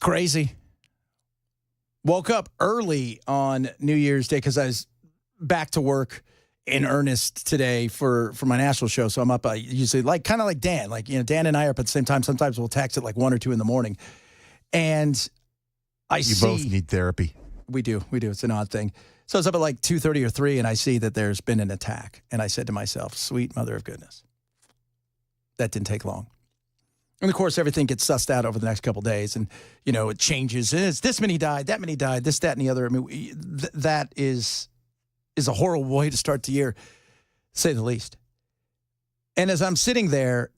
crazy. Woke up early on New Year's Day because I was back to work in earnest today for my national show. So I'm up usually kind of like Dan. Dan and I are up at the same time. Sometimes we'll text at 1 or 2 in the morning. And You both need therapy. We do. It's an odd thing. So it's up at 2:30 or 3, and I see that there's been an attack. And I said to myself, sweet mother of goodness. That didn't take long. And, of course, everything gets sussed out over the next couple of days. And, it changes. It's this many died, that many died, this, that, and the other. I mean, that is a horrible way to start the year, to say the least. And as I'm sitting there,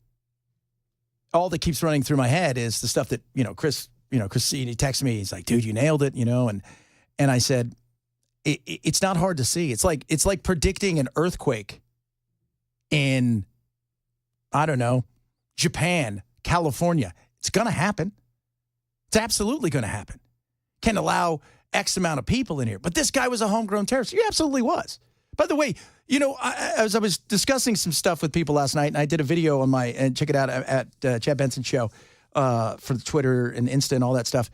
all that keeps running through my head is the stuff that, Chris, he texts me. He's like, dude, you nailed it, and I said, it's not hard to see. It's like predicting an earthquake in, I don't know, Japan, California. It's going to happen. It's absolutely going to happen. Can't allow X amount of people in here. But this guy was a homegrown terrorist. He absolutely was. By the way, as I was discussing some stuff with people last night, and I did a video on and check it out at Chad Benson Show for the Twitter and Insta and all that stuff.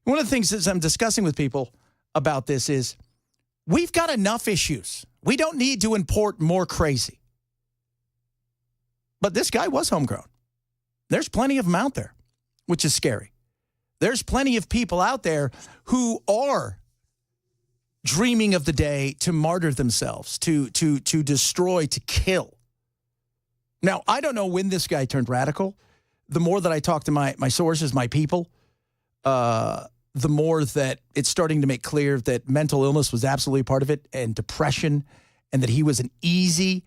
One of the things that I'm discussing with people about this is we've got enough issues. We don't need to import more crazy. But this guy was homegrown. There's plenty of them out there, which is scary. There's plenty of people out there who are dreaming of the day to martyr themselves, to destroy, to kill. Now, I don't know when this guy turned radical. The more that I talk to my sources, my people, the more that it's starting to make clear that mental illness was absolutely part of it, and depression, and that he was an easy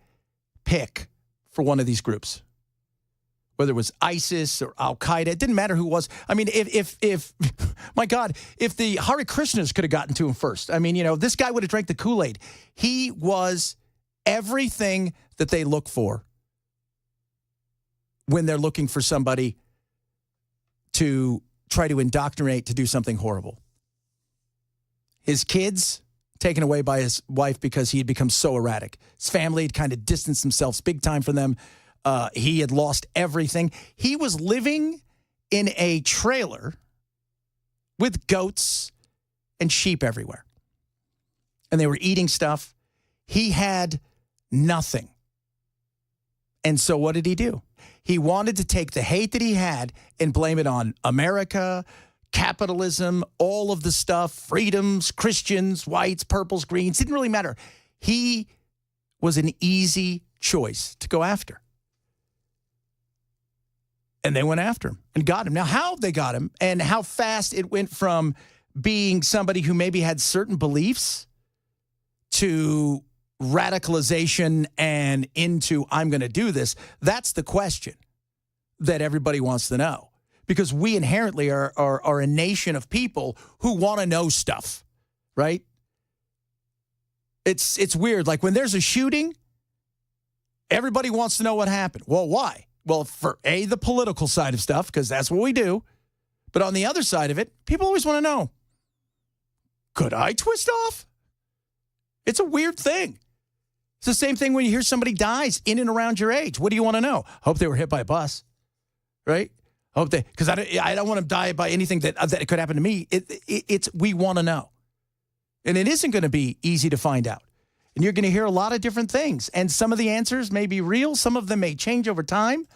pick for one of these groups. Whether it was ISIS or Al-Qaeda, it didn't matter who it was. I mean, if my God, if the Hare Krishnas could have gotten to him first, I mean, this guy would have drank the Kool-Aid. He was everything that they look for when they're looking for somebody to try to indoctrinate to do something horrible. His kids taken away by his wife because he had become so erratic. His family had kind of distanced themselves big time from them. He had lost everything. He was living in a trailer with goats and sheep everywhere. And they were eating stuff. He had nothing. And so what did he do? He wanted to take the hate that he had and blame it on America, capitalism, all of the stuff, freedoms, Christians, whites, purples, greens. Didn't really matter. He was an easy choice to go after. And they went after him and got him. Now, how they got him and how fast it went from being somebody who maybe had certain beliefs to radicalization and into, I'm going to do this, that's the question that everybody wants to know. Because we inherently are a nation of people who want to know stuff, right? It's weird. Like when there's a shooting, everybody wants to know what happened. Well, why? Well, for the political side of stuff, because that's what we do. But on the other side of it, people always want to know, could I twist off? It's a weird thing. It's the same thing when you hear somebody dies in and around your age. What do you want to know? Hope they were hit by a bus, right? Hope they, because I don't want to die by anything that could happen to me. We want to know. And it isn't going to be easy to find out. And you're going to hear a lot of different things. And some of the answers may be real. Some of them may change over time.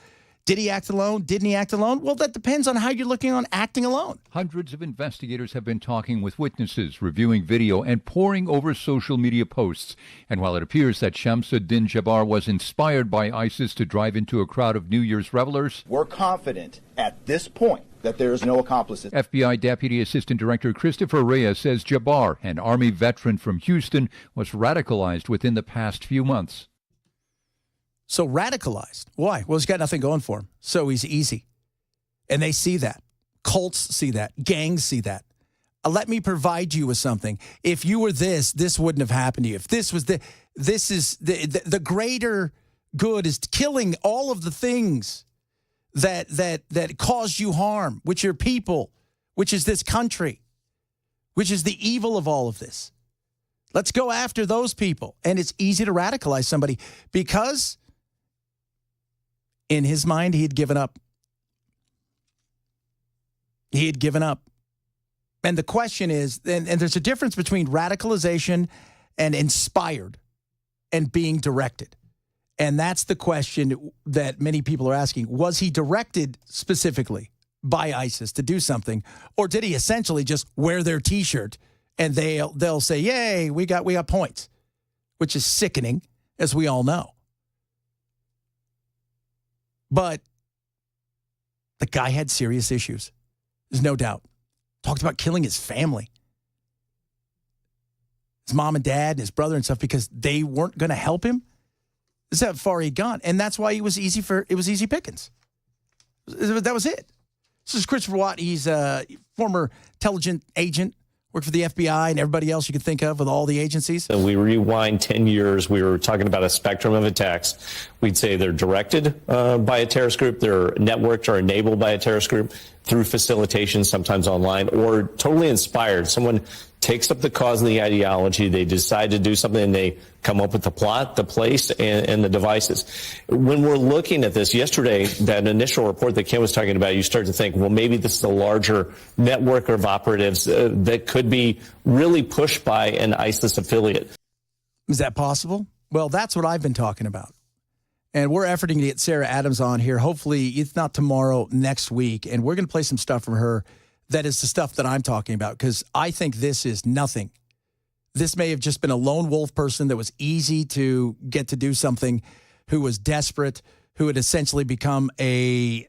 Did he act alone? Didn't he act alone? Well, that depends on how you're looking on acting alone. Hundreds of investigators have been talking with witnesses, reviewing video, and poring over social media posts. And while it appears that Shamu Jabar was inspired by ISIS to drive into a crowd of New Year's revelers, we're confident at this point that there is no accomplices. FBI Deputy Assistant Director Christopher Reyes says Jabar, an Army veteran from Houston, was radicalized within the past few months. So radicalized. Why? Well, he's got nothing going for him. So he's easy. And they see that. Cults see that. Gangs see that. Let me provide you with something. If you were this wouldn't have happened to you. If this was the greater good is killing all of the things that cause you harm, which are people, which is this country, which is the evil of all of this. Let's go after those people. And it's easy to radicalize somebody because in his mind, he had given up. He had given up. And the question is, and there's a difference between radicalization and inspired and being directed. And that's the question that many people are asking. Was he directed specifically by ISIS to do something, or did he essentially just wear their T-shirt and they'll say, "Yay, we got points," which is sickening, as we all know. But the guy had serious issues. There's no doubt. Talked about killing his family, his mom and dad and his brother and stuff, because they weren't going to help him. This is how far he'd gone. And that's why it was easy pickings. That was it. This is Christopher Watt. He's a former intelligence agent, worked for the FBI and everybody else you could think of with all the agencies. So we rewind 10 years. We were talking about a spectrum of attacks. We'd say they're directed by a terrorist group. They're networked or enabled by a terrorist group through facilitation, sometimes online, or totally inspired. Someone takes up the cause and the ideology. They decide to do something, and they come up with the plot, the place, and the devices. When we're looking at this, yesterday, that initial report that Ken was talking about, you start to think, well, maybe this is a larger network of operatives that could be really pushed by an ISIS affiliate. Is that possible? Well, that's what I've been talking about. And we're efforting to get Sarah Adams on here. Hopefully, if not tomorrow, next week. And we're going to play some stuff from her that is the stuff that I'm talking about, because I think this is nothing. This may have just been a lone wolf person that was easy to get to do something, who was desperate, who had essentially become a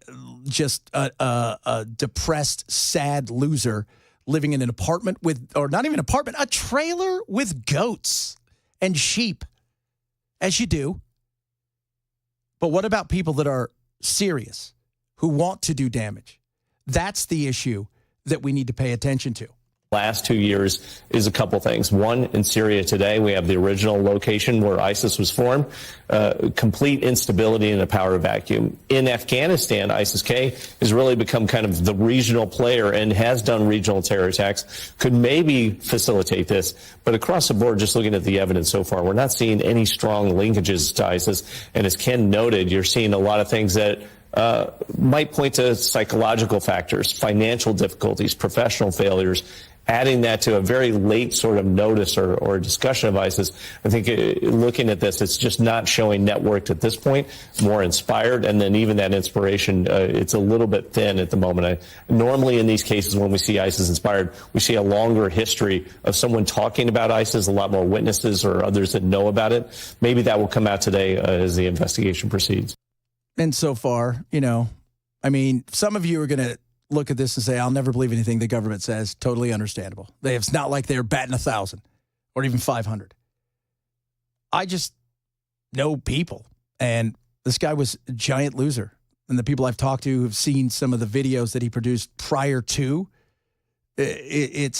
depressed, sad loser living in an apartment with, or not even an apartment, a trailer with goats and sheep, as you do. But what about people that are serious, who want to do damage? That's the issue that we need to pay attention to. Last 2 years is a couple things. One, in Syria today, we have the original location where ISIS was formed, complete instability in a power vacuum. In Afghanistan, ISIS-K has really become kind of the regional player and has done regional terror attacks, could maybe facilitate this. But across the board, just looking at the evidence so far, we're not seeing any strong linkages to ISIS. And as Ken noted, you're seeing a lot of things that might point to psychological factors, financial difficulties, professional failures. Adding that to a very late sort of notice or discussion of ISIS, I think looking at this, it's just not showing networked at this point, more inspired. And then even that inspiration, it's a little bit thin at the moment. Normally in these cases, when we see ISIS inspired, we see a longer history of someone talking about ISIS, a lot more witnesses or others that know about it. Maybe that will come out today as the investigation proceeds. And so far, some of you are going to look at this and say, I'll never believe anything the government says. Totally understandable. It's not like they're batting 1,000 or even 500. I just know people. And this guy was a giant loser. And the people I've talked to who've seen some of the videos that he produced prior to, it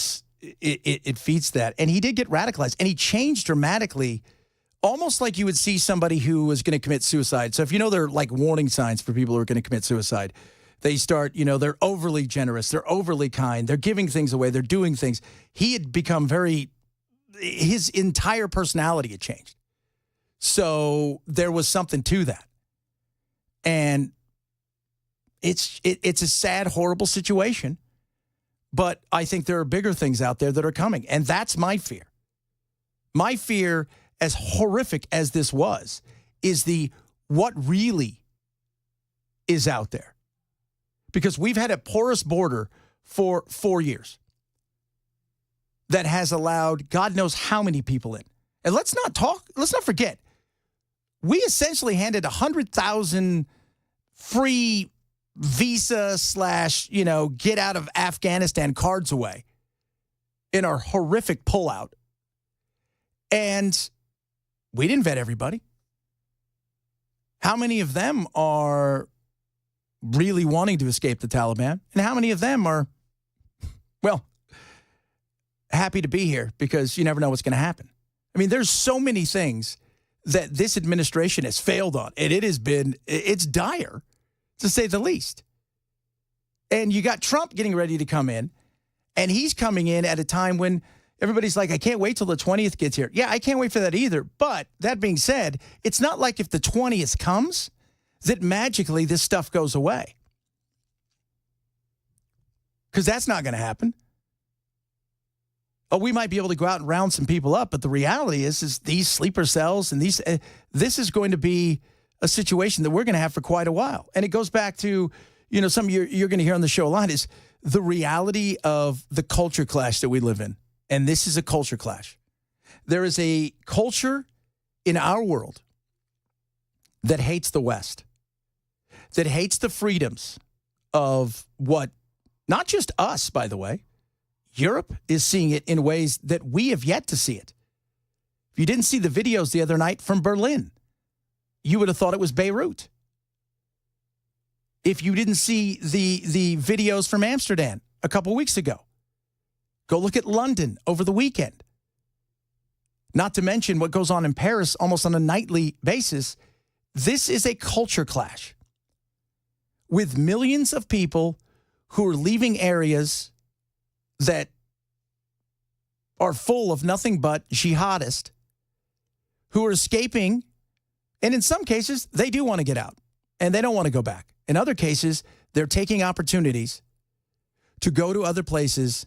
feeds that. And he did get radicalized. And he changed dramatically, almost like you would see somebody who was going to commit suicide. So if there are like warning signs for people who are going to commit suicide, they start, they're overly generous, they're overly kind, they're giving things away, they're doing things. He had become his entire personality had changed. So there was something to that. And it's a sad, horrible situation. But I think there are bigger things out there that are coming. And that's my fear. My fear, as horrific as this was, is what really is out there. Because we've had a porous border for 4 years that has allowed God knows how many people in. And let's not forget, we essentially handed 100,000 free visa / get out of Afghanistan cards away in our horrific pullout. And we didn't vet everybody. How many of them are really wanting to escape the Taliban? And how many of them are, happy to be here, because you never know what's going to happen? There's so many things that this administration has failed on, and it's dire, to say the least. And you got Trump getting ready to come in, and he's coming in at a time when everybody's like, I can't wait till the 20th gets here. Yeah, I can't wait for that either. But that being said, it's not like if the 20th comes that magically this stuff goes away. Because that's not going to happen. Oh, we might be able to go out and round some people up, but the reality is these sleeper cells and this is going to be a situation that we're going to have for quite a while. And it goes back to, something you're going to hear on the show a lot is the reality of the culture clash that we live in. And this is a culture clash. There is a culture in our world that hates the West, that hates the freedoms of what, not just us, by the way, Europe is seeing it in ways that we have yet to see it. If you didn't see the videos the other night from Berlin, you would have thought it was Beirut. If you didn't see the videos from Amsterdam a couple weeks ago, go look at London over the weekend. Not to mention what goes on in Paris almost on a nightly basis. This is a culture clash with millions of people who are leaving areas that are full of nothing but jihadists who are escaping. And in some cases, they do want to get out and they don't want to go back. In other cases, they're taking opportunities to go to other places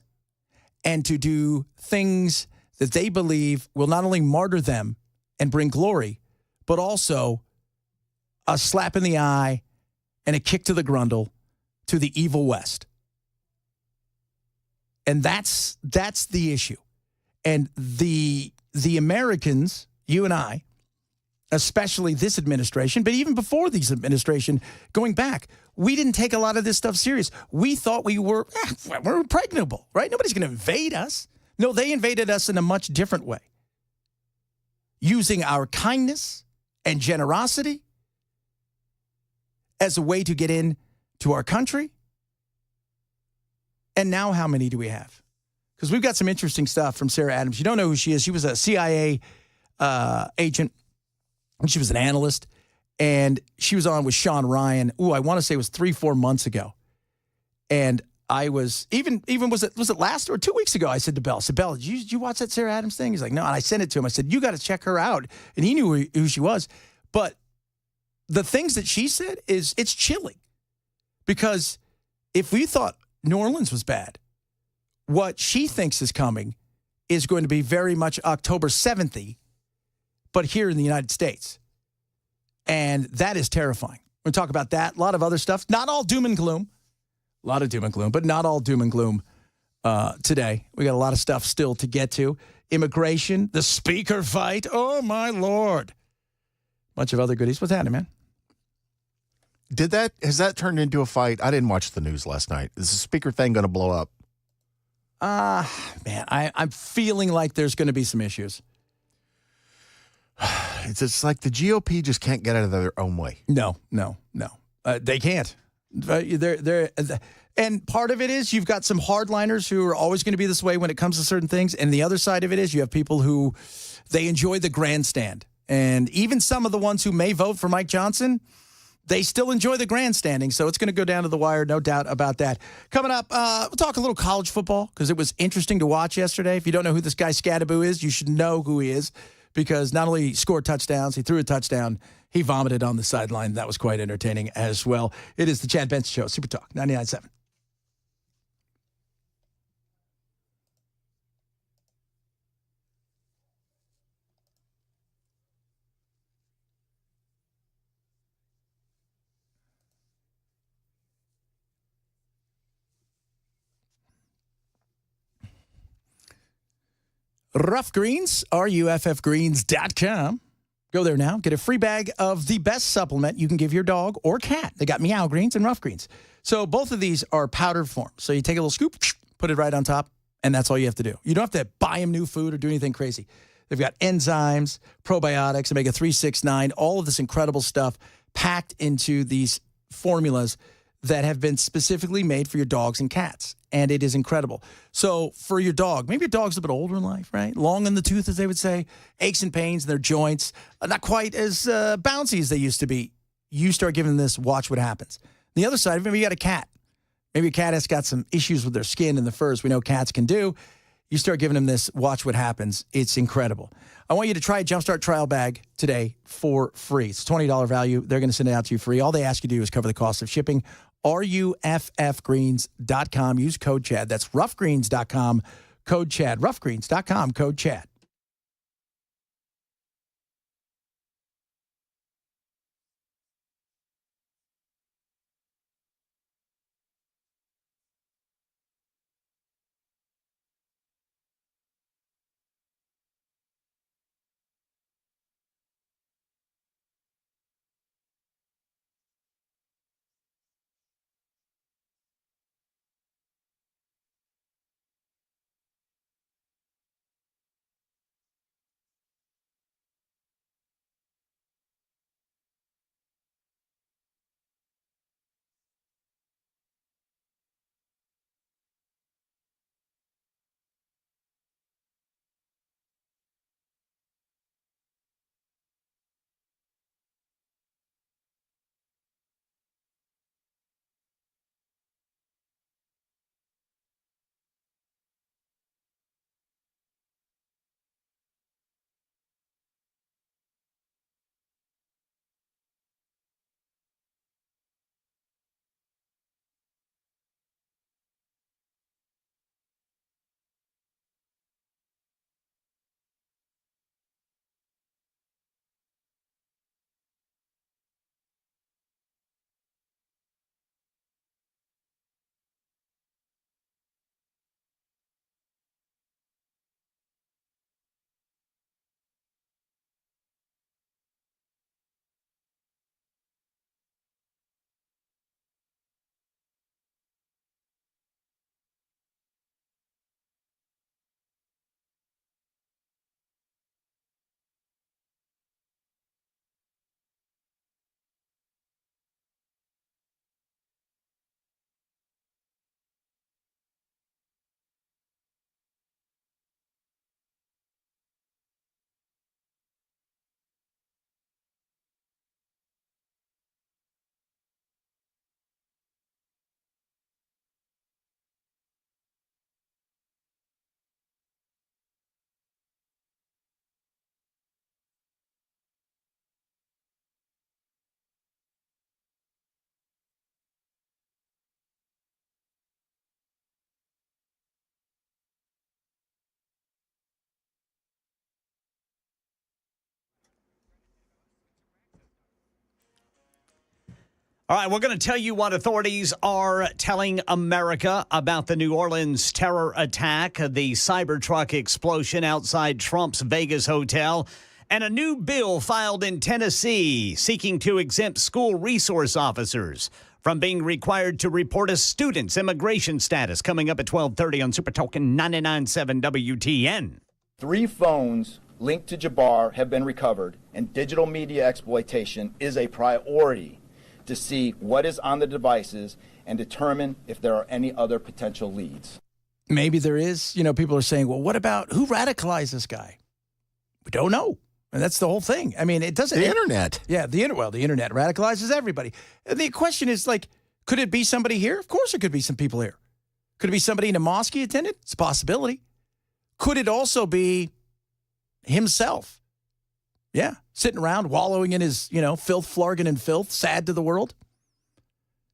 and to do things that they believe will not only martyr them and bring glory, but also a slap in the eye and a kick to the grundle to the evil West. And that's the issue. And the Americans, you and I, especially this administration, but even before this administration, going back, we didn't take a lot of this stuff serious. We thought we're impregnable, right? Nobody's going to invade us. No, they invaded us in a much different way, using our kindness and generosity as a way to get in to our country. And now how many do we have? Because we've got some interesting stuff from Sarah Adams. You don't know who she is. She was a CIA agent. She was an analyst. And she was on with Sean Ryan. I want to say it was 3-4 months ago. And I was, even was it last or 2 weeks ago, I said to Bell, Bell, did you watch that Sarah Adams thing? He's like, no. And I sent it to him. I said, you got to check her out. And he knew who she was. But the things that she said it's chilling. Because if we thought New Orleans was bad, what she thinks is coming is going to be very much October 7th-y, but here in the United States. And that is terrifying. We're going to talk about that. A lot of other stuff. Not all doom and gloom. A lot of doom and gloom, but not all doom and gloom today. We got a lot of stuff still to get to. Immigration, the speaker fight. Oh, my Lord. Bunch of other goodies. What's happening, man? Has that turned into a fight? I didn't watch the news last night. Is the speaker thing going to blow up? Man, I'm feeling like there's going to be some issues. It's just like the GOP just can't get out of their own way. No. They can't. And part of it is you've got some hardliners who are always going to be this way when it comes to certain things. And the other side of it is you have people who they enjoy the grandstand. And even some of the ones who may vote for Mike Johnson, they still enjoy the grandstanding. So it's going to go down to the wire, no doubt about that. Coming up, we'll talk a little college football because it was interesting to watch yesterday. If you don't know who this guy Scadaboo is, you should know who he is because not only he scored touchdowns, he threw a touchdown, he vomited on the sideline. That was quite entertaining as well. It is the Chad Benson Show, Super Talk 99.7. Rough Greens, ruffgreens.com. Go there now. Get a free bag of the best supplement you can give your dog or cat. They got Meow Greens and Rough Greens. So both of these are powdered form. So you take a little scoop, put it right on top, and that's all you have to do. You don't have to buy them new food or do anything crazy. They've got enzymes, probiotics, omega-3, 6, 9, all of this incredible stuff packed into these formulas that have been specifically made for your dogs and cats. And it is incredible. So for your dog, maybe your dog's a bit older in life, right? Long in the tooth, as they would say, aches and pains in their joints, not quite as bouncy as they used to be. You start giving this, watch what happens. The other side, maybe you got a cat. Maybe your cat has got some issues with their skin and the furs. We know cats can do. You start giving them this, watch what happens. It's incredible. I want you to try a Jumpstart trial bag today for free. It's a $20 value. They're going to send it out to you free. All they ask you to do is cover the cost of shipping. ruffgreens.com. Use code Chad. That's ruffgreens.com. Code Chad. Roughgreens.com, code Chad. All right, we're going to tell you what authorities are telling America about the New Orleans terror attack, the Cybertruck explosion outside Trump's Vegas hotel, and a new bill filed in Tennessee seeking to exempt school resource officers from being required to report a student's immigration status. Coming up at 12:30 on Super Talking 99.7 WTN. 3 phones linked to Jabar have been recovered, and digital media exploitation is a priority to see what is on the devices and determine if there are any other potential leads. Maybe there is. You know, people are saying, well, what about who radicalized this guy? We don't know. And that's the whole thing. I mean, it doesn't. The internet. Yeah, the internet radicalizes everybody. And the question is, like, could it be somebody here? Of course, it could be some people here. Could it be somebody in a mosque he attended? It's a possibility. Could it also be himself? Yeah, sitting around wallowing in his, filth, flargon and filth, sad to the world.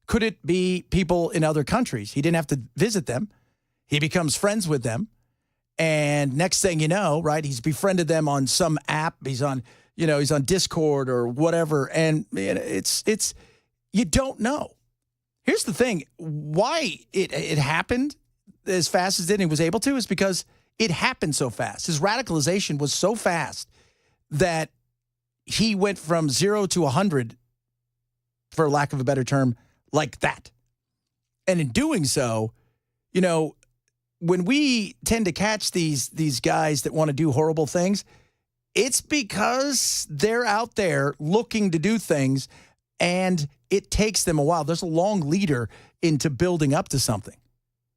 Could it be people in other countries? He didn't have to visit them. He becomes friends with them. And next thing you know, right, he's befriended them on some app. He's on Discord or whatever. And it's you don't know. Here's the thing. Why it happened as fast as it did and he was able to is because it happened so fast. His radicalization was so fast that he went from 0 to 100, for lack of a better term, like that. And in doing so, when we tend to catch these guys that want to do horrible things, it's because they're out there looking to do things, and it takes them a while. There's a long leader into building up to something.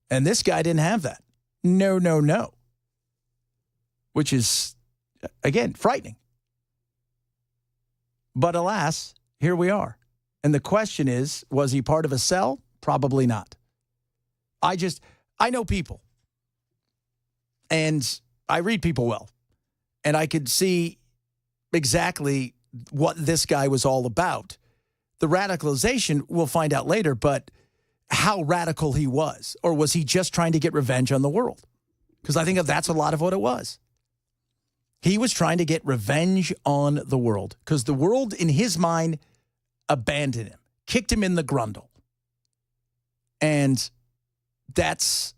And this guy didn't have that. No. Which is, again, frightening. But alas, here we are. And the question is, was he part of a cell? Probably not. I know people. And I read people well. And I could see exactly what this guy was all about. The radicalization, we'll find out later, but how radical he was. Or was he just trying to get revenge on the world? because I think that's a lot of what it was. He was trying to get revenge on the world because the world, in his mind, abandoned him, kicked him in the grundle. And that's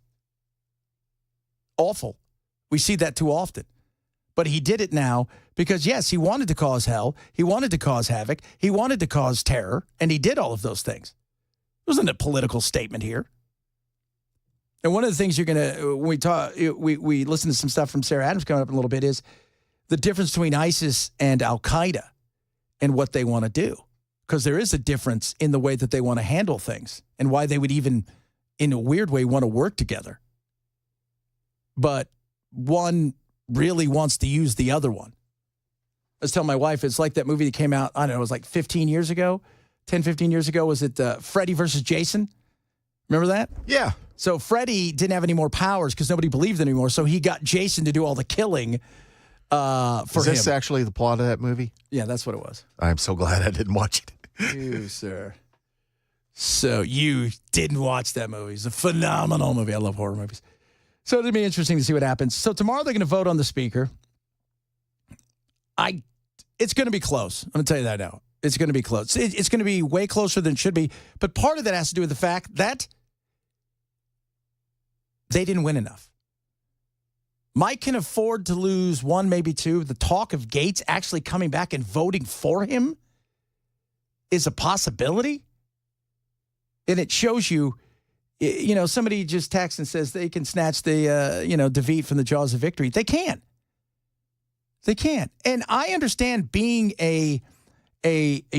awful. We see that too often. But he did it now because, yes, he wanted to cause hell. He wanted to cause havoc. He wanted to cause terror. And he did all of those things. It wasn't a political statement here. And one of the things you're going to, when we talk, we listen to some stuff from Sarah Adams coming up in a little bit, is the difference between ISIS and Al-Qaeda and what they want to do. Because there is a difference in the way that they want to handle things and why they would even, in a weird way, want to work together. But one really wants to use the other one. I was telling my wife, it's like that movie that came out, I don't know, it was like 15 years ago, 10, 15 years ago. Was it Freddy versus Jason? Remember that? Yeah. So Freddy didn't have any more powers because nobody believed in him anymore. So he got Jason to do all the killing for him. Is this actually the plot of that movie? Yeah, that's what it was. I'm so glad I didn't watch it. You, sir. So you didn't watch that movie. It's a phenomenal movie. I love horror movies. So it'll be interesting to see what happens. So tomorrow they're going to vote on the speaker. It's going to be close. I'm going to tell you that now. It's going to be close. It's going to be way closer than it should be. But part of that has to do with the fact that they didn't win enough. Mike can afford to lose one, maybe two. The talk of Gates actually coming back and voting for him is a possibility. And it shows you, somebody just texts and says they can snatch the, defeat from the jaws of victory. They can. They can. And I understand being a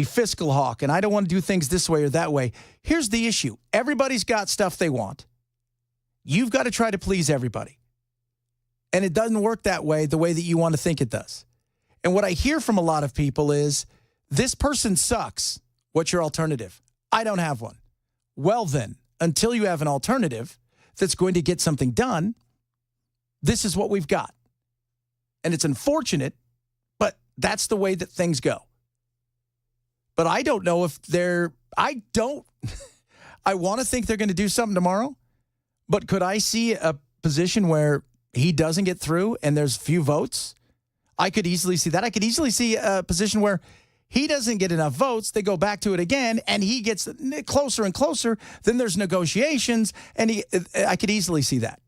fiscal hawk, and I don't want to do things this way or that way. Here's the issue. Everybody's got stuff they want. You've got to try to please everybody. And it doesn't work that way, the way that you want to think it does. And what I hear from a lot of people is, this person sucks. What's your alternative? I don't have one. Well then, until you have an alternative that's going to get something done, this is what we've got. And it's unfortunate, but that's the way that things go. But I don't know if I want to think they're going to do something tomorrow, but could I see a position where he doesn't get through and there's few votes? I could easily see that. I could easily see a position where he doesn't get enough votes. They go back to it again, and he gets closer and closer. Then there's negotiations, and I could easily see that.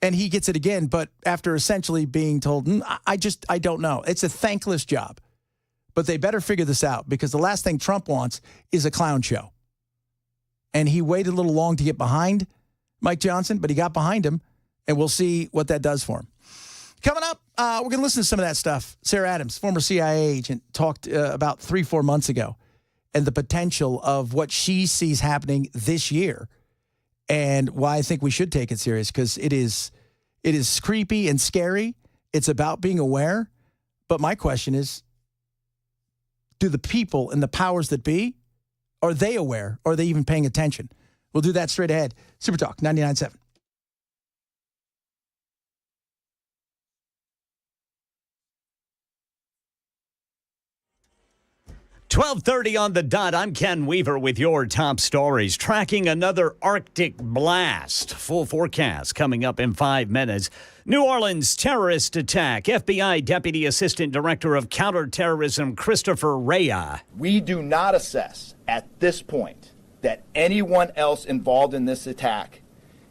And he gets it again, but after essentially being told, I don't know. It's a thankless job. But they better figure this out, because the last thing Trump wants is a clown show. And he waited a little long to get behind Mike Johnson, but he got behind him, and we'll see what that does for him. Coming up, we're going to listen to some of that stuff. Sarah Adams, former CIA agent, talked about 3-4 months ago, and the potential of what she sees happening this year, and why I think we should take it serious, because it is creepy and scary. It's about being aware. But my question is, do the people and the powers that be, are they aware? Or are they even paying attention? We'll do that straight ahead. Super Talk 99.7. .12:30 on the dot. I'm Ken Weaver with your top stories. Tracking another Arctic blast. Full forecast coming up in 5 minutes. New Orleans terrorist attack. FBI Deputy Assistant Director of Counterterrorism Christopher Rea. We do not assess at this point that anyone else involved in this attack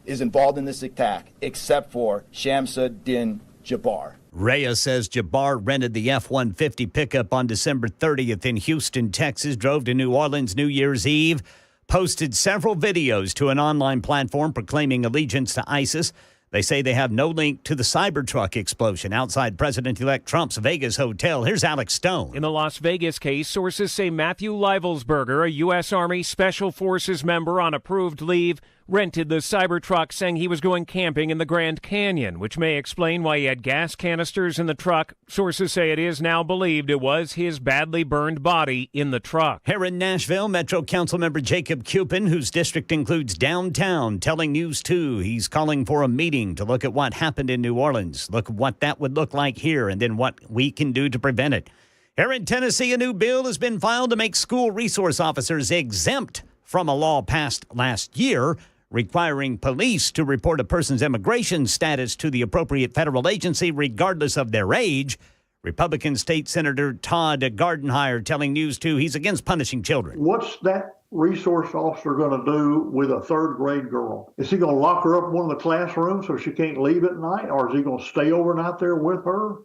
is involved in this attack except for Shamu Jabar. Rea says Jabar rented the F-150 pickup on December 30th in Houston, Texas, drove to New Orleans New Year's Eve, posted several videos to an online platform proclaiming allegiance to ISIS. They say they have no link to the Cybertruck explosion outside President-elect Trump's Vegas hotel. Here's Alex Stone. In the Las Vegas case, sources say Matthew Leivelsberger, a U.S. Army Special Forces member on approved leave, rented the Cybertruck, saying he was going camping in the Grand Canyon, which may explain why he had gas canisters in the truck. Sources say it is now believed it was his badly burned body in the truck. Here in Nashville, Metro Council member Jacob Cupin, whose district includes downtown, telling News 2 he's calling for a meeting to look at what happened in New Orleans, look at what that would look like here, and then what we can do to prevent it. Here in Tennessee, a new bill has been filed to make school resource officers exempt from a law passed last year, requiring police to report a person's immigration status to the appropriate federal agency regardless of their age. Republican State Senator Todd Gardenhire telling News 2 he's against punishing children. What's that resource officer going to do with a third-grade girl? Is he going to lock her up in one of the classrooms so she can't leave at night? Or is he going to stay overnight there with her?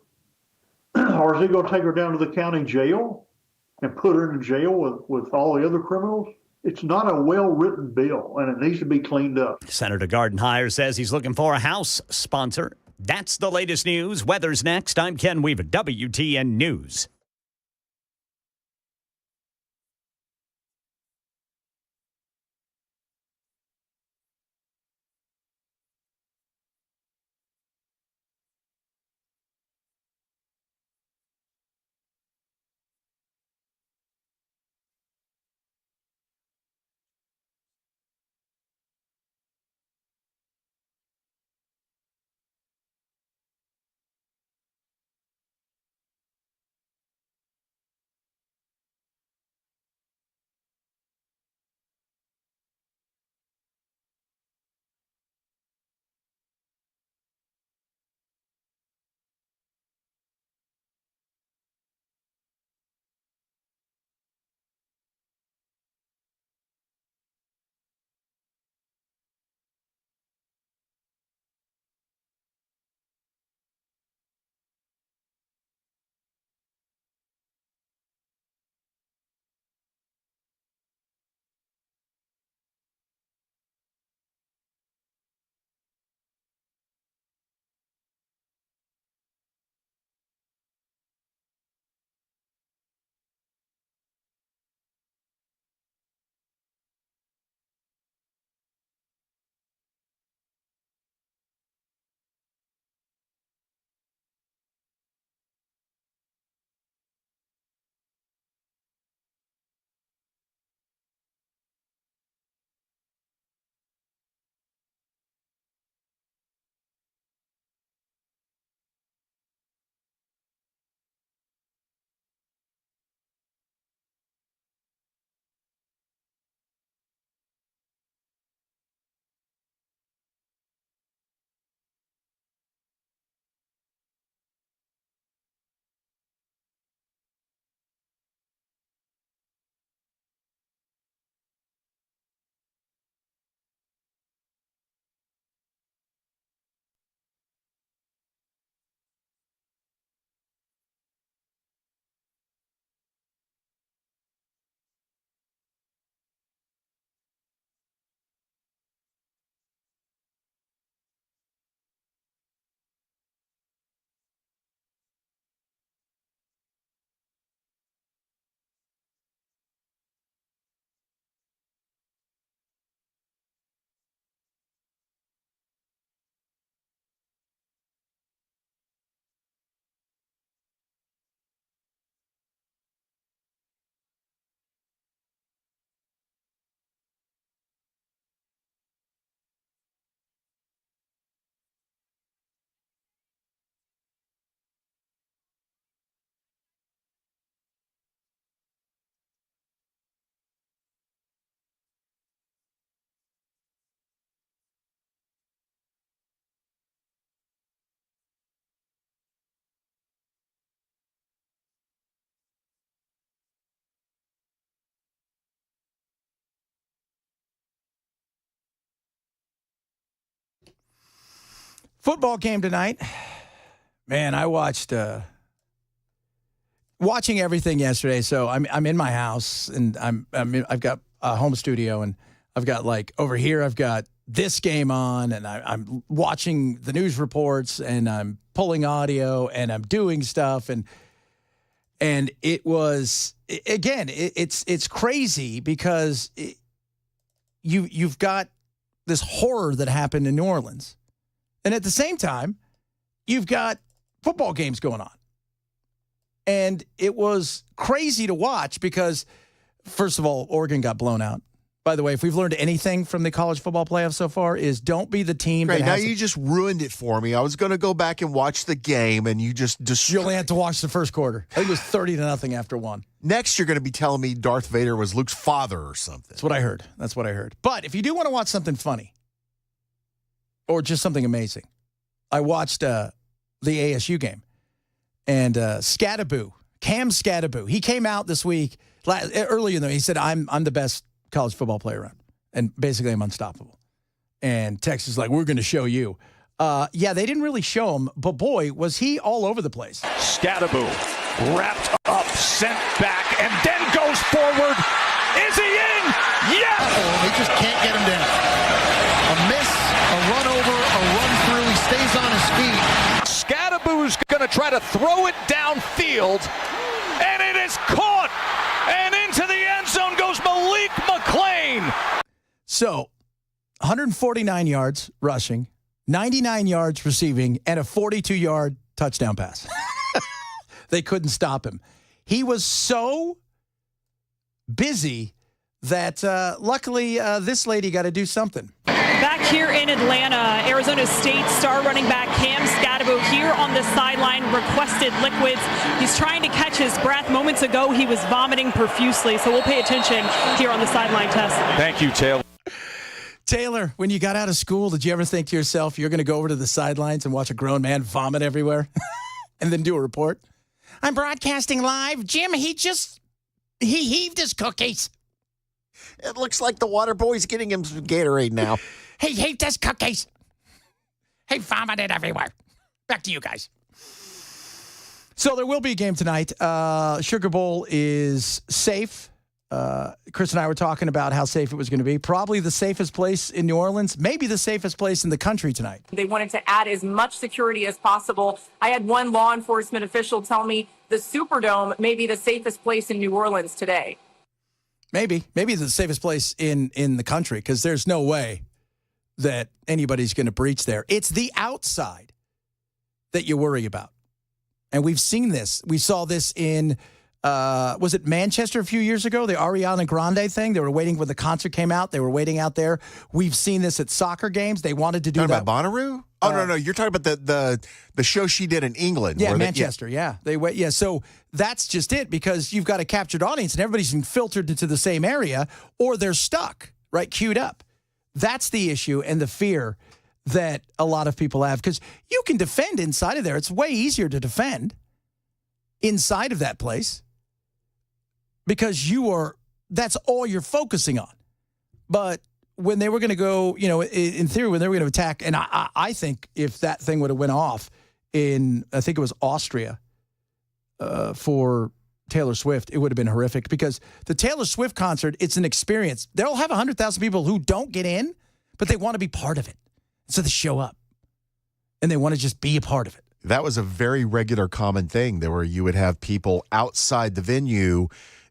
Or is he going to take her down to the county jail and put her in jail with all the other criminals? It's not a well-written bill, and it needs to be cleaned up. Senator Gardenhire says he's looking for a House sponsor. That's the latest news. Weather's next. I'm Ken Weaver, WTN News. Football game tonight. Man, I watched watching everything yesterday. So I'm in my house and I've got a home studio and I've got like over here I've got this game on and I'm watching the news reports and I'm pulling audio and I'm doing stuff and it was again it's crazy because you've got this horror that happened in New Orleans. And at the same time, you've got football games going on. And it was crazy to watch because, first of all, Oregon got blown out. By the way, if we've learned anything from the college football playoffs so far is don't be the team Great, that now has you just ruined it for me. I was going to go back and watch the game, and you just You only had to watch the first quarter. I think it was 30-0 after one. Next, you're going to be telling me Darth Vader was Luke's father or something. That's what I heard. But if you do want to watch something funny or just something amazing, I watched the ASU game. And Scattaboo, Cam Scattaboo, he came out this week, early in the he said, I'm the best college football player around. And basically, I'm unstoppable. And Texas is like, we're going to show you. Yeah, they didn't really show him, but boy, was he all over the place. Scattaboo wrapped up, sent back, and then goes forward. Is he in? Yes! They just can't get him down. A miss, a run over, a run through. He stays on his feet. Scattaboo's going to try to throw it downfield, and it is caught. And into the end zone goes Malik McClain. So, 149 yards rushing, 99 yards receiving, and a 42-yard touchdown pass. They couldn't stop him. He was so busy that luckily this lady got to do something. Back here in Atlanta, Arizona State star running back Cam Scattaboo here on the sideline requested liquids. He's trying to catch his breath. Moments ago, he was vomiting profusely, so we'll pay attention here on the sideline test. Thank you, Taylor. Taylor, when you got out of school, did you ever think to yourself, you're going to go over to the sidelines and watch a grown man vomit everywhere and then do a report? I'm broadcasting live. Jim, he heaved his cookies. It looks like the water boy's getting him some Gatorade now. He heaved his cookies. He vomited everywhere. Back to you guys. So there will be a game tonight. Sugar Bowl is safe. Chris and I were talking about how safe it was going to be. Probably the safest place in New Orleans, maybe the safest place in the country tonight. They wanted to add as much security as possible. I had one law enforcement official tell me the Superdome may be the safest place in New Orleans today. Maybe the safest place in the country, because there's no way that anybody's going to breach there. It's the outside that you worry about. And we've seen this. We saw this in was it Manchester a few years ago, the Ariana Grande thing? They were waiting when the concert came out. They were waiting out there. We've seen this at soccer games. They wanted to do talking that. About Bonnaroo? Oh, no. You're talking about the show she did in England. Yeah, Manchester, yeah. They wait. Yeah, so that's just it, because you've got a captured audience and everybody's been filtered into the same area, or they're stuck, right, queued up. That's the issue and the fear that a lot of people have, because you can defend inside of there. It's way easier to defend inside of that place, because that's all you're focusing on. But when they were going to go, in theory, when they were going to attack, and I think if that thing would have went off in, I think it was Austria, for Taylor Swift, it would have been horrific, because the Taylor Swift concert, it's an experience. They'll have 100,000 people who don't get in, but they want to be part of it. So they show up, and they want to just be a part of it. That was a very regular common thing there, where you would have people outside the venue,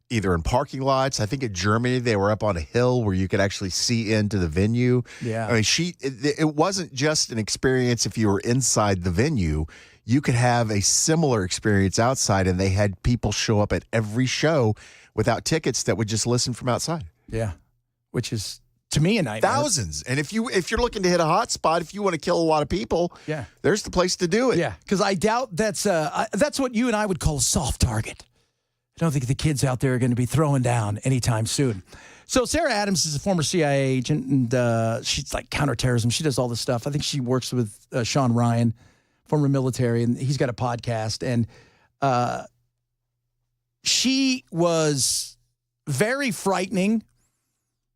either in parking lots. I think in Germany, they were up on a hill where you could actually see into the venue. Yeah. I mean, it wasn't just an experience if you were inside the venue. You could have a similar experience outside, and they had people show up at every show without tickets that would just listen from outside. Yeah, which is, to me, a nightmare. Thousands. And if you're looking to hit a hot spot, if you want to kill a lot of people, yeah, there's the place to do it. Yeah, because I doubt that's what you and I would call a soft target. I don't think the kids out there are going to be throwing down anytime soon. So Sarah Adams is a former CIA agent, and she's like counterterrorism. She does all this stuff. I think she works with Sean Ryan, former military, and he's got a podcast. And she was very frightening,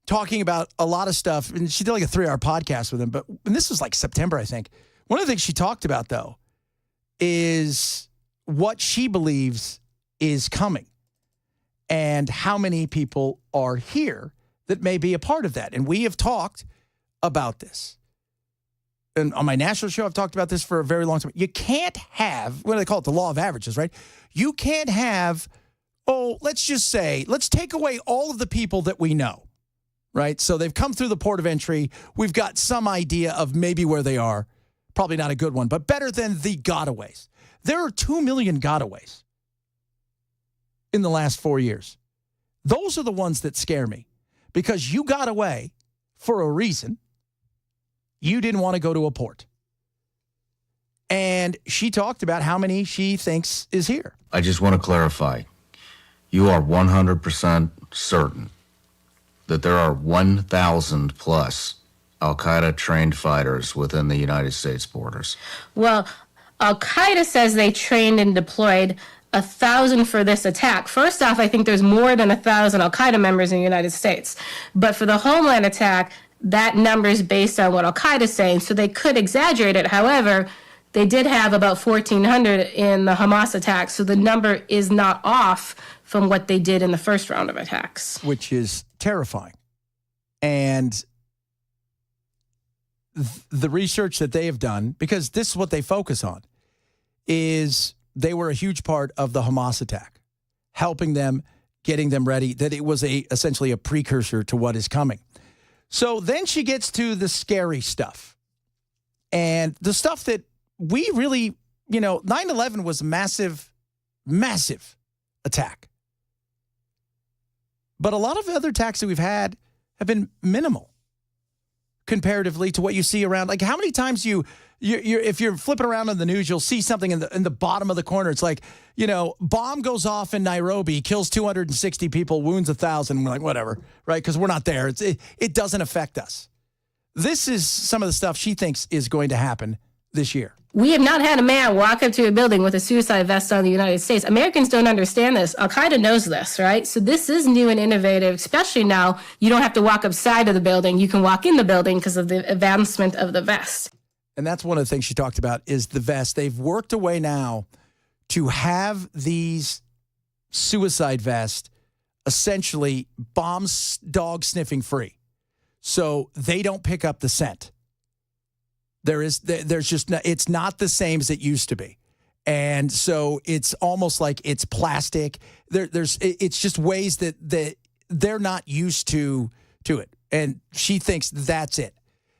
talking about a lot of stuff. And she did like a 3-hour podcast with him. And this was like September, I think. One of the things she talked about, though, is what she believes is coming and how many people are here that may be a part of that. And we have talked about this. And on my national show, I've talked about this for a very long time. You can't have, what do they call it? The law of averages, right? You can't have, let's just say, let's take away all of the people that we know, right? So they've come through the port of entry. We've got some idea of maybe where they are. Probably not a good one, but better than the gotaways. There are 2 million gotaways in the last 4 years. Those are the ones that scare me, because you got away for a reason. You didn't want to go to a port. And she talked about how many she thinks is here. I just want to clarify. you are 100% certain that there are 1,000 plus Al-Qaeda trained fighters within the United States borders? Well, Al-Qaeda says they trained and deployed 1,000 for this attack. First off, I think there's more than 1,000 Al-Qaeda members in the United States. But for the Homeland attack, that number is based on what Al-Qaeda is saying, so they could exaggerate it. However, they did have about 1,400 in the Hamas attack, so the number is not off from what they did in the first round of attacks. Which is terrifying. And the research that they have done, because this is what they focus on, is they were a huge part of the Hamas attack, helping them, getting them ready, that it was essentially a precursor to what is coming. So then she gets to the scary stuff. And the stuff that we really, 9/11 was a massive, massive attack. But a lot of other attacks that we've had have been minimal comparatively to what you see around. Like, how many times you're if you're flipping around on the news, you'll see something in the bottom of the corner. It's like, bomb goes off in Nairobi, kills 260 people, wounds 1,000. We're like, whatever, right? Because we're not there. It doesn't affect us. This is some of the stuff she thinks is going to happen this year. We have not had a man walk up to a building with a suicide vest on the United States. Americans don't understand this. Al-Qaeda knows this, right? So this is new and innovative, especially now. You don't have to walk upside of the building. You can walk in the building because of the advancement of the vest. And that's one of the things she talked about is the vest. They've worked a way now to have these suicide vests essentially bomb dog sniffing free. So they don't pick up the scent. There's just it's not the same as it used to be. And so it's almost like it's plastic. It's just ways that they're not used to it. And she thinks that's it.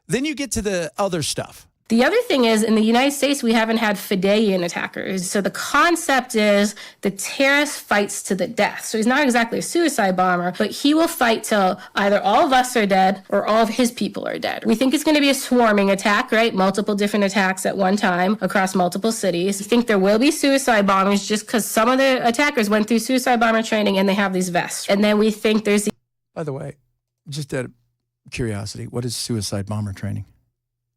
Then you get to the other stuff. The other thing is, in the United States, we haven't had Fideian attackers. So the concept is the terrorist fights to the death. So he's not exactly a suicide bomber, but he will fight till either all of us are dead or all of his people are dead. We think it's going to be a swarming attack, right? Multiple different attacks at one time across multiple cities. We think there will be suicide bombers just because some of the attackers went through suicide bomber training and they have these vests. And then we think there's... By the way, just out of curiosity, what is suicide bomber training?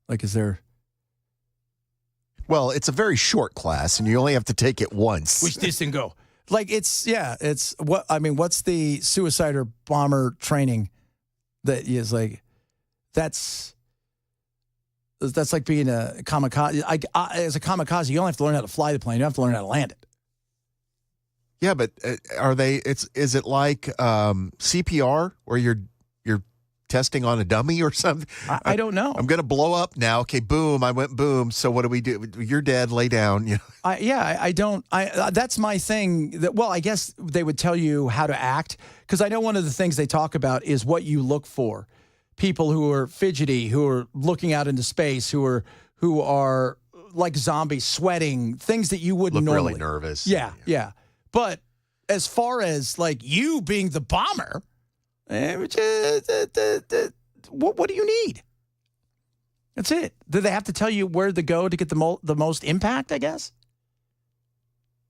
Like, is there... Well, it's a very short class, and you only have to take it once. Which this and go. Like, it's what's the suicide or bomber training that is like, that's like being a kamikaze. As a kamikaze, you only have to learn how to fly the plane. You don't have to learn how to land it. Yeah, but is it like CPR where you're testing on a dummy or something? I don't know. I'm going to blow up now. Okay, boom. I went boom. So what do we do? You're dead. Lay down. I don't. That's my thing. I guess they would tell you how to act, because I know one of the things they talk about is what you look for. People who are fidgety, who are looking out into space, who are like zombies, sweating, things that you wouldn't look normally. Really nervous. Yeah. But as far as like you being the bomber. What do you need? That's it. Do they have to tell you where to go to get the most impact, I guess?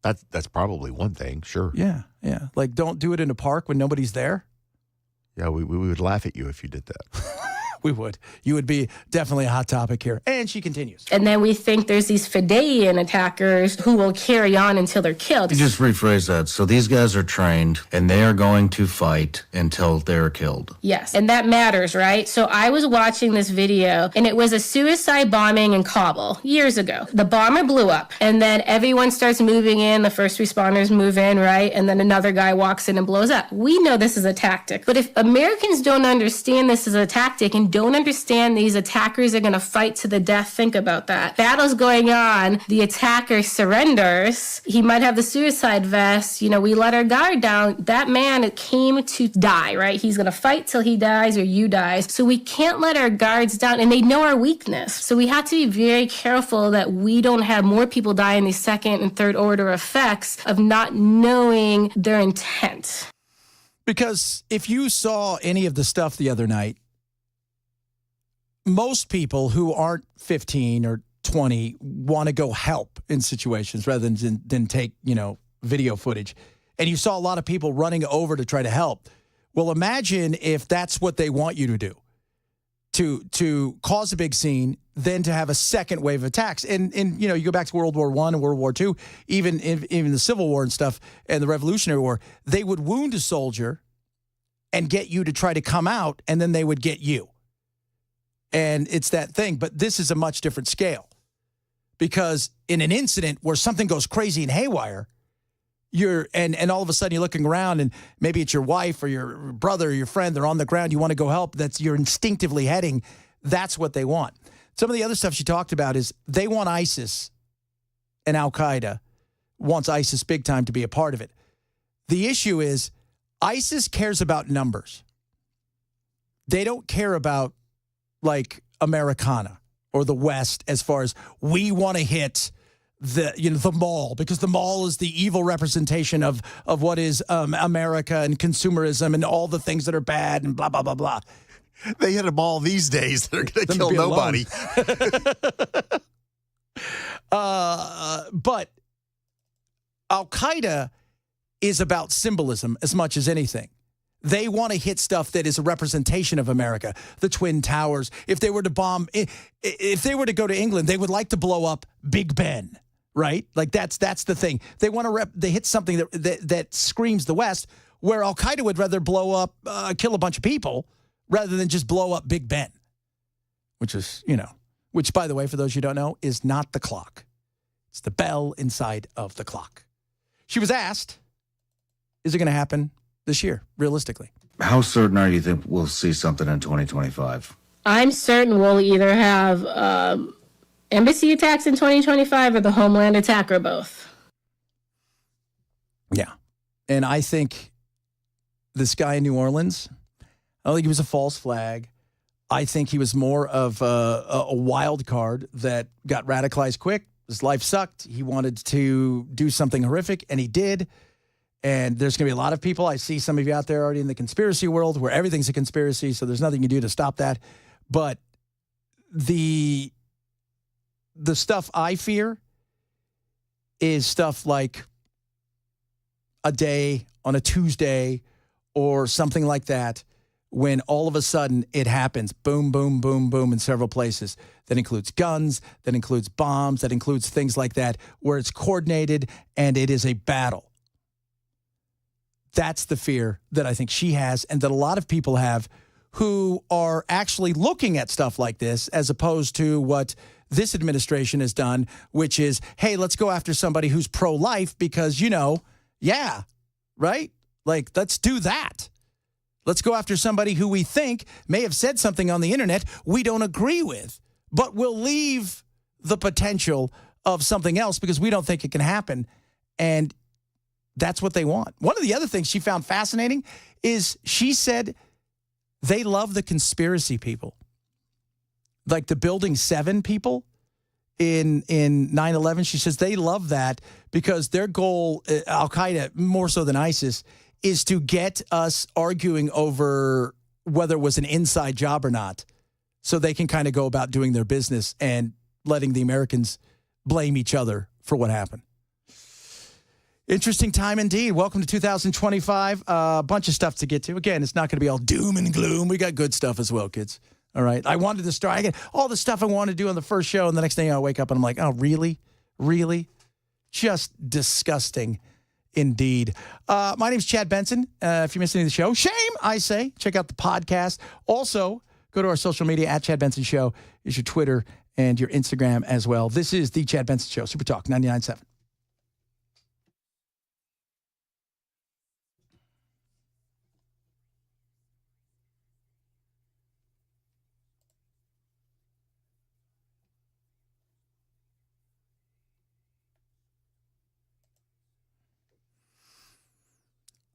That's probably one thing, sure. Yeah. Like, don't do it in a park when nobody's there. Yeah, we would laugh at you if you did that. We would. You would be definitely a hot topic here. And she continues. And then we think there's these Fideian attackers who will carry on until they're killed. You just rephrase that. So these guys are trained, and they are going to fight until they're killed. Yes, and that matters, right? So I was watching this video, and it was a suicide bombing in Kabul years ago. The bomber blew up, and then everyone starts moving in. The first responders move in, right? And then another guy walks in and blows up. We know this is a tactic. But if Americans don't understand this as a tactic and don't understand these attackers are going to fight to the death, think about that. Battle's going on. The attacker surrenders. He might have the suicide vest. We let our guard down. That man came to die, right? He's going to fight till he dies or you die. So we can't let our guards down, and they know our weakness. So we have to be very careful that we don't have more people die in these second and third order effects of not knowing their intent. Because if you saw any of the stuff the other night, most people who aren't 15 or 20 want to go help in situations rather than take, video footage. and you saw a lot of people running over to try to help. Well, imagine if that's what they want you to do, to cause a big scene, then to have a second wave of attacks. And you go back to World War I and World War II, even the Civil War and stuff, and the Revolutionary War, they would wound a soldier and get you to try to come out, and then they would get you. And it's that thing. But this is a much different scale, because in an incident where something goes crazy and haywire, and all of a sudden you're looking around, and maybe it's your wife or your brother or your friend, they're on the ground, you want to go help, you're instinctively heading. That's what they want. Some of the other stuff she talked about is they want ISIS, and Al-Qaeda wants ISIS big time to be a part of it. The issue is ISIS cares about numbers. They don't care about, like, Americana or the West as far as we want to hit the mall, because the mall is the evil representation of what is America and consumerism and all the things that are bad and blah, blah, blah, blah. They hit a mall these days that are going to kill nobody. But Al-Qaeda is about symbolism as much as anything. They want to hit stuff that is a representation of America. The Twin Towers. If they were to bomb, if they were to go to England, they would like to blow up Big Ben, right? Like that's the thing. They want to they hit something that screams the West, where Al-Qaeda would rather blow up, kill a bunch of people, rather than just blow up Big Ben, which is, which, by the way, for those you don't know, is not the clock. It's the bell inside of the clock. She was asked, is it going to happen this year, realistically? How certain are you think we'll see something in 2025? I'm certain we'll either have embassy attacks in 2025 or the Homeland attack, or both. Yeah. And I think this guy in New Orleans, I don't think he was a false flag. I think he was more of a wild card that got radicalized quick. His life sucked. He wanted to do something horrific, and he did. And there's going to be a lot of people. I see some of you out there already in the conspiracy world where everything's a conspiracy, so there's nothing you can do to stop that. But the stuff I fear is stuff like a day on a Tuesday or something like that, when all of a sudden it happens, boom, boom, boom, boom, in several places. That includes guns, that includes bombs, that includes things like that, where it's coordinated and it is a battle. That's the fear that I think she has, and that a lot of people have, who are actually looking at stuff like this, as opposed to what this administration has done, which is, hey, let's go after somebody who's pro-life because, yeah, right? Like, let's do that. Let's go after somebody who we think may have said something on the internet we don't agree with, but we'll leave the potential of something else because we don't think it can happen. And that's what they want. One of the other things she found fascinating is she said they love the conspiracy people. Like the Building 7 people in 9/11. She says they love that because their goal, Al-Qaeda, more so than ISIS, is to get us arguing over whether it was an inside job or not, so they can kind of go about doing their business and letting the Americans blame each other for what happened. Interesting time indeed. Welcome to 2025. A bunch of stuff to get to. Again, it's not going to be all doom and gloom. We got good stuff as well, kids. All right. I wanted to start. I get all the stuff I wanted to do on the first show, and the next thing I wake up and I'm like, oh, really? Really? Just disgusting indeed. My name's Chad Benson. If you missed any of the show, shame, I say. Check out the podcast. Also, go to our social media at Chad Benson Show. Is your Twitter and your Instagram as well. This is the Chad Benson Show. Super Talk 99.7.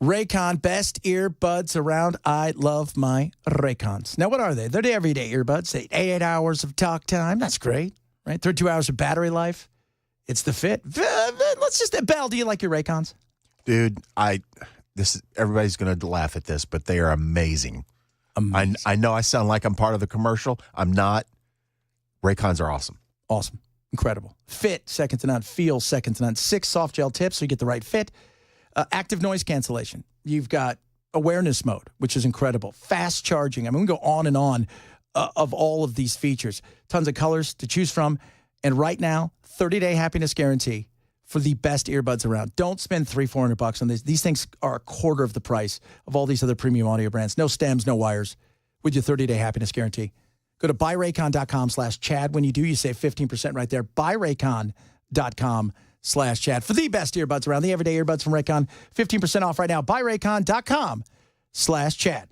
Raycon, best earbuds around. I love my Raycons. Now, what are they? They're the everyday earbuds. 8 hours of talk time. That's great, right? 32 hours of battery life. It's the fit. Let's just, Bell, do you like your Raycons? Dude, everybody's going to laugh at this, but they are amazing. I know I sound like I'm part of the commercial. I'm not. Raycons are awesome. Awesome. Incredible. Fit, second to none. Feel, second to none. 6 soft gel tips so you get the right fit. Active noise cancellation. You've got awareness mode, which is incredible. Fast charging. I mean, we can go on and on of all of these features. Tons of colors to choose from. And right now, 30-day happiness guarantee for the best earbuds around. Don't spend $300-$400 on these. These things are a quarter of the price of all these other premium audio brands. No stems, no wires, with your 30-day happiness guarantee. Go to buyraycon.com/Chad. When you do, you save 15% right there. Buyraycon.com/Chad for the best earbuds around. The everyday earbuds from Raycon. 15% off right now. Buyraycon.com/Chad.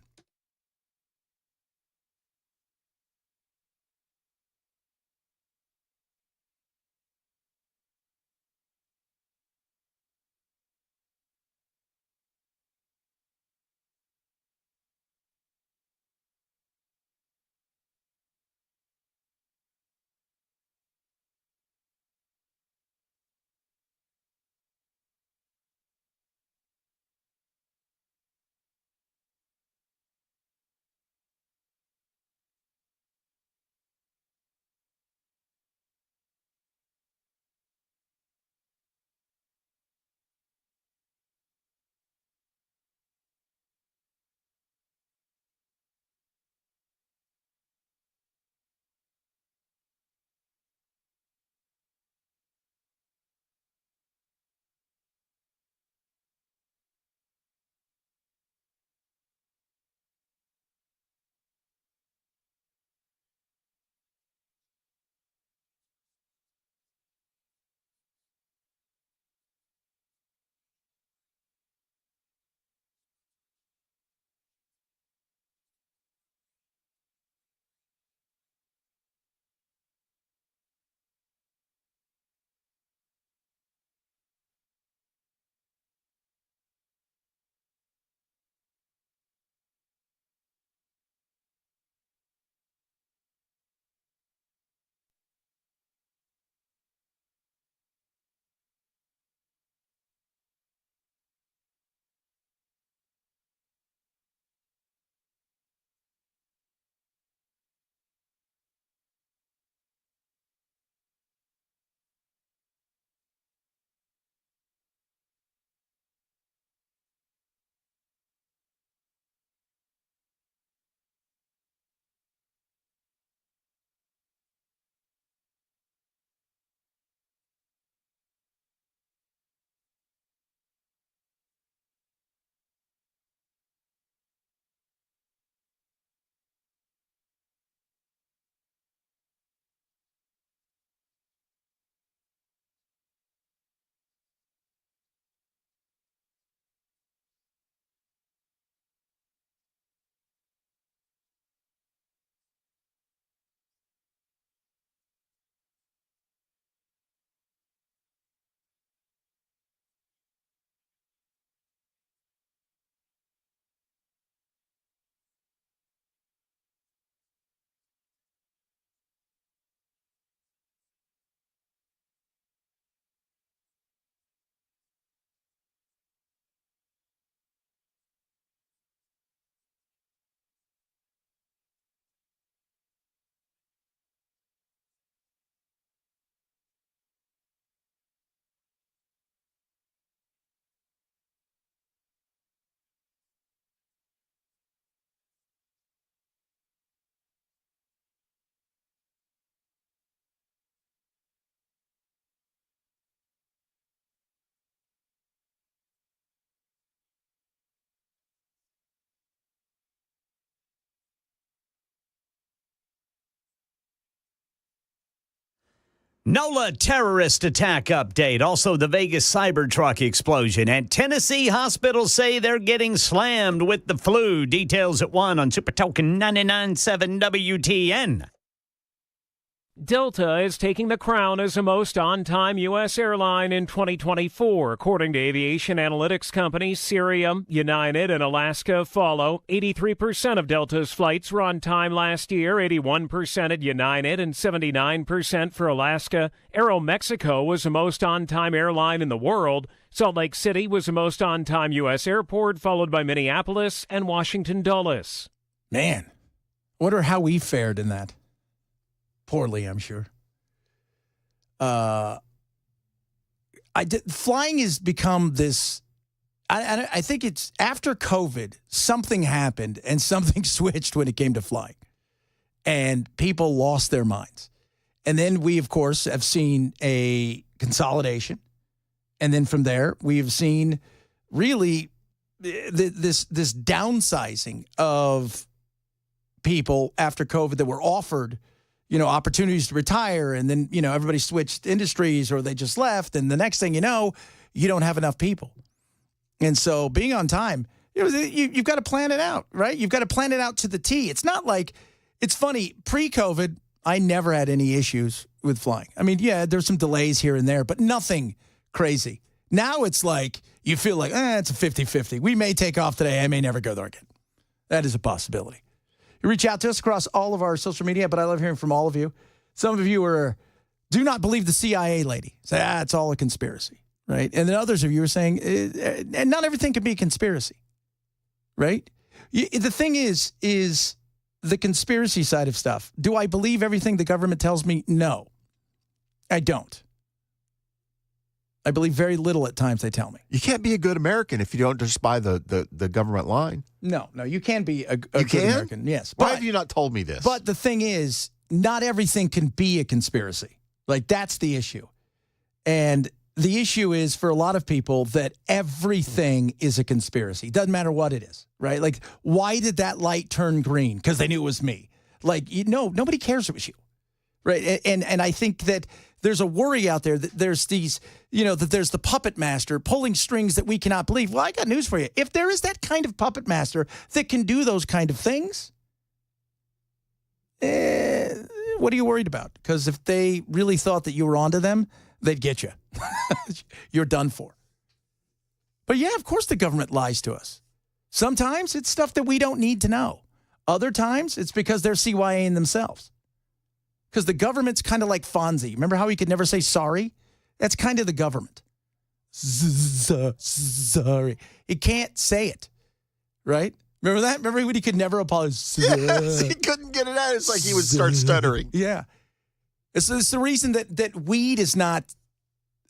NOLA terrorist attack update. Also, the Vegas Cybertruck explosion. And Tennessee hospitals say they're getting slammed with the flu. Details at 1 on Super Token 99.7 WTN. Delta is taking the crown as the most on-time U.S. airline in 2024. According to aviation analytics companies Cirium, United, and Alaska follow. 83% of Delta's flights were on time last year, 81% at United, and 79% for Alaska. Aeromexico was the most on-time airline in the world. Salt Lake City was the most on-time U.S. airport, followed by Minneapolis and Washington Dulles. Man, I wonder how we fared in that. Poorly, I'm sure. Flying has become this I think it's after COVID, something happened and something switched when it came to flying. And people lost their minds. And then we, of course, have seen a consolidation. And then from there, we've seen really this downsizing of people after COVID that were offered, opportunities to retire. And then, everybody switched industries or they just left. And the next thing you know, you don't have enough people. And so being on time, you've got to plan it out, right? You've got to plan it out to the T. It's not like, it's funny, pre-COVID, I never had any issues with flying. I mean, yeah, there's some delays here and there, but nothing crazy. Now it's like, you feel like, it's a 50-50. We may take off today. I may never go there again. That is a possibility. You reach out to us across all of our social media, but I love hearing from all of you. Some of you do not believe the CIA lady. Say, it's all a conspiracy, right? And then others of you are saying, and not everything can be a conspiracy, right? The thing is the conspiracy side of stuff. Do I believe everything the government tells me? No, I don't. I believe very little at times they tell me. You can't be a good American if you don't just buy the government line. No, you can be a good American, yes. Why have you not told me this? But the thing is, not everything can be a conspiracy. Like, that's the issue. And the issue is for a lot of people that everything is a conspiracy. Doesn't matter what it is, right? Like, why did that light turn green? Because they knew it was me. Like, nobody cares it was you, right? And I think that there's a worry out there that there's these, that there's the puppet master pulling strings that we cannot believe. Well, I got news for you. If there is that kind of puppet master that can do those kind of things, what are you worried about? Because if they really thought that you were onto them, they'd get you. You're done for. But yeah, of course the government lies to us. Sometimes it's stuff that we don't need to know. Other times it's because they're CYAing themselves. Because the government's kind of like Fonzie. Remember how he could never say sorry? That's kind of the government. Sorry. He can't say it, right? Remember that? Remember when he could never apologize? Yes, he couldn't get it out. It's like he would start stuttering. Yeah. It's the reason that weed is not,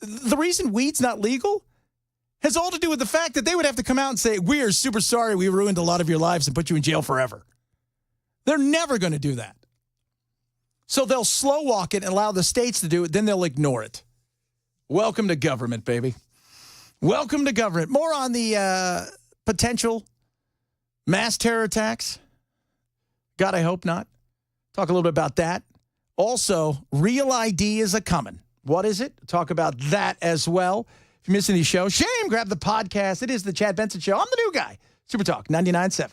the reason weed's not legal has all to do with the fact that they would have to come out and say, we are super sorry we ruined a lot of your lives and put you in jail forever. They're never going to do that. So they'll slow walk it and allow the states to do it, then they'll ignore it. Welcome to government, baby. Welcome to government. More on the potential mass terror attacks. God, I hope not. Talk a little bit about that. Also, Real ID is a-coming. What is it? Talk about that as well. If you're missing these shows, shame, grab the podcast. It is the Chad Benson Show. I'm the new guy. Super Talk 99.7.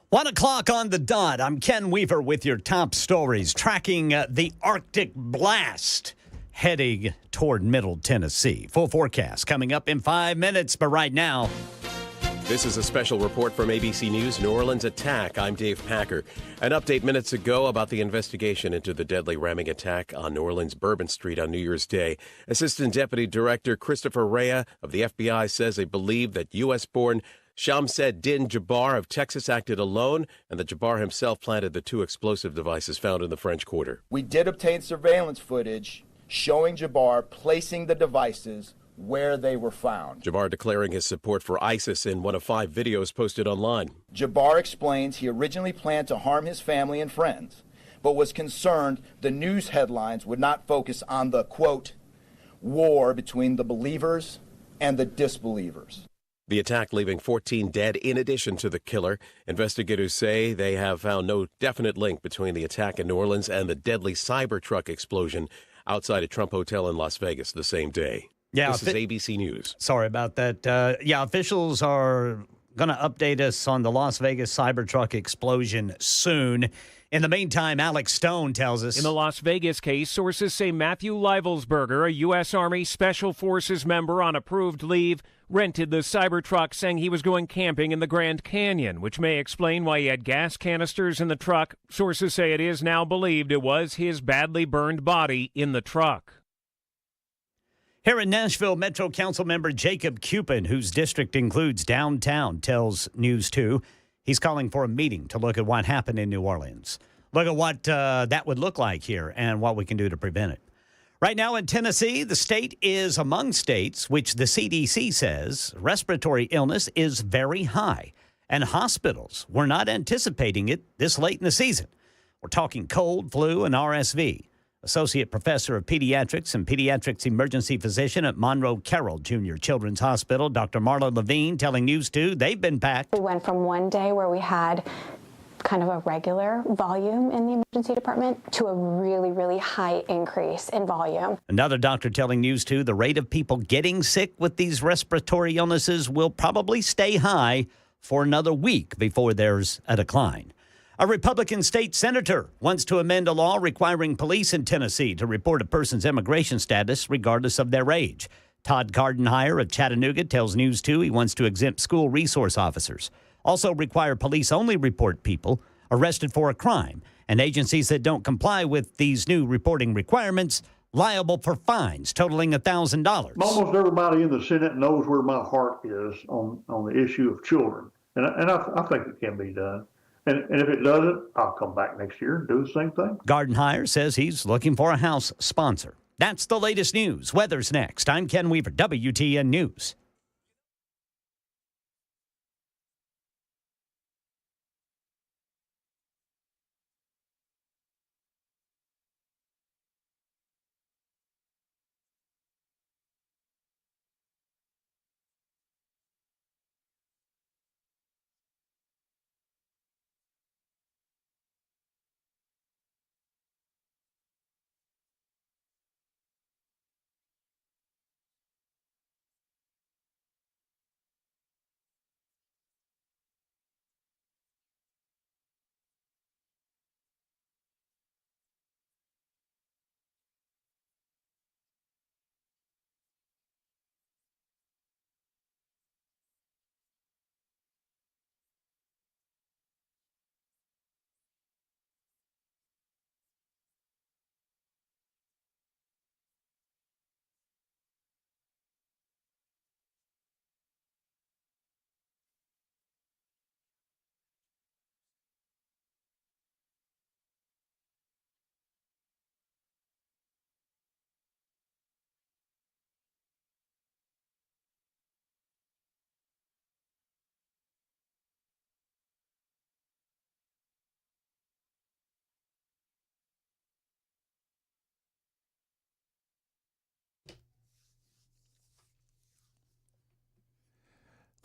One o'clock on the dot. I'm Ken Weaver with your top stories, tracking the Arctic blast heading toward Middle Tennessee. Full forecast coming up in 5 minutes, but right now. This is a special report from ABC News New Orleans attack. I'm Dave Packer. An update minutes ago about the investigation into the deadly ramming attack on New Orleans Bourbon Street on New Year's Day. Assistant Deputy Director Christopher Rea of the FBI says they believe that U.S.-born Shamu Jabar of Texas acted alone, and that Jabar himself planted the two explosive devices found in the French Quarter. We did obtain surveillance footage showing Jabar placing the devices where they were found. Jabar declaring his support for ISIS in one of 5 videos posted online. Jabar explains he originally planned to harm his family and friends, but was concerned the news headlines would not focus on the, quote, war between the believers and the disbelievers. The attack leaving 14 dead in addition to the killer. Investigators say they have found no definite link between the attack in New Orleans and the deadly Cybertruck explosion outside a Trump hotel in Las Vegas the same day. Yeah, this is ABC News. Sorry about that. Officials are going to update us on the Las Vegas Cybertruck explosion soon. In the meantime, Alex Stone tells us. In the Las Vegas case, sources say Matthew Leibelsberger, a U.S. Army Special Forces member on approved leave, rented the Cybertruck, saying he was going camping in the Grand Canyon, which may explain why he had gas canisters in the truck. Sources say it is now believed it was his badly burned body in the truck. Here in Nashville, Metro Council member Jacob Cupin, whose district includes downtown, tells News 2 he's calling for a meeting to look at what happened in New Orleans. Look at what that would look like here and what we can do to prevent it. Right now in Tennessee, the state is among states which the CDC says respiratory illness is very high, and hospitals were not anticipating it this late in the season. We're talking cold, flu, and RSV. Associate Professor of Pediatrics and Pediatrics Emergency Physician at Monroe Carroll Jr. Children's Hospital, Dr. Marla Levine, telling News 2 they've been packed. We went from one day where we had kind of a regular volume in the emergency department to a really, really high increase in volume. Another doctor telling News 2 the rate of people getting sick with these respiratory illnesses will probably stay high for another week before there's a decline. A Republican state senator wants to amend a law requiring police in Tennessee to report a person's immigration status regardless of their age. Todd Gardenhire of Chattanooga tells News 2 he wants to exempt school resource officers. Also require police only report people arrested for a crime, and agencies that don't comply with these new reporting requirements liable for fines totaling $1,000. Almost everybody in the Senate knows where my heart is on the issue of children, and I think it can be done. And if it doesn't, I'll come back next year and do the same thing. Gardenhire says he's looking for a House sponsor. That's the latest news. Weather's next. I'm Ken Weaver, WTN News.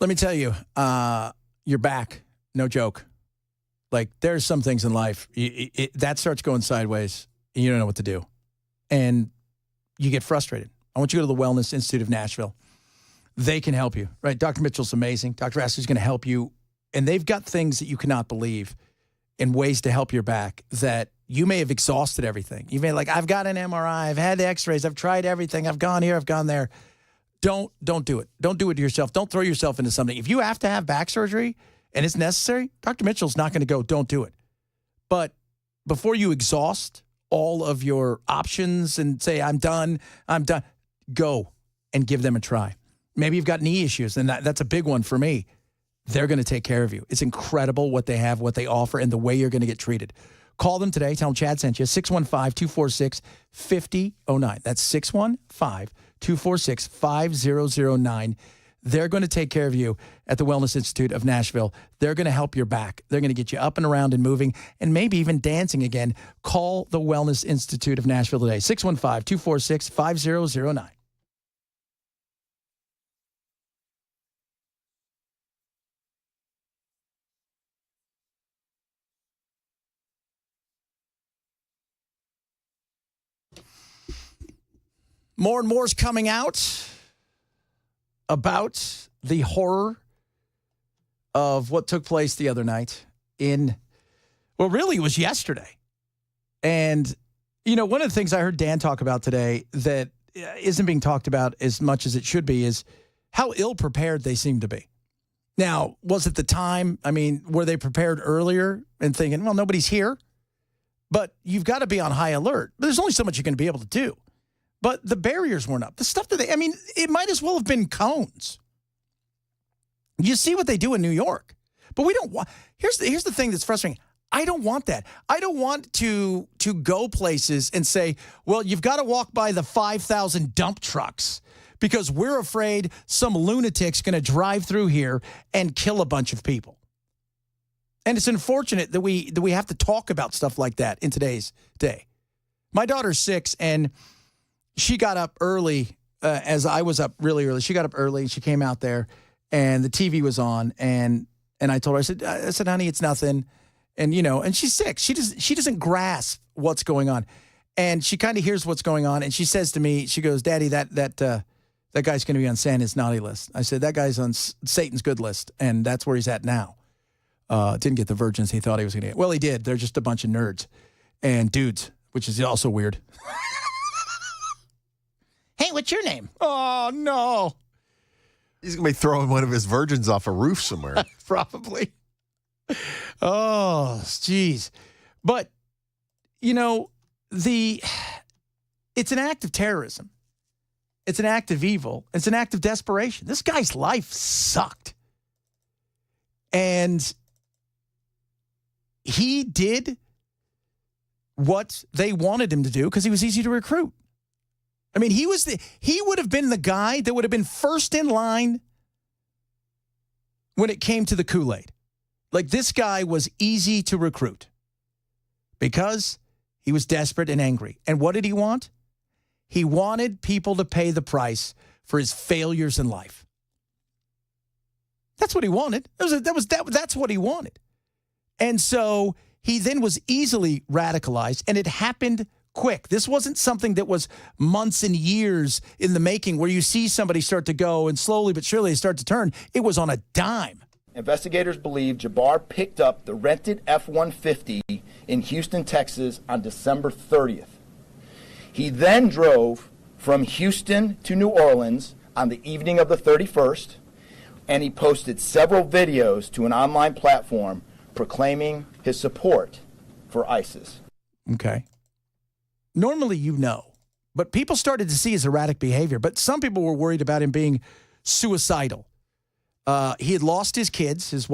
Let me tell you, you're back. No joke. Like, there's some things in life, that starts going sideways, and you don't know what to do. And you get frustrated. I want you to go to the Wellness Institute of Nashville. They can help you, right? Dr. Mitchell's amazing. Dr. Ashley's going to help you. And they've got things that you cannot believe in ways to help your back that you may have exhausted everything. You may I've got an MRI, I've had x-rays, I've tried everything, I've gone here, I've gone there. Don't do it. Don't do it to yourself. Don't throw yourself into something. If you have to have back surgery and it's necessary, Dr. Mitchell's not going to go, don't do it. But before you exhaust all of your options and say, I'm done, go and give them a try. Maybe you've got knee issues, and that's a big one for me. They're going to take care of you. It's incredible what they have, what they offer, and the way you're going to get treated. Call them today. Tell them Chad sent you. 615-246-5009. That's 615-246-5009. They're going to take care of you at the Wellness Institute of Nashville. They're going to help your back. They're going to get you up and around and moving and maybe even dancing again. Call the Wellness Institute of Nashville today. 615-246-5009. More and more is coming out about the horror of what took place the other night really, it was yesterday. And, one of the things I heard Dan talk about today that isn't being talked about as much as it should be is how ill-prepared they seem to be. Now, was it the time? I mean, were they prepared earlier and thinking, well, nobody's here? But you've got to be on high alert. But there's only so much you're going to be able to do. but the barriers weren't up. The stuff that it might as well have been cones. You see what they do in New York, but we don't want. Here's the thing that's frustrating. I don't want that. I don't want to go places and say, well, you've got to walk by the 5,000 dump trucks because we're afraid some lunatic's going to drive through here and kill a bunch of people. And it's unfortunate that we have to talk about stuff like that in today's day. My daughter's 6, and she got up early as I was up really early. She got up early. She came out there, and the TV was on, and I told her, I said, honey, it's nothing. And, and she's 6. She doesn't grasp what's going on. And she kind of hears what's going on. And she says to me, she goes, Daddy, that guy's going to be on Santa's naughty list. I said, that guy's on Satan's good list. And that's where he's at now. Didn't get the virgins he thought he was going to get. Well, he did. They're just a bunch of nerds and dudes, which is also weird. Hey, what's your name? Oh, no. He's going to be throwing one of his virgins off a roof somewhere. Probably. Oh, geez. But, it's an act of terrorism. It's an act of evil. It's an act of desperation. This guy's life sucked. And he did what they wanted him to do because he was easy to recruit. I mean, he would have been the guy that would have been first in line when it came to the Kool-Aid. Like, this guy was easy to recruit because he was desperate and angry. And what did he want? He wanted people to pay the price for his failures in life. That's what he wanted. That's what he wanted. And so he then was easily radicalized, and it happened quick. This wasn't something that was months and years in the making where you see somebody start to go and slowly but surely they start to turn. It was on a dime. Investigators believe Jabar picked up the rented F-150 in Houston, Texas on December 30th. He then drove from Houston to New Orleans on the evening of the 31st, and he posted several videos to an online platform proclaiming his support for ISIS. Okay. Normally, but people started to see his erratic behavior, but some people were worried about him being suicidal. He had lost his kids. His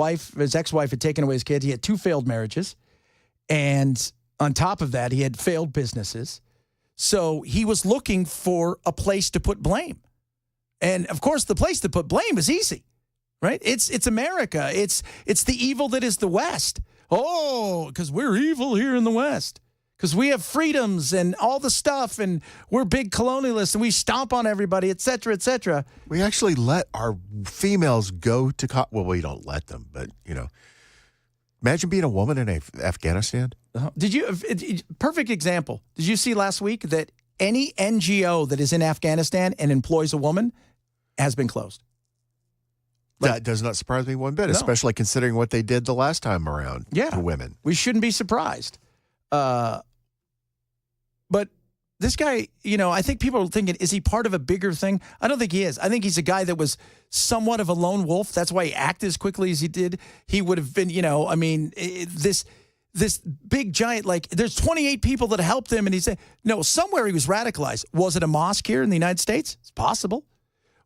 ex-wife had taken away his kids. He had 2 failed marriages. And on top of that, he had failed businesses. So he was looking for a place to put blame. And of course, the place to put blame is easy, right? It's America. It's the evil that is the West. Oh, because we're evil here in the West. Because we have freedoms and all the stuff, and we're big colonialists, and we stomp on everybody, et cetera, et cetera. We actually let our females go to well, we don't let them, but, imagine being a woman in Afghanistan. Did you, perfect example, did you see last week that any NGO that is in Afghanistan and employs a woman has been closed? That does not surprise me one bit, especially considering what they did the last time around to women. We shouldn't be surprised. But this guy, I think people are thinking, is he part of a bigger thing? I don't think he is. I think he's a guy that was somewhat of a lone wolf. That's why he acted as quickly as he did. He would have been, this big giant, there's 28 people that helped him. And he said, no, somewhere he was radicalized. Was it a mosque here in the United States? It's possible.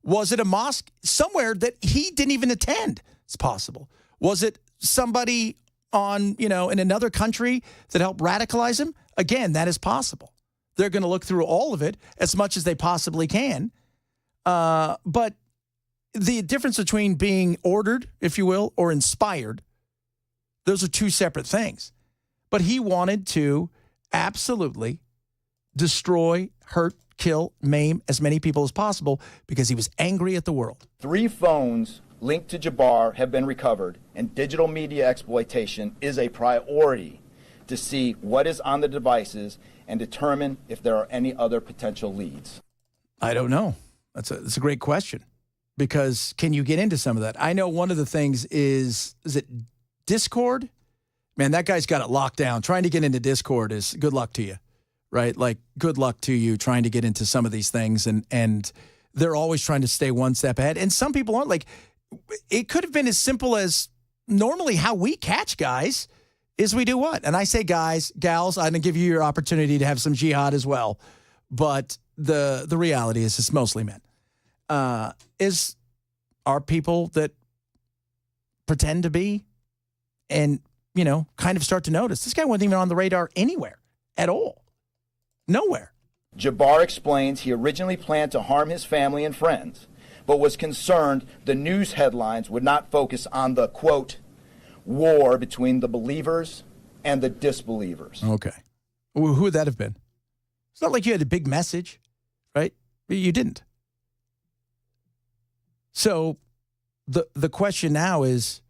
Was it a mosque somewhere that he didn't even attend? It's possible. Was it somebody in another country that helped radicalize him? Again, that is possible. They're going to look through all of it as much as they possibly can. But the difference between being ordered, if you will, or inspired, those are 2 separate things. But he wanted to absolutely destroy, hurt, kill, maim as many people as possible because he was angry at the world. 3 phones linked to Jabar have been recovered, and digital media exploitation is a priority to see what is on the devices and determine if there are any other potential leads. I don't know. That's a great question, because can you get into some of that? I know one of the things is it Discord? Man, that guy's got it locked down. Trying to get into Discord is good luck to you, right? Like, good luck to you trying to get into some of these things, and they're always trying to stay one step ahead. And some people aren't. Like, it could have been as simple as normally how we catch guys is we do what? And I say guys, gals, I'm going to give you your opportunity to have some jihad as well. But the reality is it's mostly men, are people that pretend to be and, kind of start to notice. This guy wasn't even on the radar anywhere at all. Nowhere. Jabar explains he originally planned to harm his family and friends, but was concerned the news headlines would not focus on the, quote, war between the believers and the disbelievers. Okay. Who would that have been? It's not like you had a big message, right? You didn't. So the question now is,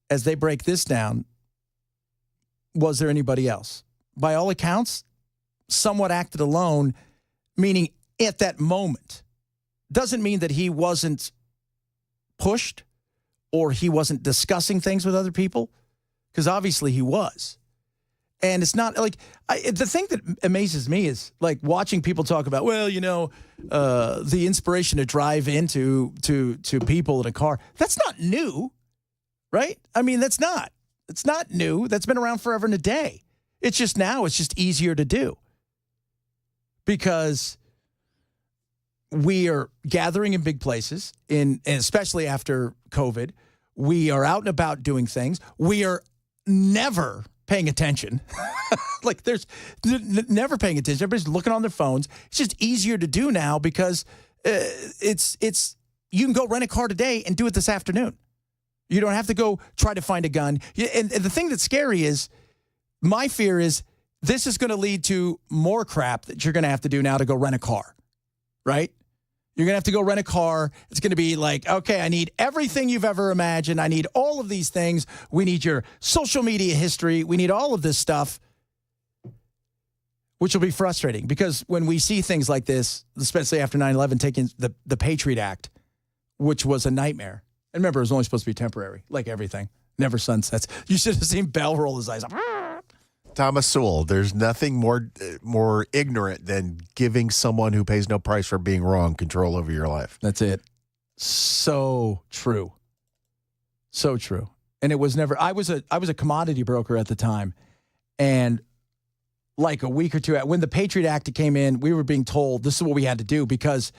as they break this down, was there anybody else? By all accounts, somewhat acted alone, meaning at that moment. Doesn't mean that he wasn't pushed or he wasn't discussing things with other people, because obviously he was. And it's not like the thing that amazes me is like watching people talk about, the inspiration to drive into to people in a car. That's not new, right? I mean, it's not new. That's been around forever and a day. It's just now it's just easier to do because we are gathering in big places, and especially after COVID. We are out and about doing things. We are never paying attention. Like there's never paying attention. Everybody's looking on their phones. It's just easier to do now because it's you can go rent a car today and do it this afternoon. You don't have to go try to find a gun. And the thing that's scary is my fear is this is going to lead to more crap that you're going to have to do now to go rent a car, right? You're going to have to go rent a car. It's going to be like, okay, I need everything you've ever imagined. I need all of these things. We need your social media history. We need all of this stuff, which will be frustrating because when we see things like this, especially after 9/11, taking the Patriot Act, which was a nightmare. And remember, it was only supposed to be temporary, like everything. Never sunsets. You should have seen Bell roll his eyes up. Thomas Sowell, there's nothing more ignorant than giving someone who pays no price for being wrong control over your life. That's it. So true. So true. And it was never, I was a commodity broker at the time. And like a week or two, when the Patriot Act came in, we were being told this is what we had to do because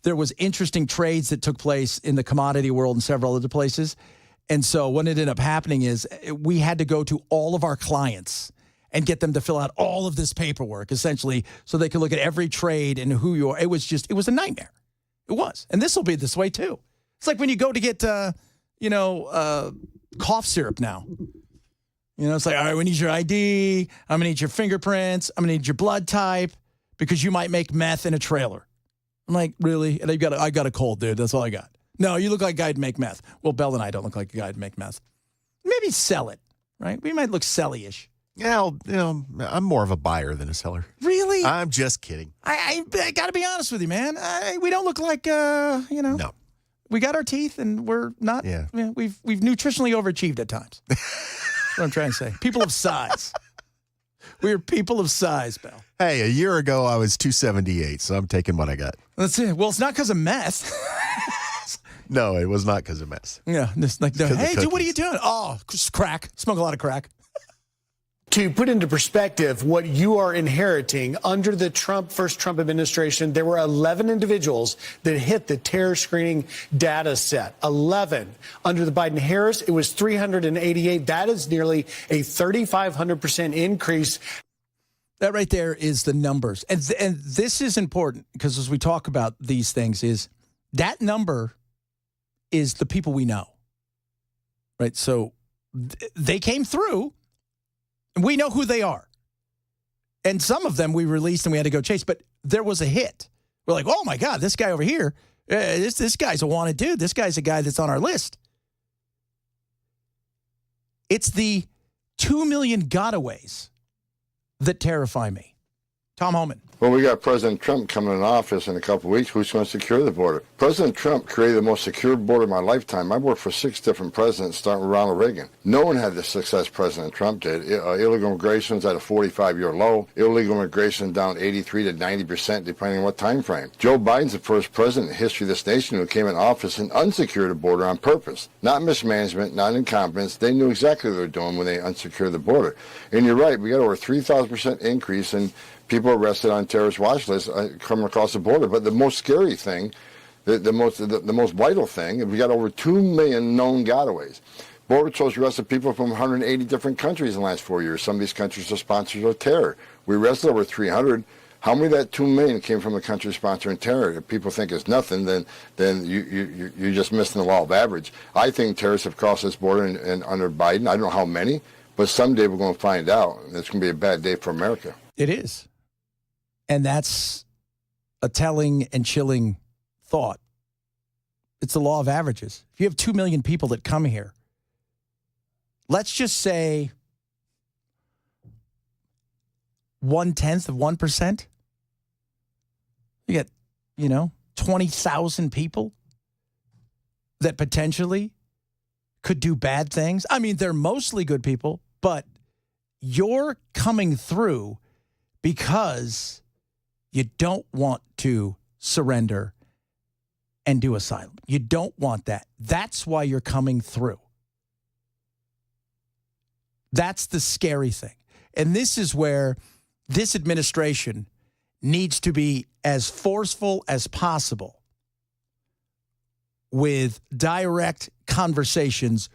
there was interesting trades that took place in the commodity world and several other places. And so what ended up happening is we had to go to all of our clients and get them to fill out all of this paperwork, essentially, so they could look at every trade and who you are. It was a nightmare. It was. And this will be this way, too. It's like when you go to get, cough syrup now. It's like, all right, we need your ID. I'm going to need your fingerprints. I'm going to need your blood type because you might make meth in a trailer. I'm like, really? And I got a cold, dude. That's all I got. No, you look like a guy who'd make meth. Well, Bell and I don't look like a guy who'd make meth. Maybe sell it, right? We might look selly-ish. Yeah, I'm more of a buyer than a seller. Really? I'm just kidding. I got to be honest with you, man. We don't look like, No. We got our teeth, and we're not. Yeah. We've nutritionally overachieved at times. That's what I'm trying to say. People of size. We're people of size, Bell. Hey, a year ago I was 278, so I'm taking what I got. That's it. Well, it's not because of meth. No, it was not because of meth. Yeah, just like, hey, dude, what are you doing? Oh, crack. Smoke a lot of crack. To put into perspective what you are inheriting, under the first Trump administration, there were 11 individuals that hit the terror screening data set. 11. Under the Biden-Harris, it was 388. That is nearly a 3,500% increase. That right there is the numbers. And this is important because as we talk about these things is that number is the people we know, right? So they came through. We know who they are. And some of them we released and we had to go chase, but there was a hit. We're like, oh my God, this guy over here, this guy's a wanted dude. This guy's a guy that's on our list. It's the 2 million gotaways that terrify me. Tom Homan. Well, we got President Trump coming in office in a couple of weeks. Who's going to secure the border? President Trump created the most secure border of my lifetime. I worked for 6 different presidents, starting with Ronald Reagan. No one had the success President Trump did. Illegal immigration is at a 45-year low. Illegal immigration down 83 to 90%, depending on what time frame. Joe Biden's the first president in the history of this nation who came in office and unsecured the border on purpose. Not mismanagement, not incompetence. They knew exactly what they were doing when they unsecured the border. And you're right, we got over 3,000% increase in people arrested on terrorist watch lists coming across the border. But the most scary thing, the most vital thing, we got over 2 million known gotaways. Border Patrol's arrested people from 180 different countries in the last 4 years. Some of these countries are sponsors of terror. We arrested over 300. How many of that 2 million came from a country sponsoring terror? If people think it's nothing, then you're just missing the law of average. I think terrorists have crossed this border and under Biden. I don't know how many, but someday we're going to find out. And it's going to be a bad day for America. It is. And that's a telling and chilling thought. It's the law of averages. If you have 2 million people that come here, let's just say 1/10 of 1%. You get, 20,000 people that potentially could do bad things. I mean, they're mostly good people, but you're coming through because you don't want to surrender and do asylum. You don't want that. That's why you're coming through. That's the scary thing. And this is where this administration needs to be as forceful as possible with direct conversations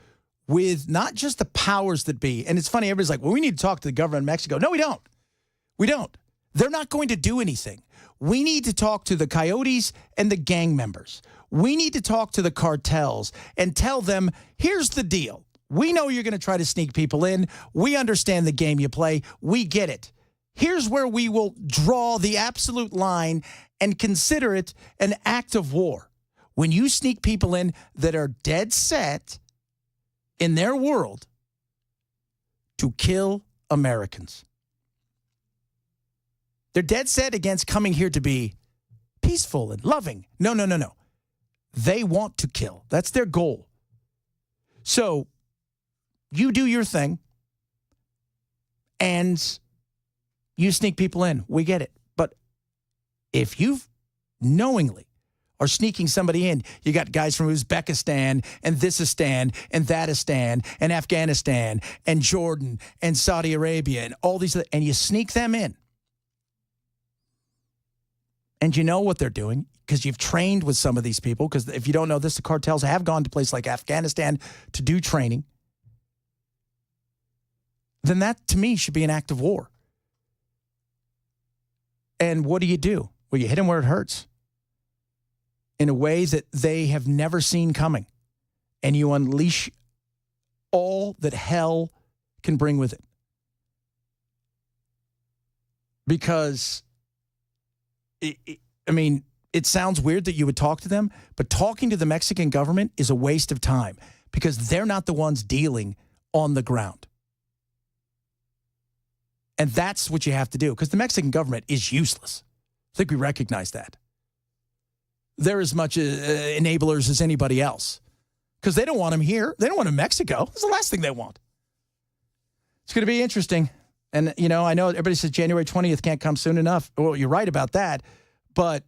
with not just the powers that be. And it's funny, everybody's like, well, we need to talk to the government of Mexico. No, we don't. We don't. They're not going to do anything. We need to talk to the coyotes and the gang members. We need to talk to the cartels and tell them, here's the deal. We know you're going to try to sneak people in. We understand the game you play. We get it. Here's where we will draw the absolute line and consider it an act of war. When you sneak people in that are dead set in their world to kill Americans. They're dead set against coming here to be peaceful and loving. No. They want to kill. That's their goal. So you do your thing and you sneak people in. We get it. But if you knowingly are sneaking somebody in, you got guys from Uzbekistan and Thisistan and Thatistan and Afghanistan and Jordan and Saudi Arabia and all these, and you sneak them in. And you know what they're doing because you've trained with some of these people. Because if you don't know this, the cartels have gone to places like Afghanistan to do training. Then that, to me, should be an act of war. And what do? Well, you hit them where it hurts in a way that they have never seen coming. And you unleash all that hell can bring with it. Because it sounds weird that you would talk to them, but talking to the Mexican government is a waste of time because they're not the ones dealing on the ground. And that's what you have to do because the Mexican government is useless. I think we recognize that. They're as much enablers as anybody else because they don't want them here. They don't want them in Mexico. That's the last thing they want. It's going to be interesting. And, I know everybody says January 20th can't come soon enough. Well, you're right about that. But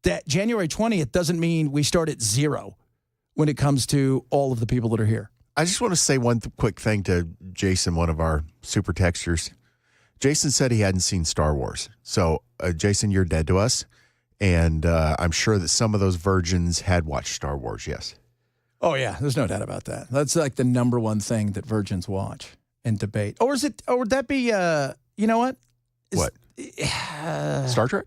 that January 20th doesn't mean we start at zero when it comes to all of the people that are here. I just want to say one quick thing to Jason, one of our super texters. Jason said he hadn't seen Star Wars. So, Jason, you're dead to us. And I'm sure that some of those virgins had watched Star Wars, yes. Oh, yeah. There's no doubt about that. That's like the number one thing that virgins watch and debate. Or would that be, you know what? What? Star Trek?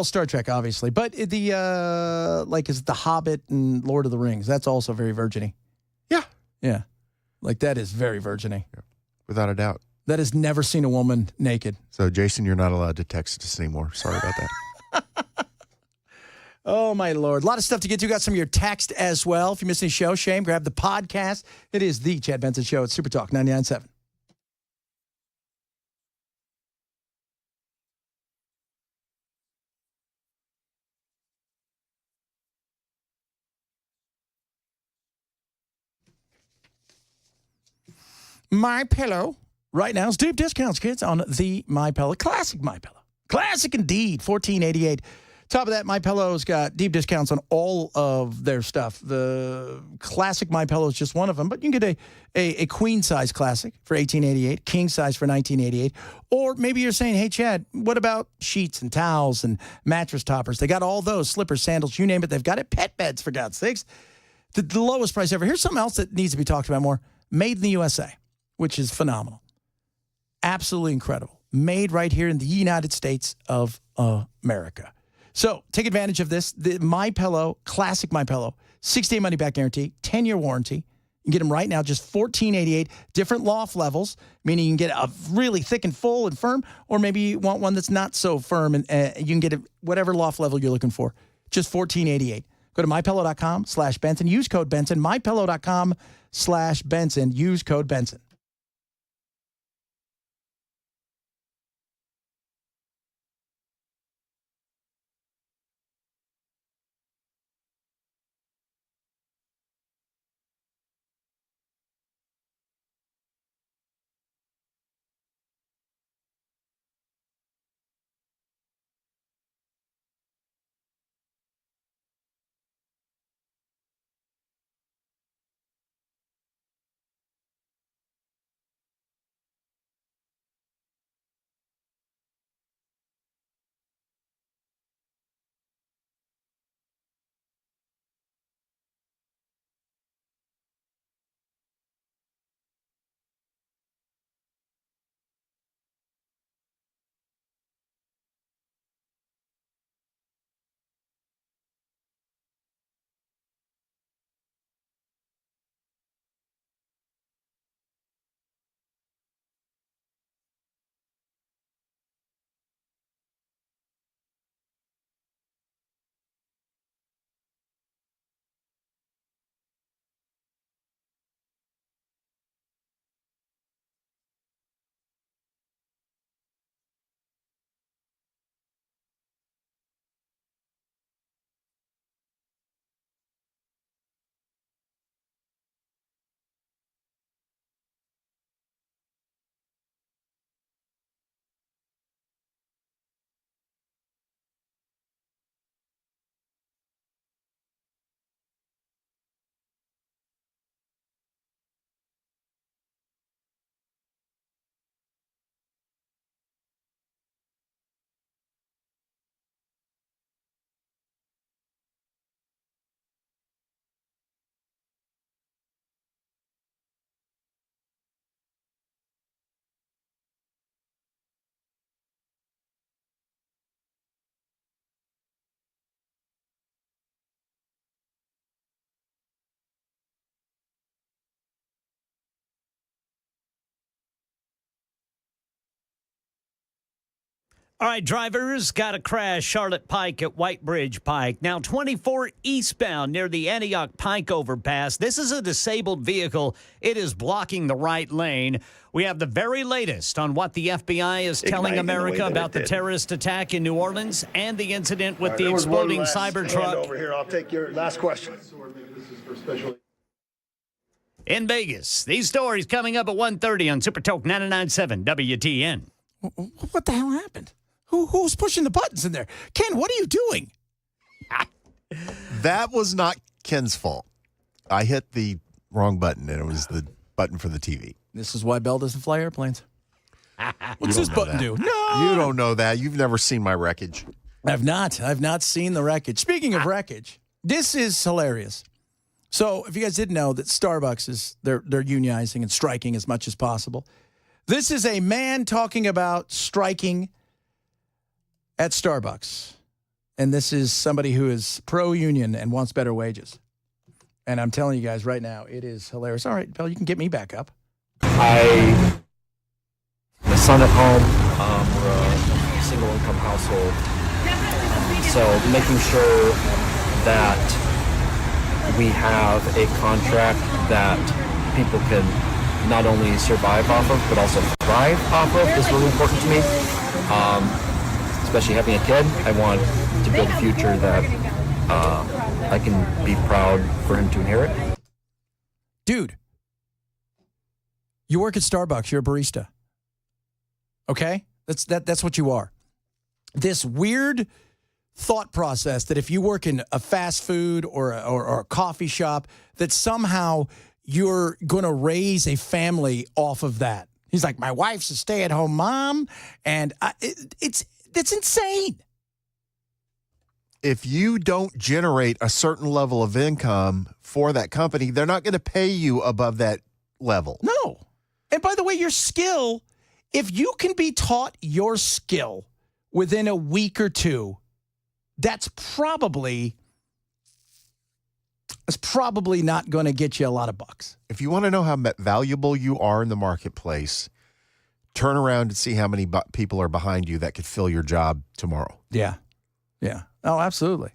Star Trek, obviously. But is it The Hobbit and Lord of the Rings? That's also very virgin-y. Yeah. Yeah. Like, that is very virgin-y. Yeah. Without a doubt. That has never seen a woman naked. So, Jason, you're not allowed to text us anymore. Sorry about that. Oh, my Lord. A lot of stuff to get to. Got some of your text as well. If you missed any show, shame. Grab the podcast. It is the Chad Benson Show at Super Talk 99.7. My Pillow right now is deep discounts, kids, on the My Pillow. Classic My Pillow. Classic indeed. $14.88 Top of that, MyPillow's got deep discounts on all of their stuff. The classic MyPillow is just one of them, but you can get a queen size classic for $18.88, king size for $19.88. Or maybe you're saying, hey, Chad, what about sheets and towels and mattress toppers? They got all those, slippers, sandals, you name it. They've got it. Pet beds, for God's sakes. The lowest price ever. Here's something else that needs to be talked about more. Made in the USA, which is phenomenal. Absolutely incredible. Made right here in the United States of America. So take advantage of this. The MyPillow, classic MyPillow, 6-day money-back guarantee, 10-year warranty. You can get them right now, just $14.88. Different loft levels, meaning you can get a really thick and full and firm, or maybe you want one that's not so firm, and you can get it whatever loft level you're looking for. Just $14.88. Go to MyPillow.com/Benson. Use code Benson. MyPillow.com/Benson. Use code Benson. All right, drivers got a crash Charlotte Pike at White Bridge Pike. Now 24 eastbound near the Antioch Pike overpass. This is a disabled vehicle. It is blocking the right lane. We have the very latest on what the FBI is telling America about the terrorist attack in New Orleans and the incident with the exploding Cybertruck. Over here, I'll take your last question. In Vegas, these stories coming up at 1:30 on Super Talk 99.7 WTN. What the hell happened? Who's pushing the buttons in there? Ken, what are you doing? That was not Ken's fault. I hit the wrong button, and it was the button for the TV. This is why Bell doesn't fly airplanes. What's this button do? No! You don't know that. You've never seen my wreckage. I've not seen the wreckage. Speaking of wreckage, this is hilarious. So if you guys didn't know that Starbucks is they're unionizing and striking as much as possible. This is a man talking about striking at Starbucks. And this is somebody who is pro-union and wants better wages. And I'm telling you guys right now, it is hilarious. All right, Bill, you can get me back up. My son at home, we're a single income household. So making sure that we have a contract that people can not only survive off of, but also thrive off of is really important to me. Especially having a kid, I want to build a future that I can be proud for him to inherit. Dude, you work at Starbucks. You're a barista. Okay? That's what you are. This weird thought process that if you work in a fast food or a coffee shop, that somehow you're going to raise a family off of that. He's like, my wife's a stay-at-home mom, and it's insane. If you don't generate a certain level of income for that company, they're not going to pay you above that level. No. And by the way, your skill, if you can be taught your skill within a week or two, that's probably not going to get you a lot of bucks. If you want to know how valuable you are in the marketplace, turn around and see how many people are behind you that could fill your job tomorrow. Yeah. Yeah. Oh, absolutely.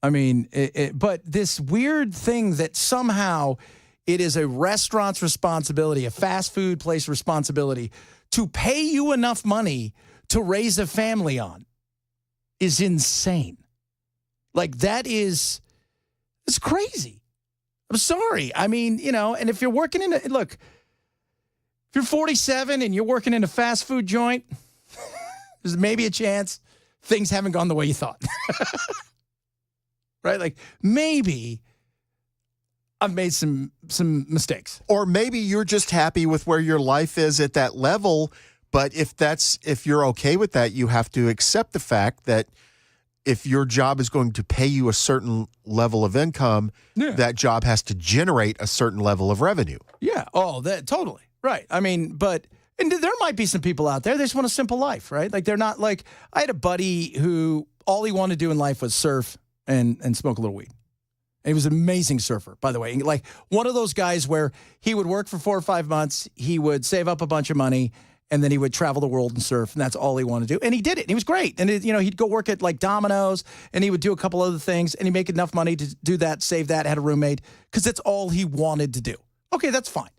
I mean, but this weird thing that somehow it is a restaurant's responsibility, a fast food place responsibility to pay you enough money to raise a family on is insane. Like it's crazy. I'm sorry. I mean, and if you're working if you're 47 and you're working in a fast food joint, there's maybe a chance things haven't gone the way you thought. Right? Like maybe I've made some mistakes. Or maybe you're just happy with where your life is at that level, but if you're okay with that, you have to accept the fact that if your job is going to pay you a certain level of income, that job has to generate a certain level of revenue. Yeah. Oh, that totally. Right. I mean, and there might be some people out there, they just want a simple life, right? Like they're not like, I had a buddy who all he wanted to do in life was surf and smoke a little weed. And he was an amazing surfer, by the way. Like one of those guys where he would work for 4 or 5 months, he would save up a bunch of money, and then he would travel the world and surf, and that's all he wanted to do. And he did it. And he was great. And, he'd go work at like Domino's, and he would do a couple other things, and he'd make enough money to do that, save that, had a roommate, because that's all he wanted to do. Okay, that's fine.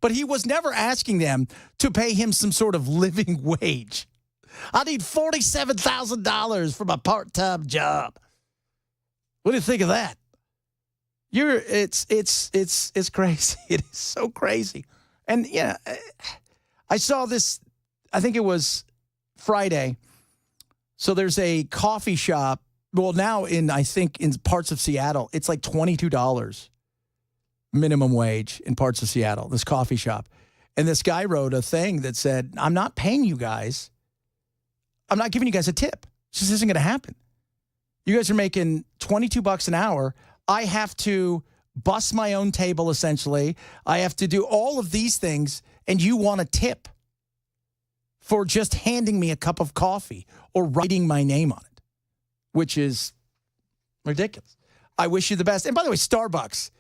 But he was never asking them to pay him some sort of living wage. I need $47,000 for my part-time job. What do you think of that? It's crazy. It is so crazy. And I saw this, I think it was Friday. So there's a coffee shop. Well, now in parts of Seattle, it's like $22 minimum wage in parts of Seattle, this coffee shop. And this guy wrote a thing that said, I'm not paying you guys. I'm not giving you guys a tip. This just isn't going to happen. You guys are making $22 an hour. I have to bust my own table, essentially. I have to do all of these things, and you want a tip for just handing me a cup of coffee or writing my name on it, which is ridiculous. I wish you the best. And by the way, Starbucks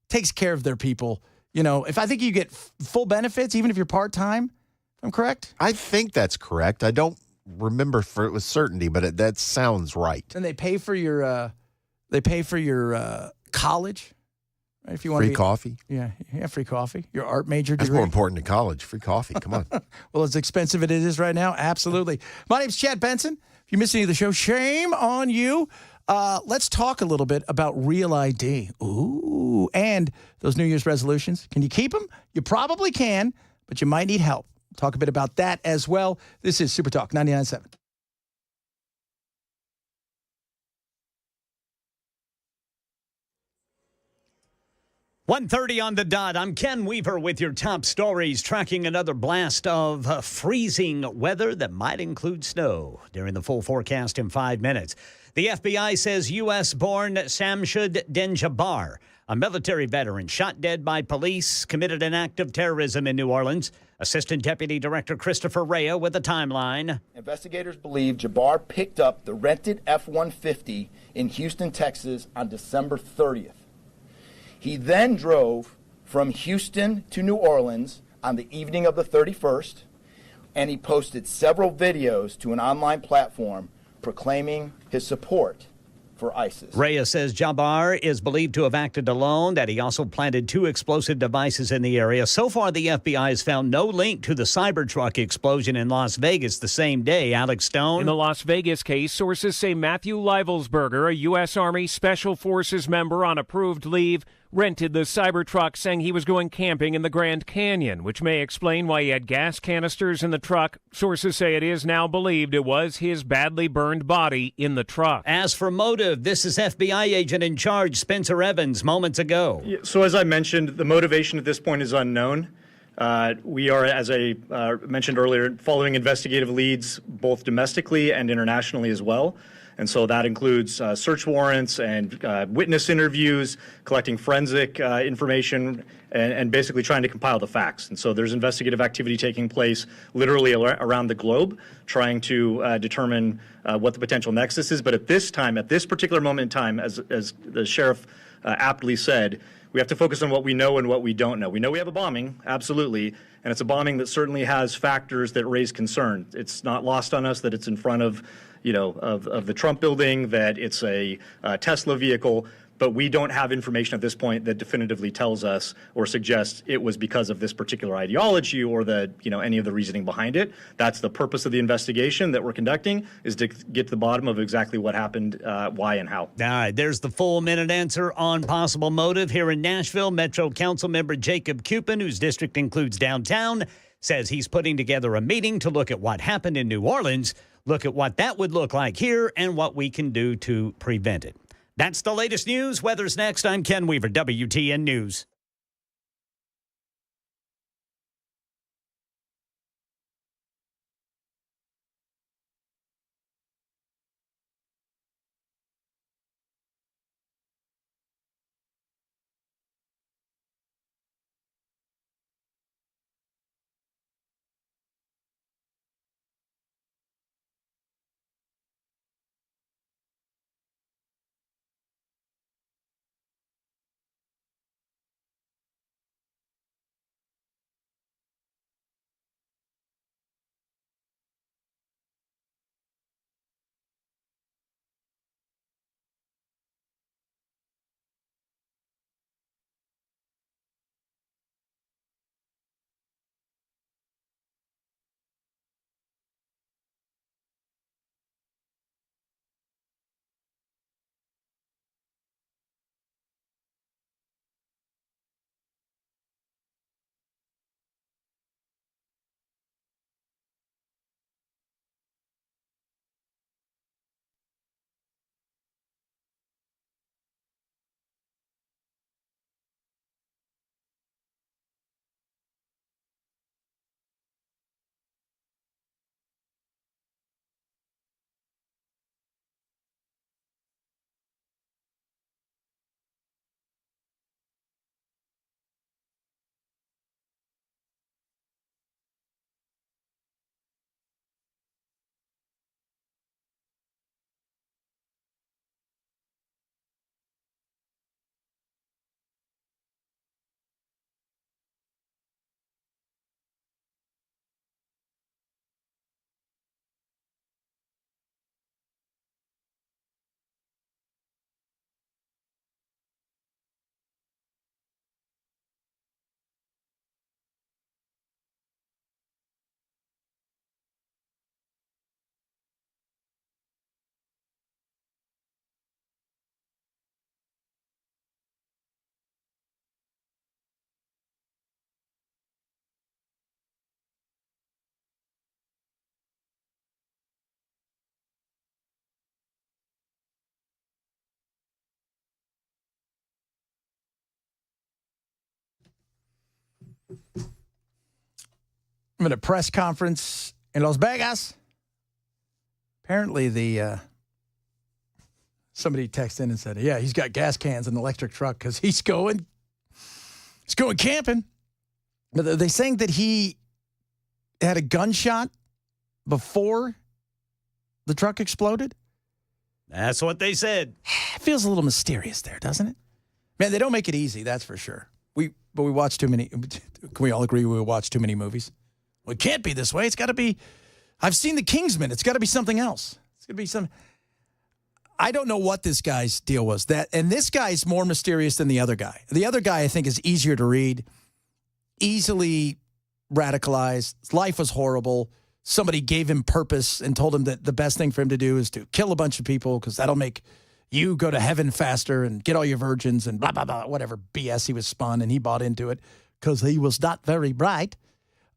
takes care of their people. If I think you get full benefits, even if you're part-time, if I'm correct? I think that's correct. I don't remember for it with certainty, but that sounds right. And they pay for your college, right? If you want free coffee. Yeah, free coffee. Your art major degree. That's more important than college. Free coffee. Come on. Well, as expensive as it is right now, absolutely. My name's Chad Benson. If you missed any of the show, shame on you. Let's talk a little bit about Real ID. Ooh, and those New Year's resolutions. Can you keep them? You probably can, but you might need help. Talk a bit about that as well. This is Super Talk 99.7. .1:30 on the dot. I'm Ken Weaver with your top stories, tracking another blast of freezing weather that might include snow during the full forecast in 5 minutes. The FBI says U.S.-born Shamu Jabar, a military veteran shot dead by police, committed an act of terrorism in New Orleans. Assistant Deputy Director Christopher Rea with a timeline. Investigators believe Jabar picked up the rented F-150 in Houston, Texas on December 30th. He then drove from Houston to New Orleans on the evening of the 31st, and he posted several videos to an online platform proclaiming his support for ISIS. Rea says Jabar is believed to have acted alone, that he also planted 2 explosive devices in the area. So far, the FBI has found no link to the Cybertruck explosion in Las Vegas the same day. Alex Stone. In the Las Vegas case, sources say Matthew Leibelsberger, a U.S. Army Special Forces member on approved leave, rented the Cybertruck, saying he was going camping in the Grand Canyon, which may explain why he had gas canisters in the truck. Sources say it is now believed it was his badly burned body in the truck. As for motive, this is FBI agent in charge, Spencer Evans, moments ago. So as I mentioned, the motivation at this point is unknown. We are, as I mentioned earlier, following investigative leads both domestically and internationally as well. And so that includes search warrants and witness interviews, collecting forensic information, and basically trying to compile the facts. And so there's investigative activity taking place literally around the globe, trying to determine what the potential nexus is. But at this time, at this particular moment in time, as the sheriff aptly said, we have to focus on what we know and what we don't know. We know we have a bombing, absolutely, and it's a bombing that certainly has factors that raise concern. It's not lost on us that it's in front of, of the Trump building, that it's a Tesla vehicle, but we don't have information at this point that definitively tells us or suggests it was because of this particular ideology or any of the reasoning behind it. That's the purpose of the investigation that we're conducting, is to get to the bottom of exactly what happened, why and how. All right, there's the full minute answer on possible motive. Here in Nashville, Metro Council member Jacob Cupin, whose district includes downtown, says he's putting together a meeting to look at what happened in New Orleans, look at what that would look like here, and what we can do to prevent it. That's the latest news. Weather's next. I'm Ken Weaver, WTN News. I'm at a press conference in Las Vegas. Apparently, somebody texted in and said, "Yeah, he's got gas cans in the electric truck because he's going camping." But they're saying that he had a gunshot before the truck exploded. That's what they said. It feels a little mysterious there, doesn't it? Man, they don't make it easy, that's for sure. But we watch too many. Can we all agree we watch too many movies? Well, it can't be this way. It's got to be. I've seen The Kingsman. It's got to be something else. It's going to be some. I don't know what this guy's deal was. And this guy's more mysterious than the other guy. The other guy, I think, is easier to read, easily radicalized. His life was horrible. Somebody gave him purpose and told him that the best thing for him to do is to kill a bunch of people because that'll make you go to heaven faster and get all your virgins and blah, blah, blah, whatever BS he was spun, and he bought into it because he was not very bright.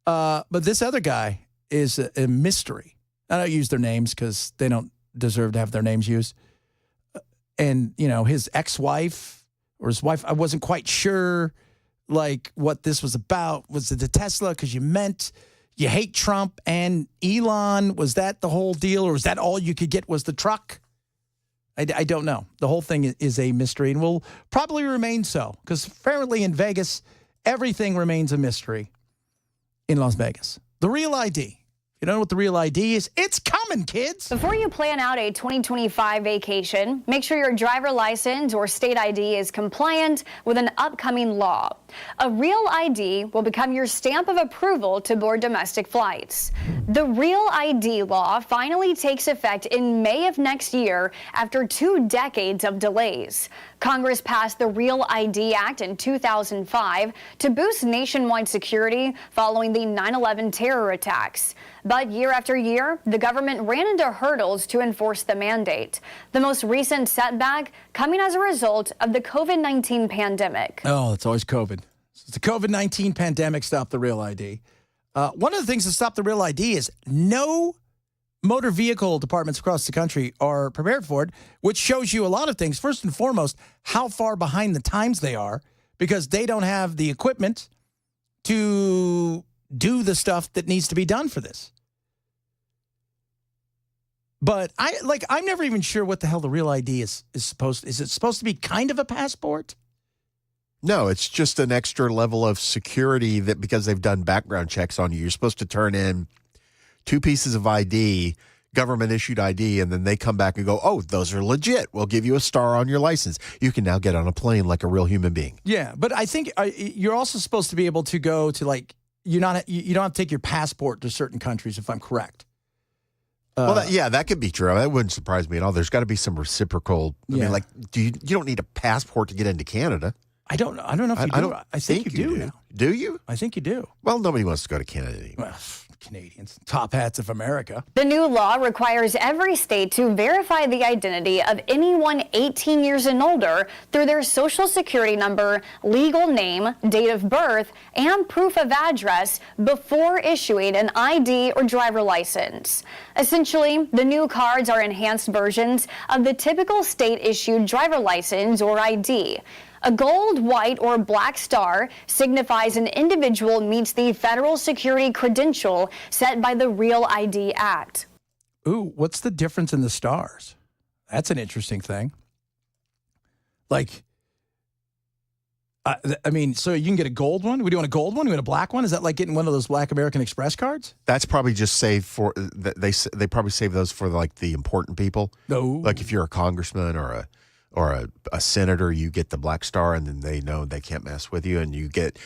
But this other guy is a mystery. I don't use their names because they don't deserve to have their names used. And, his ex-wife or his wife, I wasn't quite sure, what this was about. Was it the Tesla? Because you meant you hate Trump and Elon. Was that the whole deal? Or was that all you could get was the truck? I don't know. The whole thing is a mystery and will probably remain so. Because apparently in Vegas, everything remains a mystery in Las Vegas. The real ID. You don't know what the real ID is? It's coming, kids. Before you plan out a 2025 vacation, make sure your driver license or state ID is compliant with an upcoming law. A real ID will become your stamp of approval to board domestic flights. The Real ID law finally takes effect in May of next year after 2 decades of delays. Congress passed the Real ID Act in 2005 to boost nationwide security following the 9/11 terror attacks. But year after year, the government ran into hurdles to enforce the mandate. The most recent setback coming as a result of the COVID-19 pandemic. Oh, it's always COVID. The COVID-19 pandemic stopped the Real ID. One of the things that stopped the Real ID is no motor vehicle departments across the country are prepared for it, which shows you a lot of things. First and foremost, how far behind the times they are because they don't have the equipment to do the stuff that needs to be done for this. But I'm never even sure what the hell the Real ID is supposed to. Is it supposed to be kind of a passport? No, it's just an extra level of security that because they've done background checks on you, you're supposed to turn in 2 pieces of ID, government issued ID, and then they come back and go, oh, those are legit. We'll give you a star on your license. You can now get on a plane like a real human being. Yeah, but I think you're also supposed to be able to go to you don't have to take your passport to certain countries, if I'm correct. That could be true. That wouldn't surprise me at all. There's got to be some reciprocal. I mean, you don't need a passport to get into Canada. I don't know if you do. I think you do now. Do you? I think you do. Well, nobody wants to go to Canada anymore. Well, Canadians, top hats of America. The new law requires every state to verify the identity of anyone 18 years and older through their social security number, legal name, date of birth, and proof of address before issuing an ID or driver license. Essentially, the new cards are enhanced versions of the typical state-issued driver license or ID. A gold, white, or black star signifies an individual meets the federal security credential set by the Real ID Act. Ooh, what's the difference in the stars? That's an interesting thing. So you can get a gold one? We do want a gold one? We want a black one? Is that like getting one of those Black American Express cards? That's probably just saved for, they probably save those for the important people. No. Like if you're a congressman or a senator, you get the black star, and then they know they can't mess with you, and you get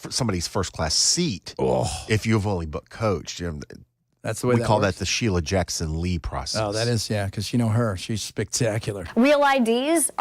somebody's first class seat if you've only booked coach. That's the way we call works. that the Sheila Jackson Lee process. Oh, that is, yeah, because you know her. She's spectacular. Real IDs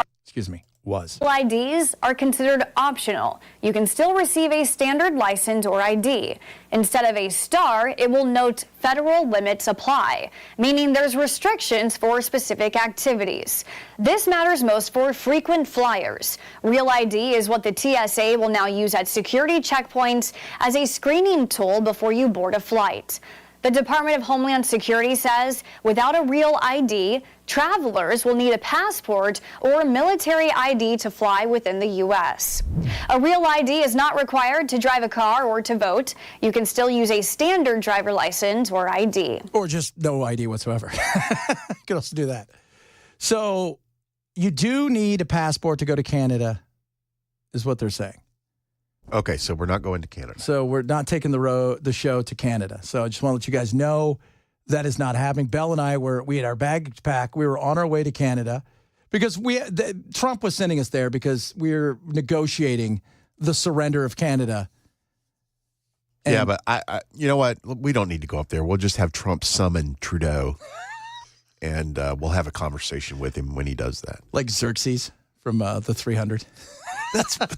are considered optional. You can still receive a standard license or ID. Instead of a star, it will note federal limits apply, meaning there's restrictions for specific activities. This matters most for frequent flyers. Real ID is what the TSA will now use at security checkpoints as a screening tool before you board a flight. The Department of Homeland Security says without a real ID, travelers will need a passport or a military ID to fly within the U.S. A real ID is not required to drive a car or to vote. You can still use a standard driver license or ID. Or just no ID whatsoever. You can also do that. So you do need a passport to go to Canada, is what they're saying. Okay, so we're not going to Canada. So we're not taking the show to Canada. So I just want to let you guys know that is not happening. Belle and I we had our baggage pack. We were on our way to Canada because Trump was sending us there because we were negotiating the surrender of Canada. And yeah, but I you know what? We don't need to go up there. We'll just have Trump summon Trudeau, and we'll have a conversation with him when he does that. Like Xerxes from the 300.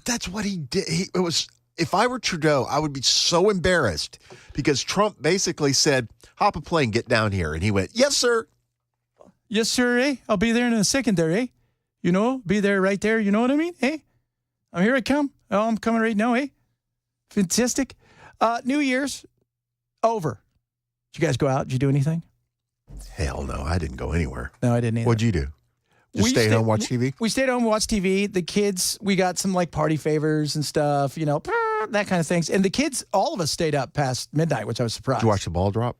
That's what he did. If I were Trudeau, I would be so embarrassed because Trump basically said, hop a plane, get down here. And he went, yes, sir. Yes, sir, eh? I'll be there in a second there, eh? You know, be there right there. You know what I mean, eh? Here I come. Oh, I'm coming right now, eh? Fantastic. New Year's over. Did you guys go out? Did you do anything? Hell no, I didn't go anywhere. No, I didn't either. What'd you do? Just stay home, watch TV? We stayed home, watched TV. The kids, we got some like party favors and stuff, you know, that kind of things. And the kids, all of us stayed up past midnight, which I was surprised. Did you watch the ball drop?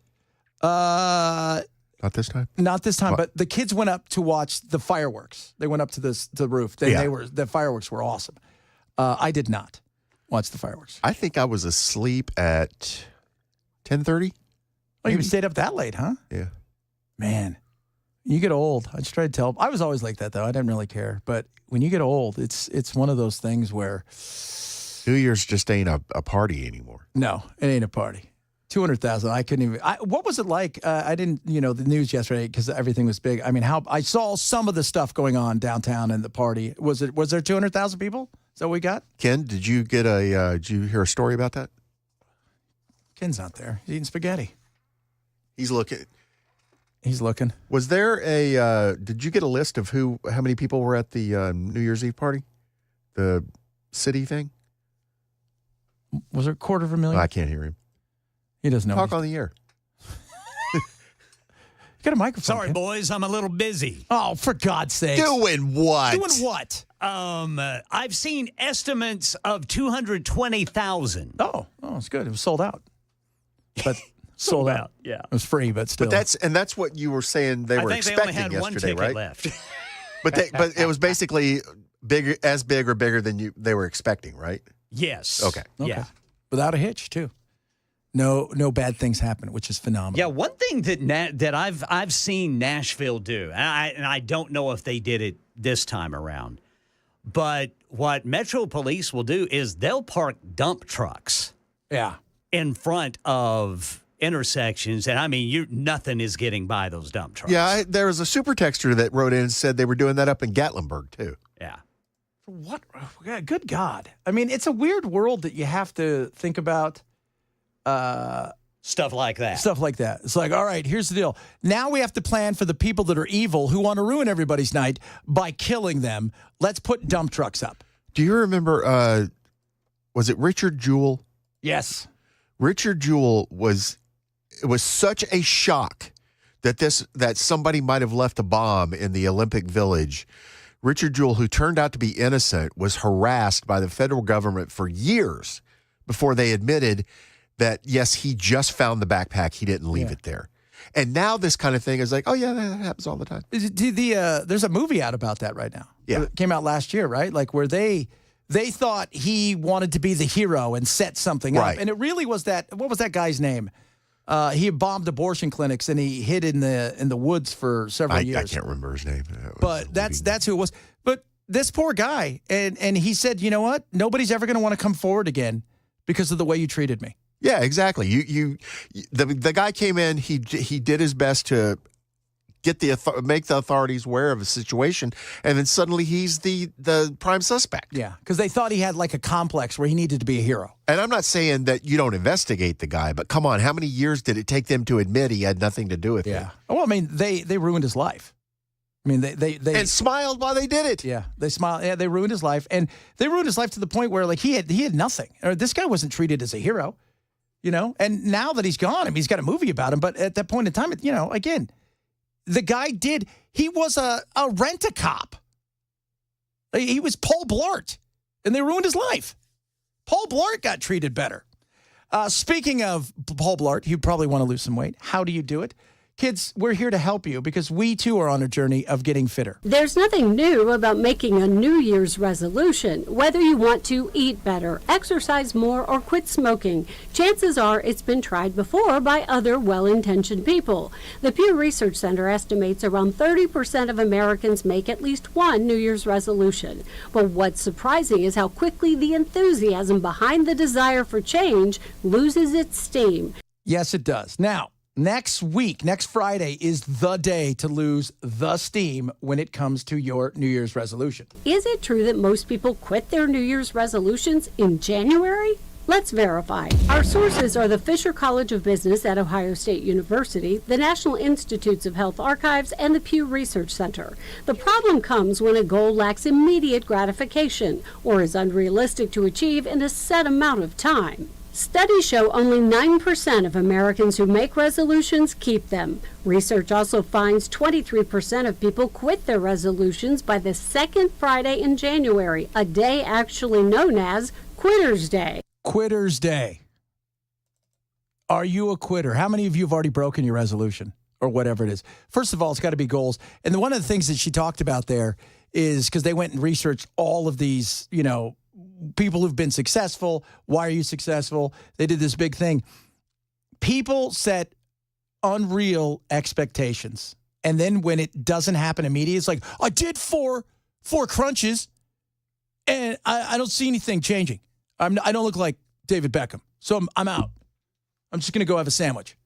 Not this time? Not this time, What? but the kids went up to watch the fireworks. They went up to the roof. The fireworks were awesome. I did not watch the fireworks. I think I was asleep at 10:30. Oh, you stayed up that late, huh? Yeah. Man, you get old. I just tried to tell. I was always like that, though. I didn't really care. But when you get old, it's one of those things where New Year's just ain't a party anymore. No, it ain't a party. 200,000. I couldn't even. What was it like? I didn't, the news yesterday because everything was big. I mean, I saw some of the stuff going on downtown and the party. Was there 200,000 people? Is that what we got? Ken, did you hear a story about that? Ken's not there. He's eating spaghetti. He's looking. Was there did you get a list of how many people were at the New Year's Eve party? The city thing? Was there 250,000? I can't hear him. He doesn't know. Talk on the air. You got a microphone. Sorry, boys. I'm a little busy. Oh, for God's sake. Doing what? Doing what? I've seen estimates of 220,000. Oh, it's good. It was sold out. But sold out. Yeah. It was free, but still. But that's what you were saying they were expecting they only had one yesterday, ticket right? left. But it was basically big or bigger than they were expecting, right? Yes. Okay. Yeah. Without a hitch, too. No bad things happen, which is phenomenal. Yeah, one thing that I've seen Nashville do, and I don't know if they did it this time around, but what Metro Police will do is they'll park dump trucks. Yeah. In front of intersections, and I mean, nothing is getting by those dump trucks. Yeah, there was a super texter that wrote in and said they were doing that up in Gatlinburg too. Yeah. What? Good God! I mean, it's a weird world that you have to think about. Stuff like that. It's like, all right, here's the deal. Now we have to plan for the people that are evil who want to ruin everybody's night by killing them. Let's put dump trucks up. Do you remember? Was it Richard Jewell? Yes. Richard Jewell it was such a shock that somebody might have left a bomb in the Olympic Village. Richard Jewell, who turned out to be innocent, was harassed by the federal government for years before they admitted that, yes, he just found the backpack. He didn't leave it there. And now this kind of thing is like, oh, yeah, that happens all the time. There's a movie out about that right now. Yeah. It came out last year, right? Like where they thought he wanted to be the hero and set something up. And it really was what was that guy's name? He bombed abortion clinics and he hid in the woods for several years. I can't remember his name. But that's who it was. But this poor guy, and he said, you know what? Nobody's ever going to want to come forward again because of the way you treated me. Yeah, exactly. The guy came in. He did his best to get make the authorities aware of a situation, and then suddenly he's the prime suspect. Yeah, because they thought he had like a complex where he needed to be a hero. And I'm not saying that you don't investigate the guy, but come on, how many years did it take them to admit he had nothing to do with it? Well, I mean, they ruined his life. I mean, they and smiled while they did it. Yeah, they smiled. Yeah, they ruined his life, and they ruined his life to the point where like he had nothing. Or this guy wasn't treated as a hero, And now that he's gone, I mean, he's got a movie about him. But at that point in time, again, the guy he was a rent-a-cop. He was Paul Blart, and they ruined his life. Paul Blart got treated better. Speaking of Paul Blart, you probably want to lose some weight. How do you do it? Kids, we're here to help you because we, too, are on a journey of getting fitter. There's nothing new about making a New Year's resolution. Whether you want to eat better, exercise more, or quit smoking, chances are it's been tried before by other well-intentioned people. The Pew Research Center estimates around 30% of Americans make at least one New Year's resolution. But what's surprising is how quickly the enthusiasm behind the desire for change loses its steam. Yes, it does. Now, next Friday, is the day to lose the steam when it comes to your New Year's resolution. Is it true that most people quit their New Year's resolutions in January? Let's verify. Our sources are the Fisher College of Business at Ohio State University, the National Institutes of Health Archives, and the Pew Research Center. The problem comes when a goal lacks immediate gratification or is unrealistic to achieve in a set amount of time. Studies show only 9% of Americans who make resolutions keep them. Research also finds 23% of people quit their resolutions by the second Friday in January, a day actually known as Quitter's Day. Quitter's Day. Are you a quitter? How many of you have already broken your resolution or whatever it is? First of all, it's got to be goals. And one of the things that she talked about there is because they went and researched all of these, people who've been successful. Why are you successful? They did this big thing. People set unreal expectations. And then when it doesn't happen immediately, it's like, I did four crunches and I don't see anything changing. I don't look like David Beckham, so I'm out. I'm just going to go have a sandwich.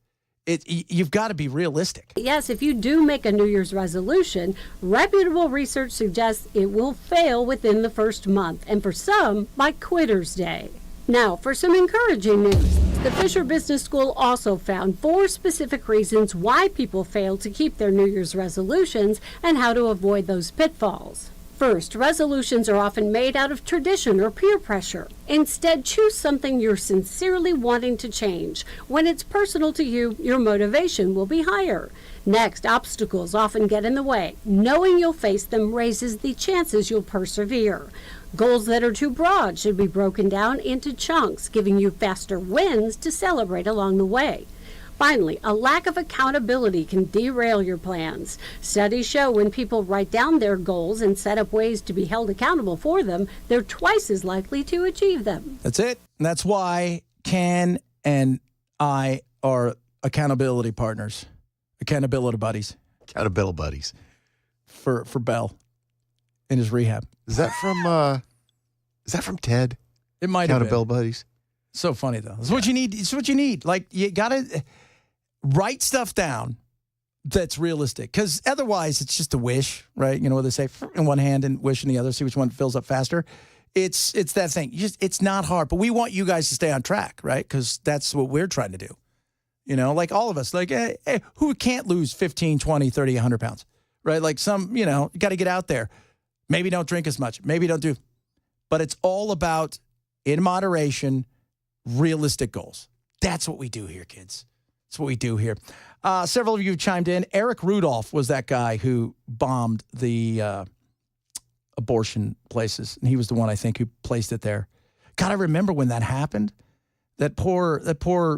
You've got to be realistic. Yes, if you do make a New Year's resolution, reputable research suggests it will fail within the first month, and for some, by Quitter's Day. Now, for some encouraging news. The Fisher Business School also found 4 specific reasons why people fail to keep their New Year's resolutions and how to avoid those pitfalls. First, resolutions are often made out of tradition or peer pressure. Instead, choose something you're sincerely wanting to change. When it's personal to you, your motivation will be higher. Next, obstacles often get in the way. Knowing you'll face them raises the chances you'll persevere. Goals that are too broad should be broken down into chunks, giving you faster wins to celebrate along the way. Finally, a lack of accountability can derail your plans. Studies show when people write down their goals and set up ways to be held accountable for them, they're twice as likely to achieve them. That's it. And that's why Ken and I are accountability partners, accountability buddies. Accountability buddies. For Bell in his rehab. Is that from Ted? It might have been. Accountability buddies. So funny, though. It's what you need. It's what you need. Like, you got to write stuff down that's realistic. Because otherwise, it's just a wish, right? You know what they say? In one hand and wish in the other. See which one fills up faster. It's that thing. It's not hard. But we want you guys to stay on track, right? Because that's what we're trying to do. Like all of us. Like, who can't lose 15, 20, 30, 100 pounds, right? Like you got to get out there. Maybe don't drink as much. Maybe don't do. But it's all about, in moderation, realistic goals. That's what we do here, kids. That's what we do here. Several of you have chimed in. Eric Rudolph was that guy who bombed the abortion places. And he was the one, I think, who placed it there. God, I remember when that happened. That poor,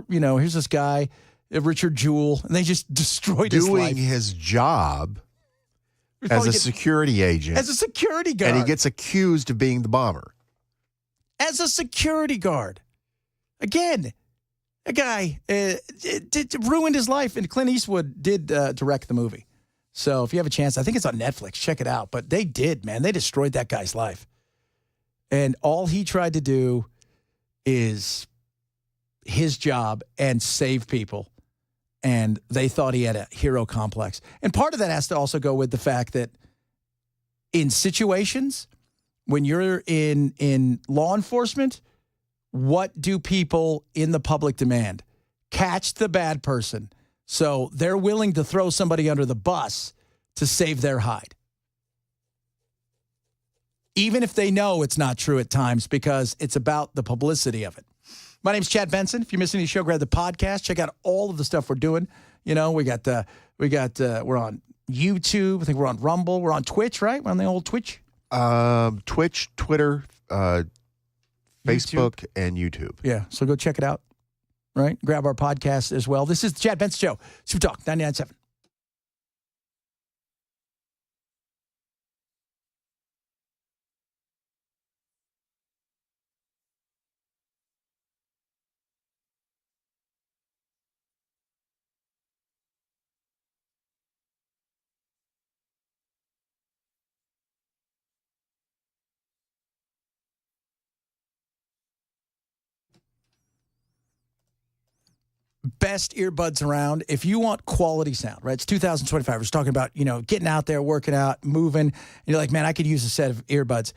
here's this guy, Richard Jewell, and they just destroyed his life. Doing his job as a security agent. As a security guard. And he gets accused of being the bomber. As a security guard. Again, a guy ruined his life, and Clint Eastwood did direct the movie. So if you have a chance, I think it's on Netflix. Check it out. But they did, man. They destroyed that guy's life. And all he tried to do is his job and save people. And they thought he had a hero complex. And part of that has to also go with the fact that in situations, when you're in law enforcement, what do people in the public demand? Catch the bad person. So they're willing to throw somebody under the bus to save their hide. Even if they know it's not true at times, because it's about the publicity of it. My name's Chad Benson. If you're missing any show, grab the podcast. Check out all of the stuff we're doing. We're on YouTube. I think we're on Rumble. We're on Twitch, right? We're on the old Twitch. Twitch, Twitter, Facebook, and YouTube. Yeah, so go check it out, right? Grab our podcast as well. This is the Chad Benson Show, Super Talk 99.7. Best earbuds around. If you want quality sound, right? It's 2025. We're just talking about, getting out there, working out, moving. And you're like, man, I could use a set of earbuds.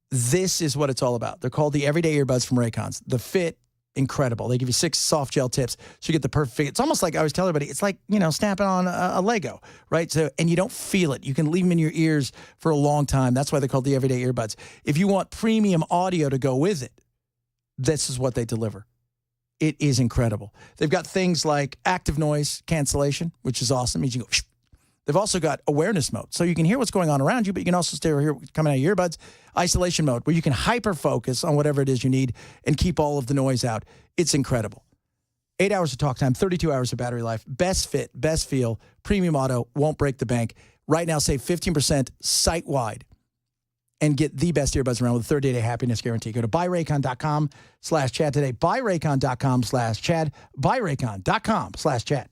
This is what it's all about. They're called the Everyday Earbuds from Raycons. The fit incredible. They give you 6 soft gel tips so you get the perfect. It's almost like I always tell everybody, it's like, snapping on a Lego, right? So, and you don't feel it. You can leave them in your ears for a long time. That's why they're called the everyday earbuds. If you want premium audio to go with it, this is what they deliver. It is incredible. They've got things like active noise cancellation, which is awesome. It means you go. They've also got awareness mode, so you can hear what's going on around you, but you can also still hear what's coming out of your earbuds. Isolation mode, where you can hyper-focus on whatever it is you need and keep all of the noise out. It's incredible. 8 hours of talk time, 32 hours of battery life, best fit, best feel, premium auto, won't break the bank. Right now, save 15% site-wide and get the best earbuds around with a 30-day happiness guarantee. Go to buyraycon.com/Chad today. Buyraycon.com/Chad. Buyraycon.com/Chad.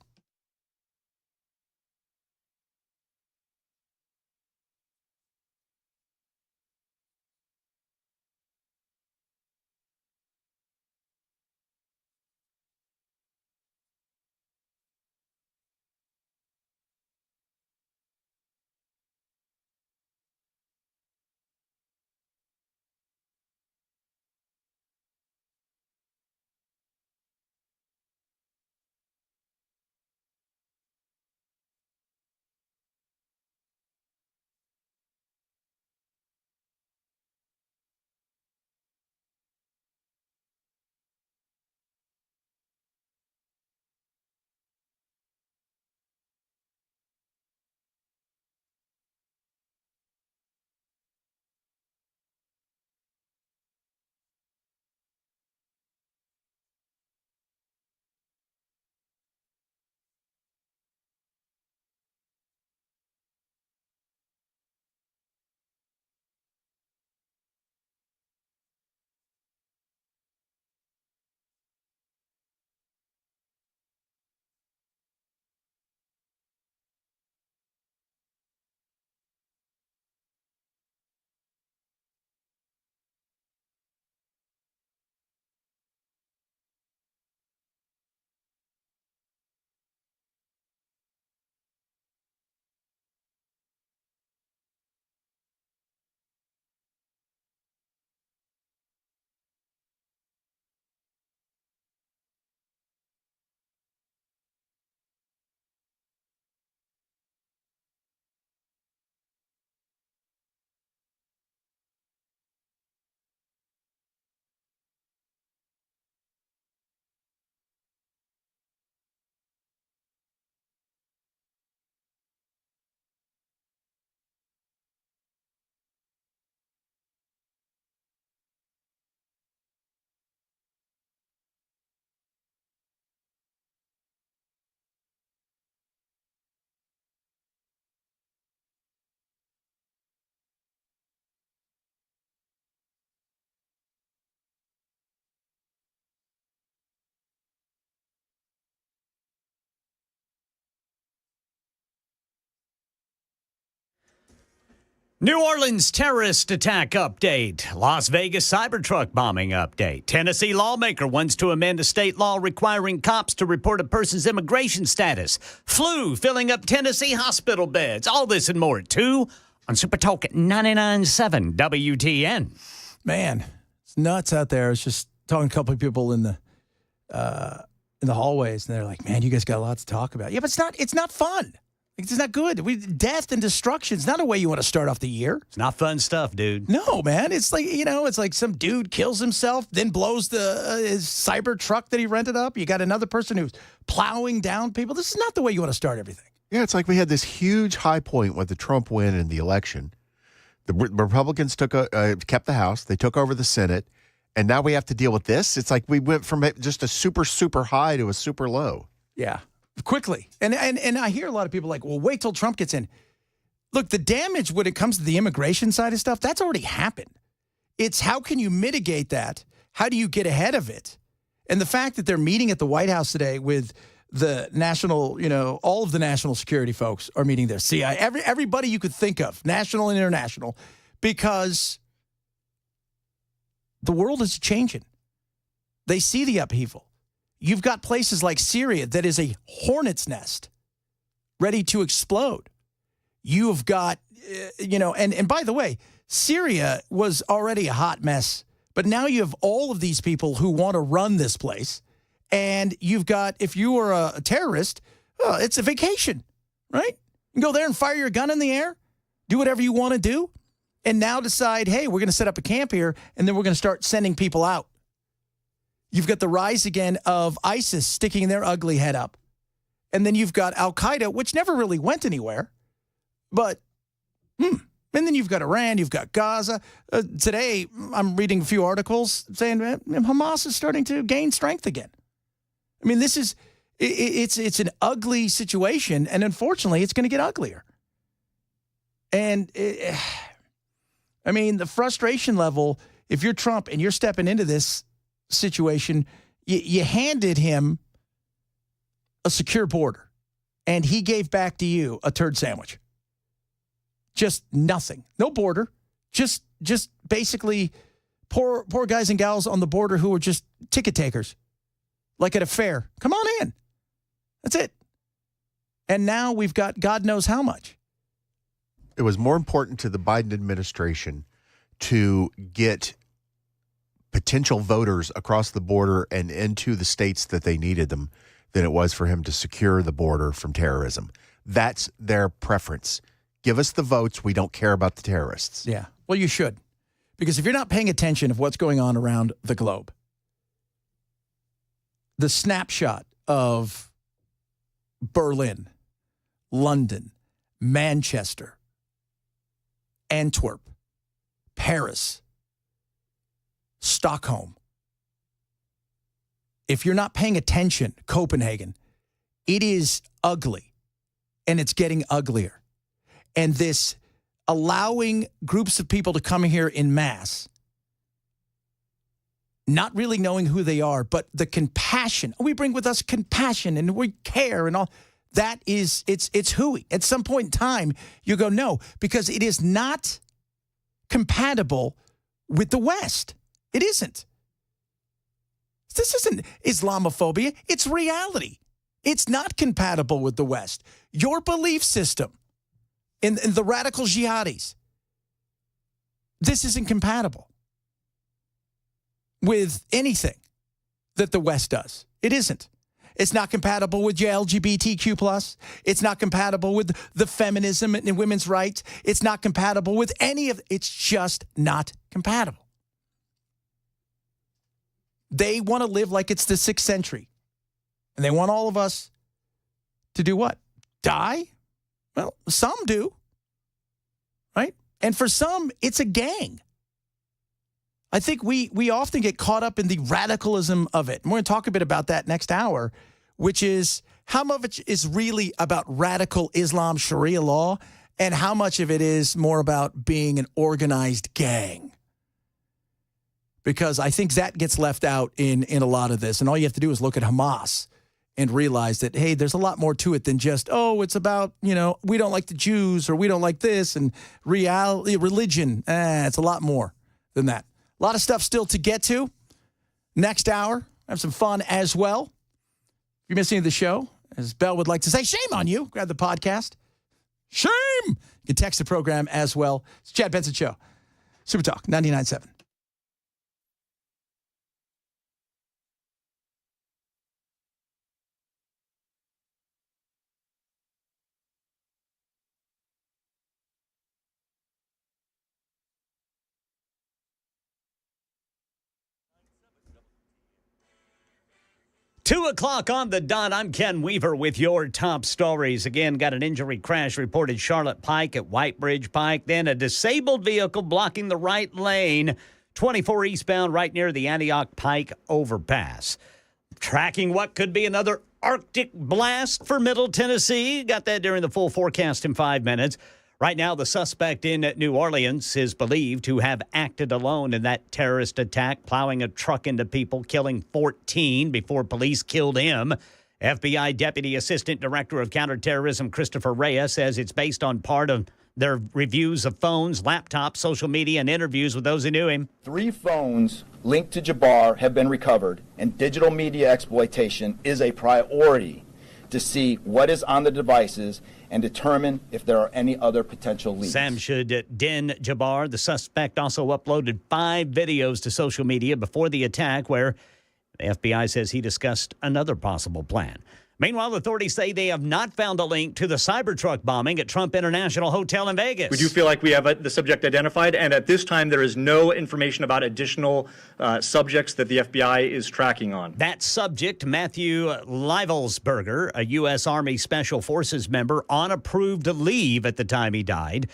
New Orleans terrorist attack update. Las Vegas Cybertruck bombing update. Tennessee lawmaker wants to amend a state law requiring cops to report a person's immigration status. Flu filling up Tennessee hospital beds. All this and more at 2 on Super Talk 99.7 WTN. Man, it's nuts out there. I was just talking to a couple of people in the hallways, and they're like, man, you guys got a lot to talk about. Yeah, but it's not fun. It's not good. Death and destruction is not a way you want to start off the year. It's not fun stuff, dude. No, man. It's like, it's like some dude kills himself, then blows his cyber truck that he rented up. You got another person who's plowing down people. This is not the way you want to start everything. Yeah, it's like we had this huge high point with the Trump win in the election. The Republicans kept the House. They took over the Senate. And now we have to deal with this. It's like we went from just a super, super high to a super low. Yeah. Quickly. And I hear a lot of people like, well, wait till Trump gets in. Look, the damage when it comes to the immigration side of stuff, that's already happened. It's how can you mitigate that? How do you get ahead of it? And the fact that they're meeting at the White House today with the national, all of the national security folks are meeting there. CIA, everybody you could think of, national and international, because the world is changing. They see the upheaval. You've got places like Syria that is a hornet's nest ready to explode. You've got, and by the way, Syria was already a hot mess But now you have all of these people who want to run this place. And you've got, if you are a terrorist, it's a vacation, right? You can go there and fire your gun in the air, do whatever you want to do, and now decide, hey, we're going to set up a camp here, and then we're going to start sending people out. You've got the rise again of ISIS sticking their ugly head up. And then you've got Al-Qaeda, which never really went anywhere. But, and then you've got Iran, you've got Gaza. Today, I'm reading a few articles saying Hamas is starting to gain strength again. I mean, this is, it's an ugly situation, and unfortunately, it's going to get uglier. And, I mean, the frustration level, if you're Trump and you're stepping into this situation, you handed him a secure border, and he gave back to you a turd sandwich. Just nothing. No border. Just basically poor guys and gals on the border who are just ticket takers, like at a fair. Come on in. That's it. And now we've got God knows how much. It was more important to the Biden administration to get potential voters across the border and into the states that they needed them than it was for him to secure the border from terrorism. That's their preference. Give us the votes. We don't care about the terrorists. Yeah. Well, you should. Because if you're not paying attention of what's going on around the globe, the snapshot of Berlin, London, Manchester, Antwerp, Paris, Stockholm. If you're not paying attention, Copenhagen, it is ugly, and it's getting uglier. And this allowing groups of people to come here in mass, not really knowing who they are, but the compassion. We bring with us compassion, and we care, and all. That is, it's hooey. At some point in time, you go, no, because it is not compatible with the West. It isn't. This isn't Islamophobia. It's reality. It's not compatible with the West. Your belief system in the radical jihadis, this isn't compatible with anything that the West does. It isn't. It's not compatible with LGBTQ+. It's not compatible with the feminism and women's rights. It's not compatible with any of it. It's just not compatible. They want to live like it's the 6th century. And they want all of us to do what? Die? Well, some do. Right? And for some, it's a gang. I think we often get caught up in the radicalism of it. And we're going to talk a bit about that next hour, which is how much of it is really about radical Islam Sharia law and how much of it is more about being an organized gang. Because I think that gets left out in a lot of this. And all you have to do is look at Hamas and realize that, hey, there's a lot more to it than just, oh, it's about, we don't like the Jews or we don't like this and religion. It's a lot more than that. A lot of stuff still to get to. Next hour, have some fun as well. If you're missing the show, as Bell would like to say, shame on you. Grab the podcast. Shame! You can text the program as well. It's Chad Benson Show. Super Talk 99.7. 2 o'clock on the dot. I'm Ken Weaver with your top stories. Again, got an injury crash reported Charlotte Pike at White Bridge Pike. Then a disabled vehicle blocking the right lane, 24 eastbound right near the Antioch Pike overpass. Tracking what could be another Arctic blast for Middle Tennessee. Got that during the full forecast in 5 minutes. Right now, the suspect in New Orleans is believed to have acted alone in that terrorist attack, plowing a truck into people, killing 14 before police killed him. FBI Deputy Assistant Director of Counterterrorism Christopher Reyes says it's based on part of their reviews of phones, laptops, social media, and interviews with those who knew him. 3 phones linked to Jabar have been recovered, and digital media exploitation is a priority to see what is on the devices and determine if there are any other potential leads. Shamu Jabar, the suspect, also uploaded 5 videos to social media before the attack where the FBI says he discussed another possible plan. Meanwhile, authorities say they have not found a link to the Cybertruck bombing at Trump International Hotel in Vegas. We do feel like we have the subject identified, and at this time, there is no information about additional subjects that the FBI is tracking on. That subject, Matthew Livelsberger, a U.S. Army Special Forces member on approved leave at the time he died,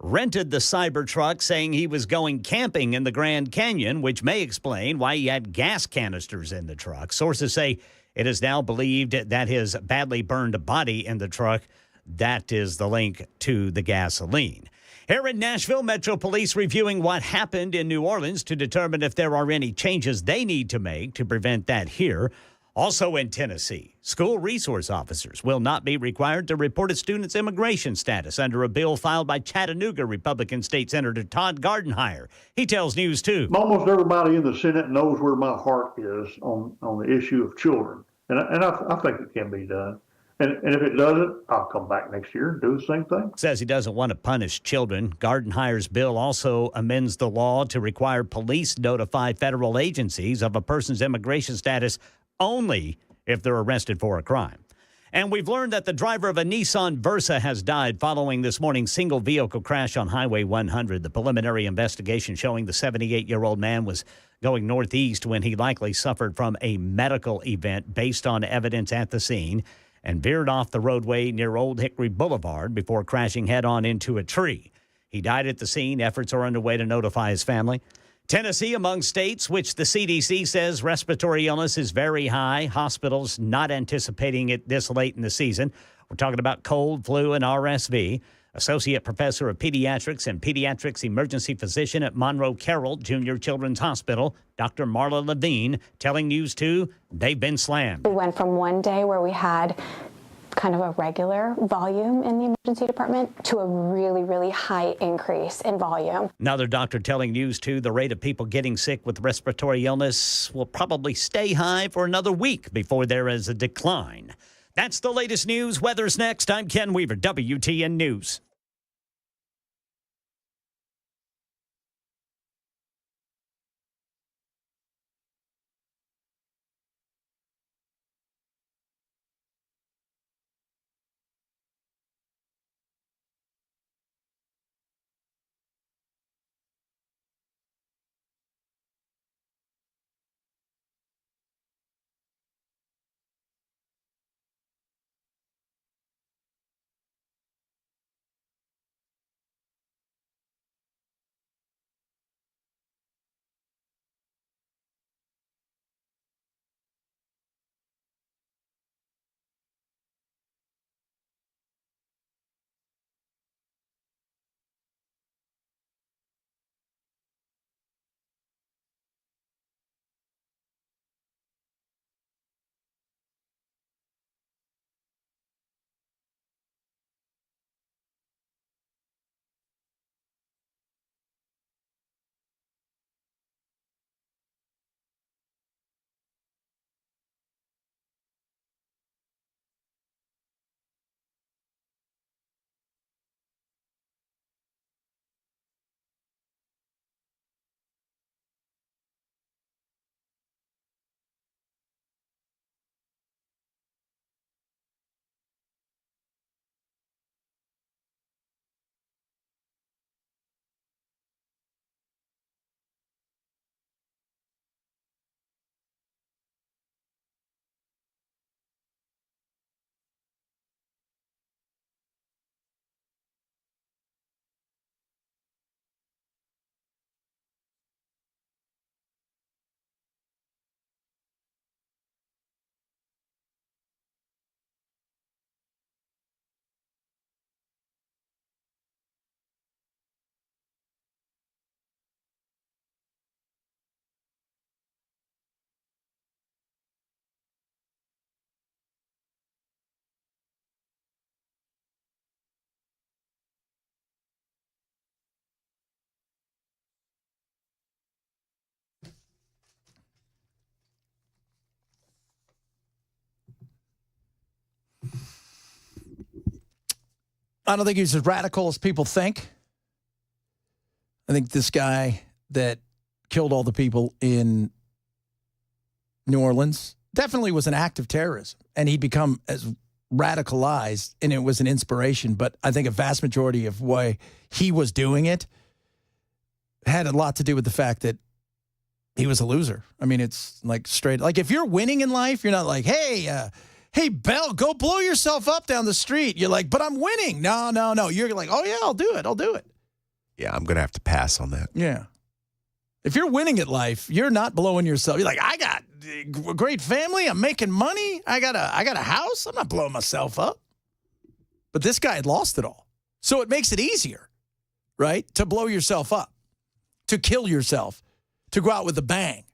rented the Cybertruck saying he was going camping in the Grand Canyon, which may explain why he had gas canisters in the truck. Sources say it is now believed that his badly burned body in the truck, that is the link to the gasoline. Here in Nashville, Metro Police reviewing what happened in New Orleans to determine if there are any changes they need to make to prevent that here. Also in Tennessee, school resource officers will not be required to report a student's immigration status under a bill filed by Chattanooga Republican State Senator Todd Gardenhire. He tells News 2. Almost everybody in the Senate knows where my heart is on the issue of children. And I think it can be done. And if it doesn't, I'll come back next year and do the same thing. Says he doesn't want to punish children. Gardenhire's bill also amends the law to require police notify federal agencies of a person's immigration status only if they're arrested for a crime. And we've learned that the driver of a Nissan Versa has died following this morning's single vehicle crash on Highway 100. The preliminary investigation showing the 78-year-old man was going northeast when he likely suffered from a medical event based on evidence at the scene and veered off the roadway near Old Hickory Boulevard before crashing head-on into a tree. He died at the scene. Efforts are underway to notify his family. Tennessee among states which the CDC says respiratory illness is very high. Hospitals not anticipating it this late in the season. We're talking about cold, flu, and RSV. Associate Professor of Pediatrics and Pediatrics Emergency Physician at Monroe Carroll Junior Children's Hospital, Dr. Marla Levine, telling News 2 they've been slammed. We went from one day where we had kind of a regular volume in the emergency department to a really, really high increase in volume. Another doctor telling News 2 the rate of people getting sick with respiratory illness will probably stay high for another week before there is a decline. That's the latest news. Weather's next. I'm Ken Weaver, WTN News. I don't think he's as radical as people think. I think this guy that killed all the people in New Orleans definitely was an act of terrorism, and he'd become as radicalized, and it was an inspiration. But I think a vast majority of why he was doing it had a lot to do with the fact that he was a loser. I mean, it's like straight, like if you're winning in life, you're not like, hey, Belle, go blow yourself up down the street. You're like, but I'm winning. No. You're like, oh, yeah, I'll do it. Yeah, I'm going to have to pass on that. Yeah. If you're winning at life, you're not blowing yourself. You're like, I got a great family. I'm making money. I got a house. I'm not blowing myself up. But this guy had lost it all. So it makes it easier, right, to blow yourself up, to kill yourself, to go out with a bang.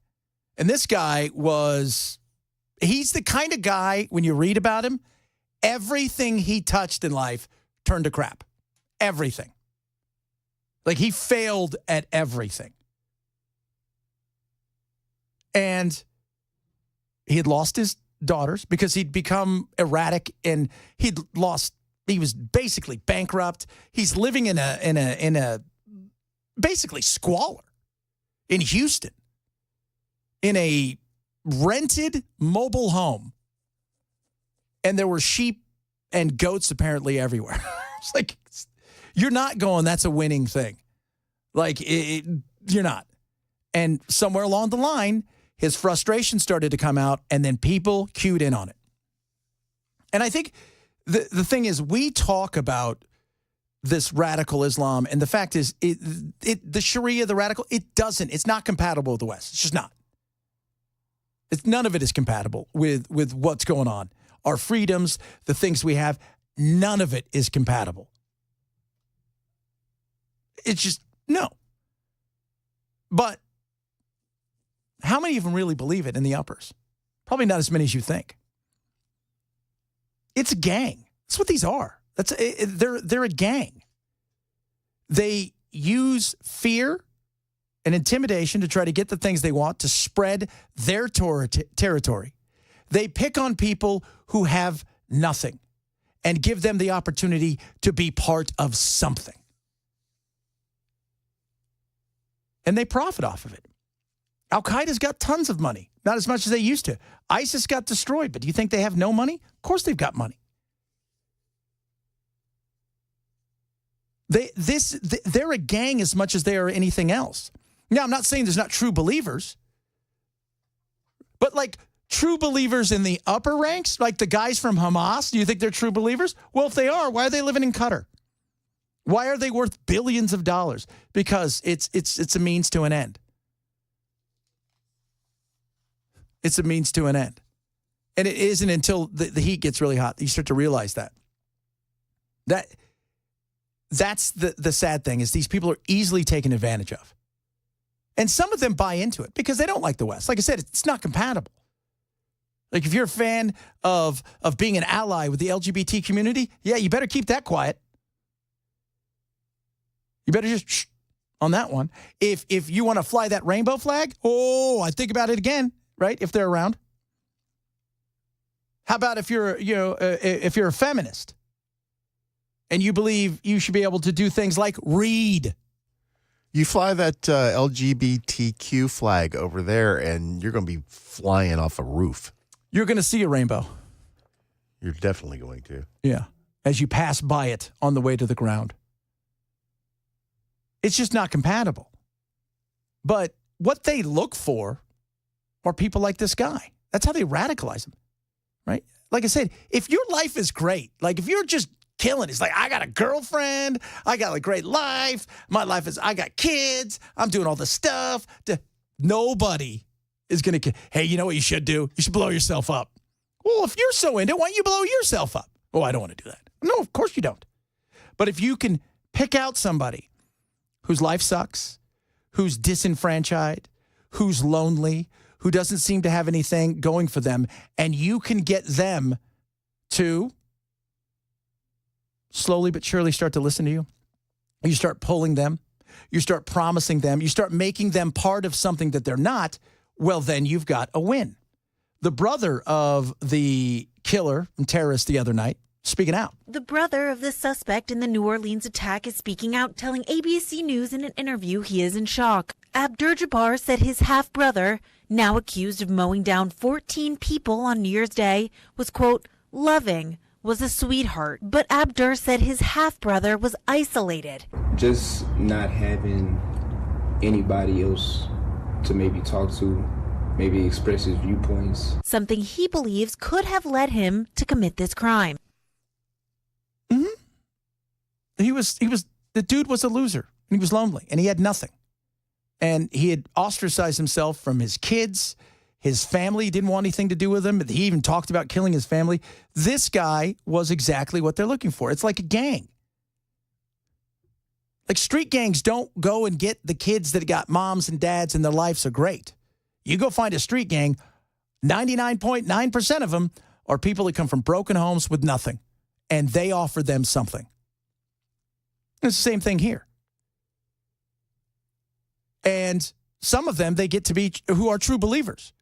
And this guy he's the kind of guy, when you read about him, everything he touched in life turned to crap. Everything. Like he failed at everything. And he had lost his daughters because he'd become erratic and he was basically bankrupt. He's living in a basically squalor in Houston in a rented mobile home. And there were sheep and goats apparently everywhere. It's like, you're not going, that's a winning thing. Like, you're not. And somewhere along the line, his frustration started to come out, and then people cued in on it. And I think the thing is, we talk about this radical Islam, and the fact is, the Sharia, the radical, it's not compatible with the West. It's just not. None of it is compatible with what's going on. Our freedoms, the things we have, none of it is compatible. It's just, no. But how many of them really believe it in the uppers? Probably not as many as you think. It's a gang. That's what these are. They're a gang. They use fear and intimidation to try to get the things they want, to spread their territory. They pick on people who have nothing and give them the opportunity to be part of something. And they profit off of it. Al-Qaeda's got tons of money, not as much as they used to. ISIS got destroyed, but do you think they have no money? Of course they've got money. They're a gang as much as they are anything else. Now, I'm not saying there's not true believers, but like true believers in the upper ranks, like the guys from Hamas, do you think they're true believers? Well, if they are, why are they living in Qatar? Why are they worth billions of dollars? Because it's a means to an end. It's a means to an end. And it isn't until the heat gets really hot that you start to realize that. That's the sad thing, is these people are easily taken advantage of. And some of them buy into it because they don't like the West. Like I said, it's not compatible. Like if you're a fan of being an ally with the LGBT community, yeah, you better keep that quiet. You better just shh on that one. If you want to fly that rainbow flag, I think about it again, right? If they're around. How about if you're a feminist and you believe you should be able to do things like read? You fly that LGBTQ flag over there, and you're going to be flying off a roof. You're going to see a rainbow. You're definitely going to. Yeah, as you pass by it on the way to the ground. It's just not compatible. But what they look for are people like this guy. That's how they radicalize them, right? Like I said, if your life is great, like if you're just killing it, it's like, I got a girlfriend, I got a great life, my life is, I got kids, I'm doing all this stuff. Nobody is going to, hey, you know what you should do? You should blow yourself up. Well, if you're so into it, why don't you blow yourself up? Oh, I don't want to do that. No, of course you don't. But if you can pick out somebody whose life sucks, who's disenfranchised, who's lonely, who doesn't seem to have anything going for them, and you can get them to slowly but surely start to listen to you, you start pulling them, you start promising them, you start making them part of something that they're not, well, then you've got a win. The brother of the killer and terrorist the other night, speaking out. The brother of the suspect in the New Orleans attack is speaking out, telling ABC News in an interview he is in shock. Abdur Jabbar said his half-brother, now accused of mowing down 14 people on New Year's Day, was, quote, loving, was a sweetheart. But Abdur said his half-brother was isolated. Just not having anybody else to maybe talk to, maybe express his viewpoints. Something he believes could have led him to commit this crime. The dude was a loser, and he was lonely, and he had nothing. And he had ostracized himself from his kids. His family didn't want anything to do with him. He even talked about killing his family. This guy was exactly what they're looking for. It's like a gang. Like street gangs don't go and get the kids that got moms and dads and their lives are great. You go find a street gang, 99.9% of them are people that come from broken homes with nothing, and they offer them something. It's the same thing here. And some of them, they get to be who are true believers.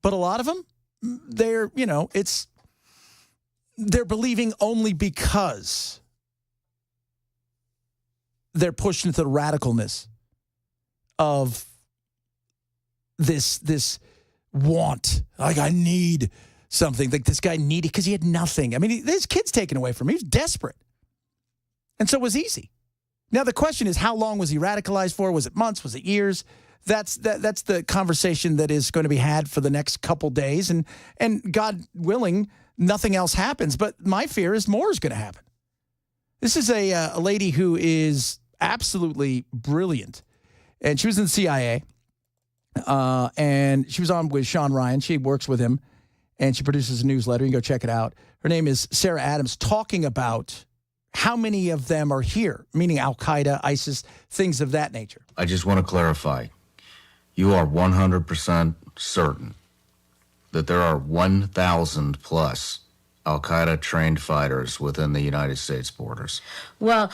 But a lot of them, they're believing only because they're pushed into the radicalness of this want. Like, I need something. Like, this guy needed, because he had nothing. I mean, his kid's taken away from him. He was desperate. And so it was easy. Now, the question is, how long was he radicalized for? Was it months? Was it years? That's the conversation that is going to be had for the next couple days. And God willing, nothing else happens. But my fear is more is going to happen. This is a lady who is absolutely brilliant. And she was in the CIA. And she was on with Sean Ryan. She works with him. And she produces a newsletter. You can go check it out. Her name is Sarah Adams, talking about how many of them are here, meaning Al-Qaeda, ISIS, things of that nature. I just want to clarify. You are 100% certain that there are 1,000 plus Al-Qaeda trained fighters within the United States borders? Well,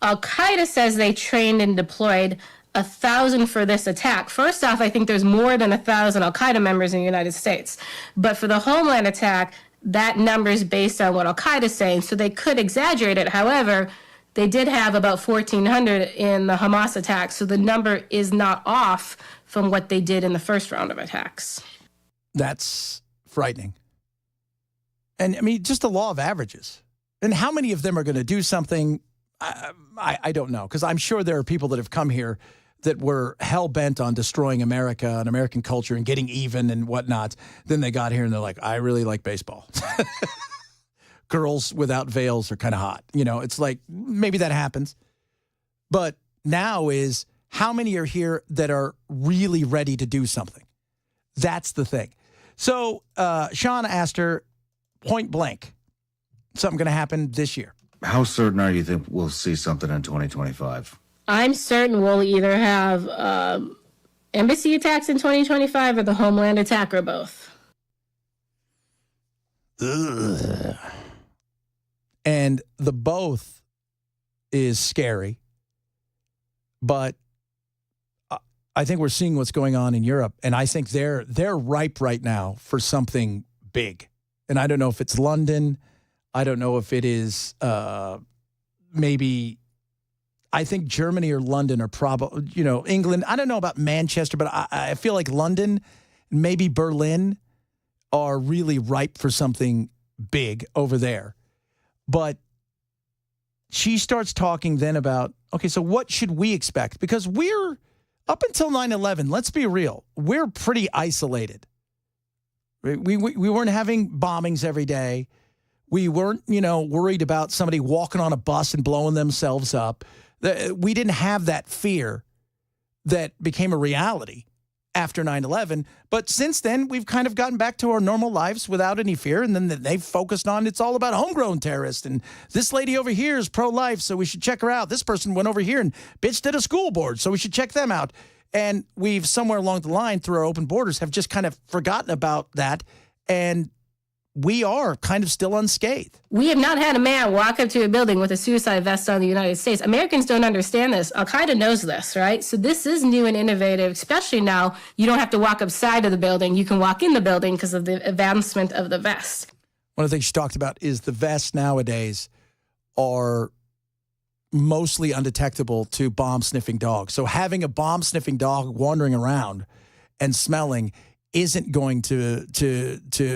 Al-Qaeda says they trained and deployed 1,000 for this attack. First off, I think there's more than 1,000 Al-Qaeda members in the United States. But for the Homeland attack, that number is based on what Al-Qaeda is saying, so they could exaggerate it. However, they did have about 1,400 in the Hamas attack, so the number is not off from what they did in the first round of attacks. That's frightening. And, I mean, just the law of averages. And how many of them are going to do something, I don't know, because I'm sure there are people that have come here that were hell-bent on destroying America and American culture and getting even and whatnot. Then they got here and they're like, I really like baseball. Girls without veils are kind of hot. You know, it's like, maybe that happens. But now is, how many are here that are really ready to do something? That's the thing. So Sean asked her point blank, something going to happen this year. How certain are you think we'll see something in 2025? I'm certain we'll either have embassy attacks in 2025 or the Homeland attack, or both. Ugh. And the both is scary. But I think we're seeing what's going on in Europe, and I think they're ripe right now for something big. And I don't know if it's London. I don't know if it is maybe, I think Germany or London are probably, England. I don't know about Manchester, but I feel like London, maybe Berlin are really ripe for something big over there. But she starts talking then about, okay, so what should we expect? Because we're, up until 9/11, let's be real, we're pretty isolated. We weren't having bombings every day. We weren't, worried about somebody walking on a bus and blowing themselves up. We didn't have that fear that became a reality after 9/11. But since then, we've kind of gotten back to our normal lives without any fear. And then they've focused on, it's all about homegrown terrorists. And this lady over here is pro-life, so we should check her out. This person went over here and bitched at a school board, so we should check them out. And we've somewhere along the line through our open borders have just kind of forgotten about that. And we are kind of still unscathed. We have not had a man walk up to a building with a suicide vest on the United States. Americans don't understand this. Al-Qaeda knows this, right? So this is new and innovative, especially now. You don't have to walk upside of the building. You can walk in the building because of the advancement of the vest. One of the things she talked about is the vests nowadays are mostly undetectable to bomb-sniffing dogs. So having a bomb-sniffing dog wandering around and smelling isn't going to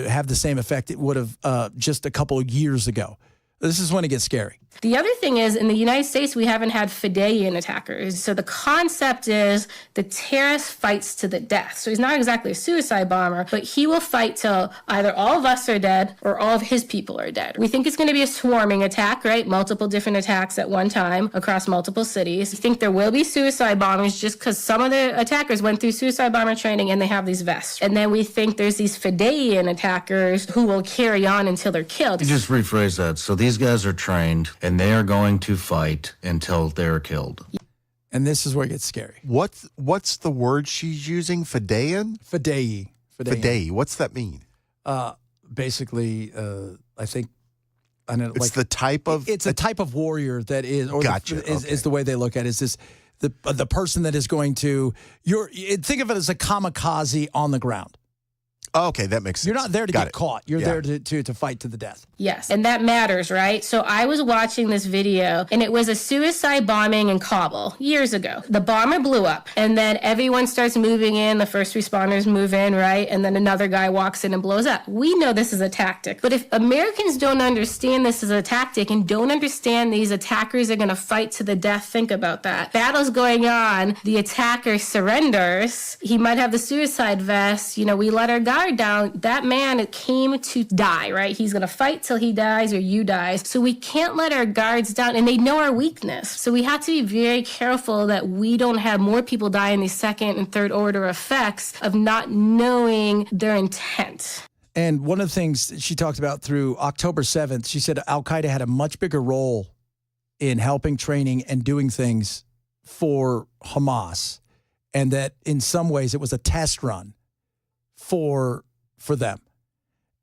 have the same effect it would have just a couple of years ago. This is when it gets scary. The other thing is, in the United States, we haven't had Fideian attackers. So the concept is the terrorist fights to the death. So he's not exactly a suicide bomber, but he will fight till either all of us are dead or all of his people are dead. We think it's going to be a swarming attack, right? Multiple different attacks at one time across multiple cities. We think there will be suicide bombers just because some of the attackers went through suicide bomber training and they have these vests. And then we think there's these Fideian attackers who will carry on until they're killed. Just rephrase that. So these guys are trained and they are going to fight until they're killed. And this is where it gets scary. What's the word she's using? Fideian? Fidei. What's that mean? Basically, I think, I don't know. It's the type of... It's a type of warrior that is... Or Gotcha. is the way they look at it. Is this the person that is going to... Think of it as a kamikaze on the ground. Oh, okay, that makes sense. You're not there to get caught. You're there to fight to the death. Yes, and that matters, right? So I was watching this video, and it was a suicide bombing in Kabul years ago. The bomber blew up, and then everyone starts moving in. The first responders move in, right? And then another guy walks in and blows up. We know this is a tactic. But if Americans don't understand this as a tactic and don't understand these attackers are going to fight to the death, think about that. Battle's going on. The attacker surrenders. He might have the suicide vest. We let our guard down. That man came to die, right? He's going to fight till he dies or you dies. So we can't let our guards down, and they know our weakness. So we have to be very careful that we don't have more people die in these second and third order effects of not knowing their intent. And one of the things she talked about through October 7th, she said Al-Qaeda had a much bigger role in helping, training, and doing things for Hamas, and that in some ways it was a test run for them.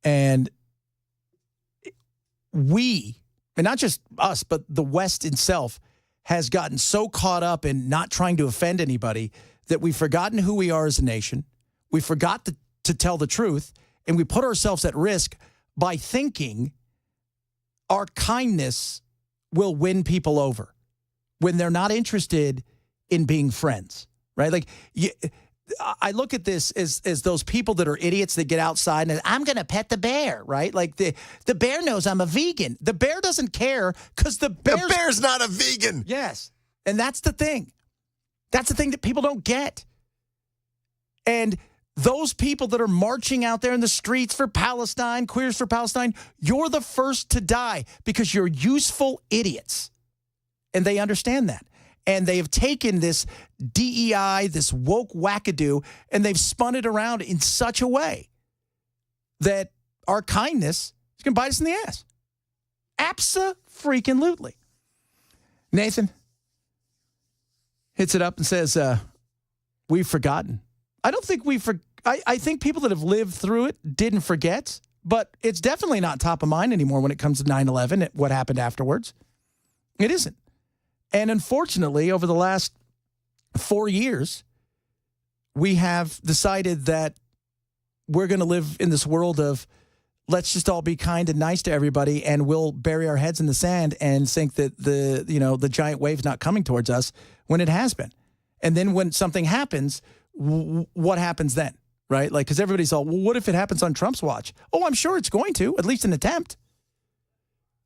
And we, and not just us, but the West itself has gotten so caught up in not trying to offend anybody that we've forgotten who we are as a nation. We forgot to tell the truth, and we put ourselves at risk by thinking our kindness will win people over when they're not interested in being friends, right? Like, I look at this as those people that are idiots that get outside and I'm going to pet the bear, right? Like the bear knows I'm a vegan. The bear doesn't care because the bear's not a vegan. Yes. And that's the thing. That's the thing that people don't get. And those people that are marching out there in the streets for Palestine, Queers for Palestine, you're the first to die because you're useful idiots. And they understand that. And they have taken this DEI, this woke wackadoo, and they've spun it around in such a way that our kindness is going to bite us in the ass. Abso-freaking-lutely. Nathan hits it up and says, we've forgotten. I don't think I think people that have lived through it didn't forget, but it's definitely not top of mind anymore when it comes to 9/11 and what happened afterwards. It isn't. And unfortunately, over the last 4 years, we have decided that we're going to live in this world of let's just all be kind and nice to everybody, and we'll bury our heads in the sand and think that the giant wave's not coming towards us when it has been. And then when something happens, what happens then, right? Like, because everybody's all, well, what if it happens on Trump's watch? Oh, I'm sure it's going to, at least an attempt.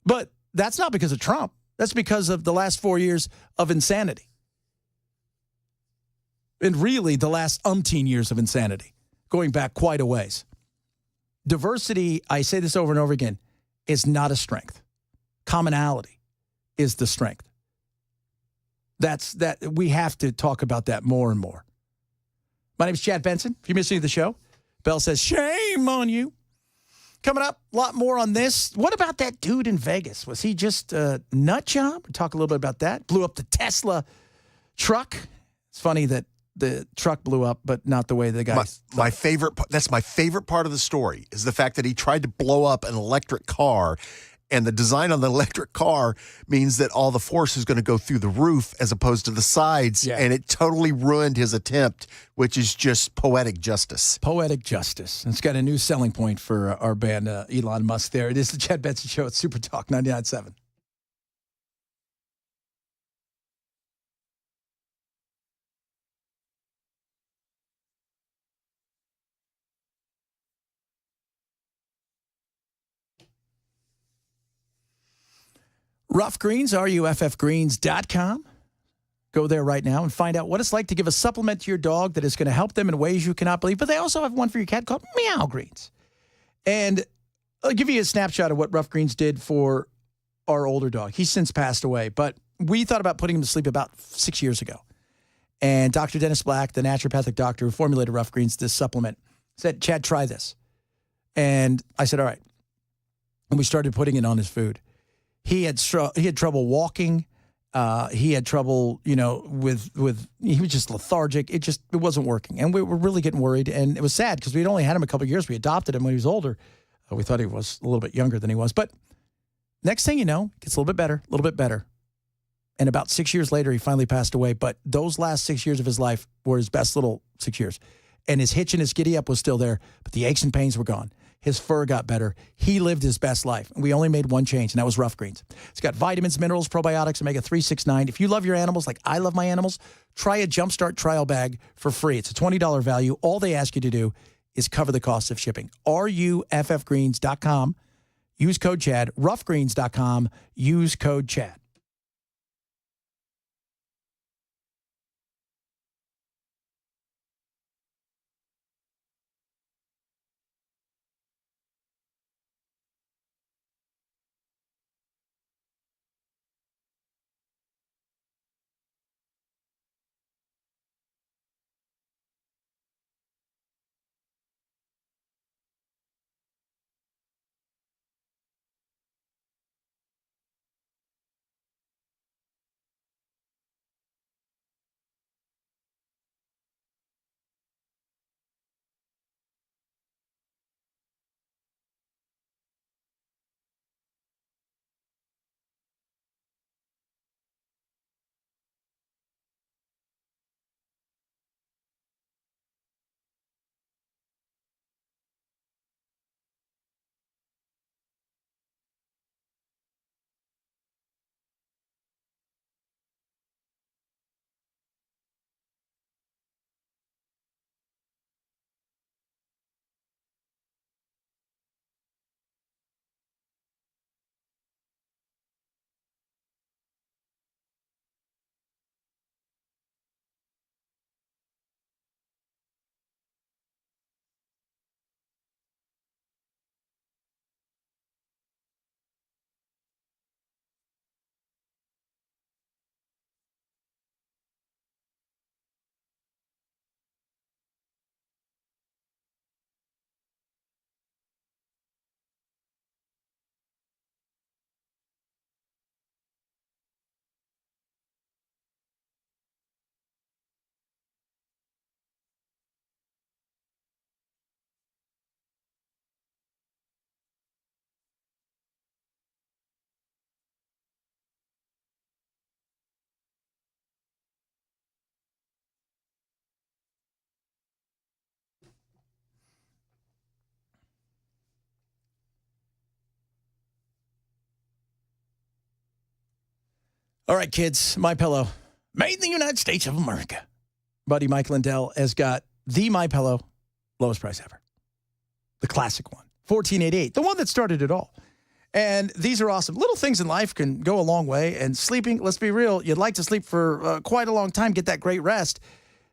But that's not because of Trump. That's because of the last 4 years of insanity. And really the last umpteen years of insanity, going back quite a ways. Diversity, I say this over and over again, is not a strength. Commonality is the strength. We have to talk about that more and more. My name is Chad Benson. If you're missing the show, Bell says, shame on you. Coming up, a lot more on this. What about that dude in Vegas? Was he just a nut job? We'll talk a little bit about that. Blew up the Tesla truck. It's funny that the truck blew up, but not the way the guy. That's my favorite part of the story is the fact that he tried to blow up an electric car And the design on the electric car means that all the force is going to go through the roof as opposed to the sides. Yeah. And it totally ruined his attempt, which is just poetic justice. Poetic justice. It's got a new selling point for our band, Elon Musk there. It is the Chad Benson Show at Super Talk 99.7. Rough Greens, ruffgreens.com. Go there right now and find out what it's like to give a supplement to your dog that is going to help them in ways you cannot believe. But they also have one for your cat called Meow Greens. And I'll give you a snapshot of what Rough Greens did for our older dog. He's since passed away, but we thought about putting him to sleep about 6 years ago. And Dr. Dennis Black, the naturopathic doctor who formulated Rough Greens, this supplement, said, Chad, try this. And I said, all right. And we started putting it on his food. He had trouble walking. He had trouble, with he was just lethargic. It wasn't working. And we were really getting worried. And it was sad because we'd only had him a couple of years. We adopted him when he was older. We thought he was a little bit younger than he was. But next thing you know, it gets a little bit better. And about 6 years later, he finally passed away. But those last 6 years of his life were his best little 6 years. And his hitch and his giddy up was still there. But the aches and pains were gone. His fur got better. He lived his best life. And we only made one change, and that was Rough Greens. It's got vitamins, minerals, probiotics, omega-3, 6, 9. If you love your animals like I love my animals, try a Jumpstart trial bag for free. It's a $20 value. All they ask you to do is cover the cost of shipping. ruffgreens.com. Use code Chad. Ruffgreens.com. Use code Chad. All right, kids, MyPillow, made in the United States of America. Buddy Mike Lindell has got the MyPillow, lowest price ever. The classic one, $14.88, the one that started it all. And these are awesome. Little things in life can go a long way. And sleeping, let's be real, you'd like to sleep for quite a long time, get that great rest.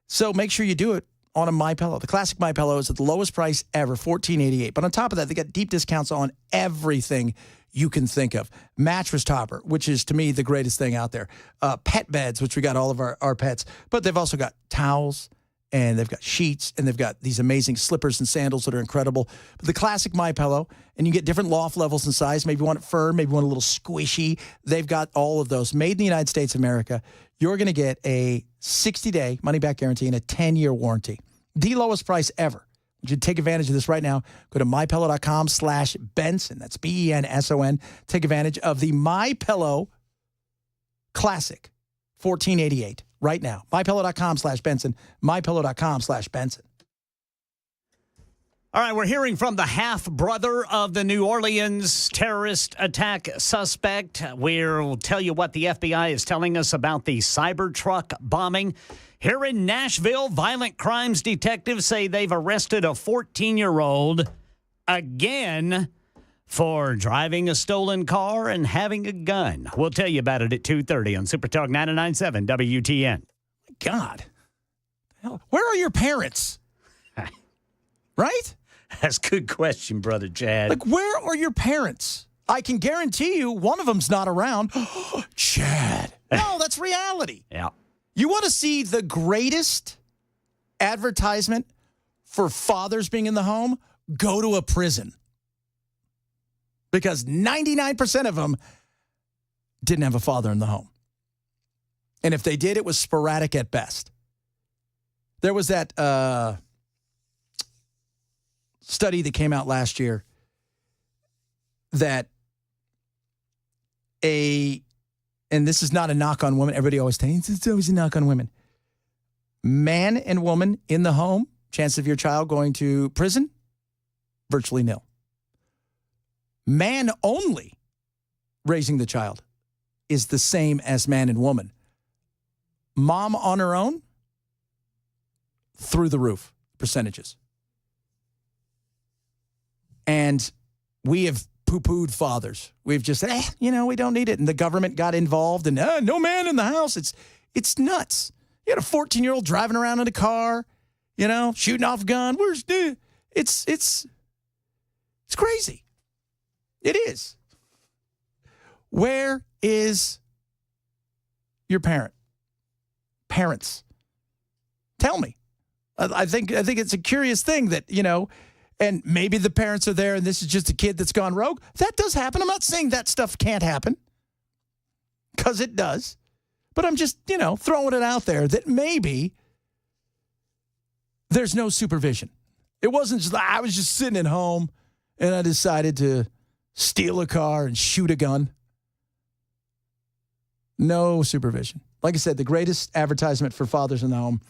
So make sure you do it on a MyPillow. The classic MyPillow is at the lowest price ever, $14.88. But on top of that, they got deep discounts on everything you can think of. Mattress topper, which is, to me, the greatest thing out there. Pet beds, which we got all of our pets. But they've also got towels, and they've got sheets, and they've got these amazing slippers and sandals that are incredible. But the classic MyPillow, and you get different loft levels and size. Maybe you want it fur, maybe you want a little squishy. They've got all of those. Made in the United States of America. You're going to get a 60-day money-back guarantee and a 10-year warranty. The lowest price ever. You take advantage of this right now. Go to mypillow.com/Benson. That's BENSON. Take advantage of the MyPillow Classic 1488 right now. mypillow.com/Benson. mypillow.com/Benson. All right, we're hearing from the half-brother of the New Orleans terrorist attack suspect. We'll tell you what the FBI is telling us about the Cybertruck bombing. Here in Nashville, violent crimes detectives say they've arrested a 14-year-old again for driving a stolen car and having a gun. We'll tell you about it at 2:30 on Super Talk 99.7 WTN. God. Where are your parents? Right? That's a good question, Brother Chad. Like, where are your parents? I can guarantee you one of them's not around. Chad. No, that's reality. Yeah. You want to see the greatest advertisement for fathers being in the home? Go to a prison. Because 99% of them didn't have a father in the home. And if they did, it was sporadic at best. There was that study that came out last year that and this is not a knock on women. Everybody always thinks it's always a knock on women. Man and woman in the home, chance of your child going to prison, virtually nil. Man only raising the child is the same as man and woman. Mom on her own, through the roof, percentages. And we have poo-pooed fathers. We've just said, we don't need it. And the government got involved and no man in the house. It's nuts. You got a 14-year-old driving around in a car, shooting off a gun. It's crazy. It is. Where is your parents? Tell me. I think it's a curious thing that, and maybe the parents are there and this is just a kid that's gone rogue. That does happen. I'm not saying that stuff can't happen, because it does. But I'm just, throwing it out there that maybe there's no supervision. It wasn't just, I was just sitting at home and I decided to steal a car and shoot a gun. No supervision. Like I said, the greatest advertisement for fathers in the home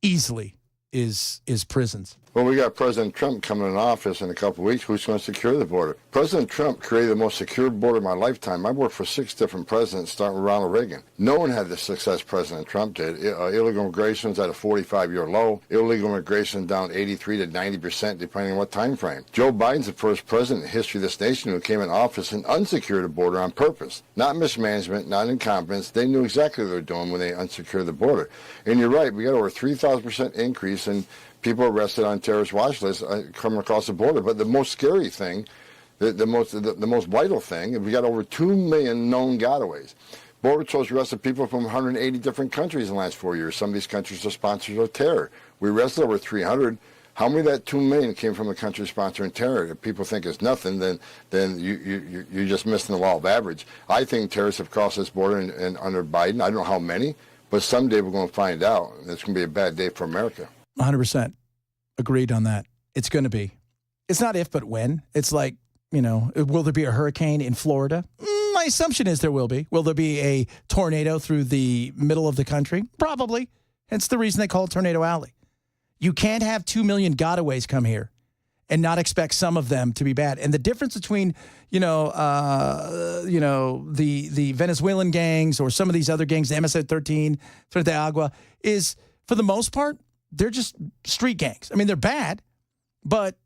easily is prisons. Well, we got President Trump coming in office in a couple of weeks. Who's going to secure the border? President Trump created the most secure border of my lifetime. I worked for 6 different presidents, starting with Ronald Reagan. No one had the success President Trump did. Illegal immigration is at a 45-year low. Illegal immigration down 83 to 90%, depending on what time frame. Joe Biden's the first president in the history of this nation who came in office and unsecured the border on purpose. Not mismanagement, not incompetence. They knew exactly what they were doing when they unsecured the border. And you're right, we got over 3,000% increase in people arrested on terrorist watch lists coming across the border. But the most scary thing, the most vital thing, we got over 2 million known gotaways. Border Patrol's arrested people from 180 different countries in the last 4 years. Some of these countries are sponsors of terror. We arrested over 300. How many of that 2 million came from a country sponsoring terror? If people think it's nothing, then you're just missing the law of average. I think terrorists have crossed this border and under Biden. I don't know how many, but someday we're going to find out. And it's going to be a bad day for America. 100% agreed on that. It's going to be. It's not if, but when. It's like, will there be a hurricane in Florida? My assumption is there will be. Will there be a tornado through the middle of the country? Probably. Hence the reason they call it Tornado Alley. You can't have 2 million gotaways come here and not expect some of them to be bad. And the difference between, the Venezuelan gangs or some of these other gangs, the MS-13, Frente Agua, is, for the most part, they're just street gangs. I mean, they're bad, but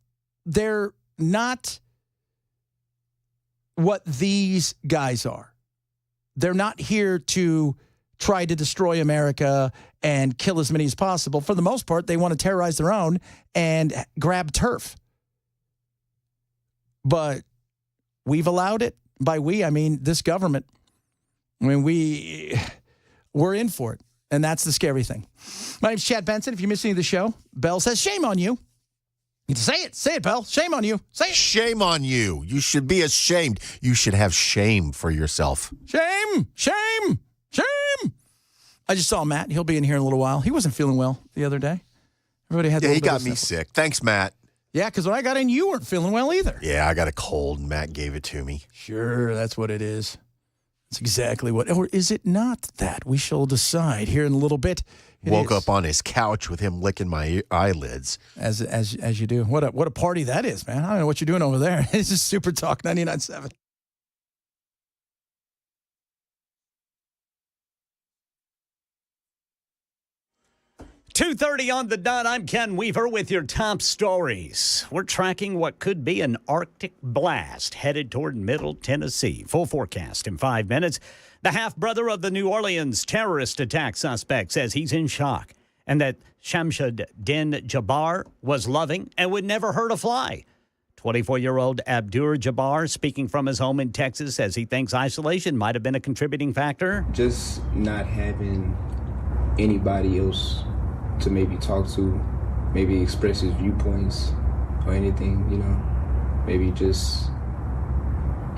they're not what these guys are. They're not here to try to destroy America and kill as many as possible. For the most part, they want to terrorize their own and grab turf. But we've allowed it. By we, I mean this government. I mean, we're in for it. And that's the scary thing. My name's Chad Benson. If you're missing the show, Bell says, shame on you. Say it. Say it, Bell. Shame on you. Say it. Shame on you. You should be ashamed. You should have shame for yourself. Shame. Shame. Shame. I just saw Matt. He'll be in here in a little while. He wasn't feeling well the other day. Everybody had. Yeah, a he little bit got of me sniffles. sick. Thanks, Matt. Yeah, because when I got in, you weren't feeling well either. Yeah, I got a cold, and Matt gave it to me. Sure, that's what it is. That's exactly what. Or is it not that? We shall decide here in a little bit. It Woke is. up on his couch with him licking my eyelids. As you do. What a party that is, man. I don't know what you're doing over there. This is Super Talk 99.7. .2:30 on the dot. I'm Ken Weaver with your top stories. We're tracking what could be an Arctic blast headed toward Middle Tennessee. Full forecast in 5 minutes. The half-brother of the New Orleans terrorist attack suspect says he's in shock and that Shamu Jabar was loving and would never hurt a fly. 24-year-old Jabar, speaking from his home in Texas, says he thinks isolation might have been a contributing factor. Just not having anybody else to maybe talk to, maybe express his viewpoints or anything, you know. Maybe just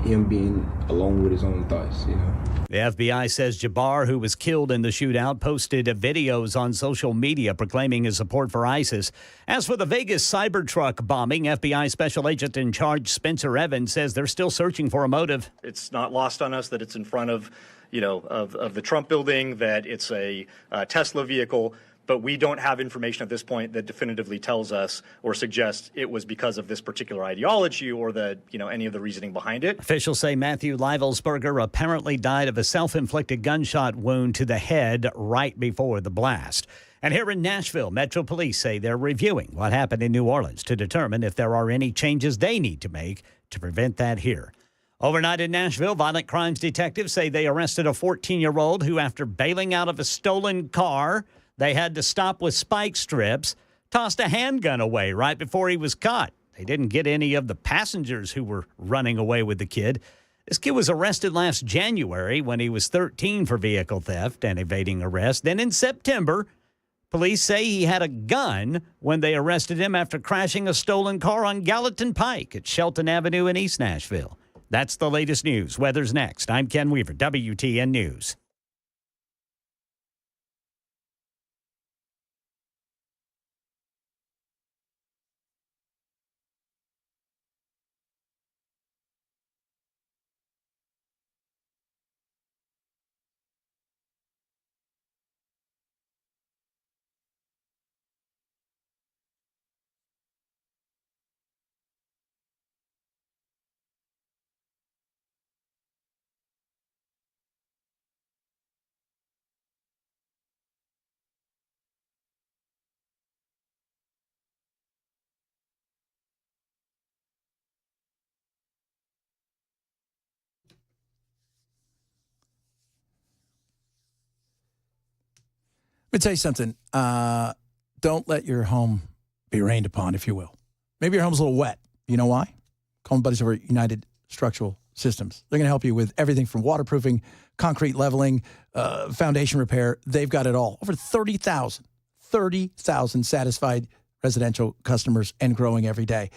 him being alone with his own thoughts, you know. The FBI says Jabar, who was killed in the shootout, posted videos on social media proclaiming his support for ISIS. As for the Vegas Cybertruck bombing, FBI Special Agent in Charge Spencer Evans says they're still searching for a motive. It's not lost on us that it's in front of, of the Trump building, that it's a Tesla vehicle. But we don't have information at this point that definitively tells us or suggests it was because of this particular ideology or any of the reasoning behind it. Officials say Matthew Livelsberger apparently died of a self-inflicted gunshot wound to the head right before the blast. And here in Nashville, Metro Police say they're reviewing what happened in New Orleans to determine if there are any changes they need to make to prevent that here. Overnight in Nashville, violent crimes detectives say they arrested a 14-year-old who, after bailing out of a stolen car they had to stop with spike strips, tossed a handgun away right before he was caught. They didn't get any of the passengers who were running away with the kid. This kid was arrested last January when he was 13 for vehicle theft and evading arrest. Then in September, police say he had a gun when they arrested him after crashing a stolen car on Gallatin Pike at Shelton Avenue in East Nashville. That's the latest news. Weather's next. I'm Ken Weaver, WTN News. Let me tell you something. Don't let your home be rained upon, if you will. Maybe your home's a little wet. You know why? Call my buddies over at United Structural Systems. They're going to help you with everything from waterproofing, concrete leveling, foundation repair. They've got it all. Over 30,000 satisfied residential customers and growing every day.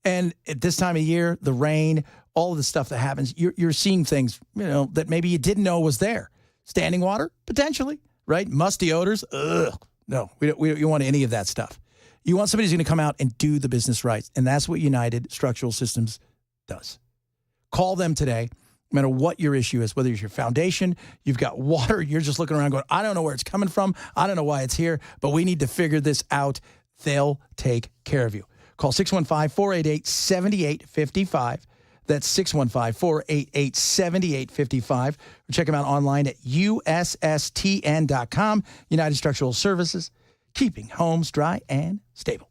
And at this time of year, the rain, all of the stuff that happens, you're seeing things, that maybe you didn't know was there. Standing water, potentially. Right? Musty odors. Ugh. No, we don't want any of that stuff. You want somebody who's going to come out and do the business right. And that's what United Structural Systems does. Call them today, no matter what your issue is, whether it's your foundation, you've got water, you're just looking around going, I don't know where it's coming from. I don't know why it's here, but we need to figure this out. They'll take care of you. Call 615-488-7855. That's 615-488-7855. Or check them out online at USSTN.com. United Structural Services, keeping homes dry and stable.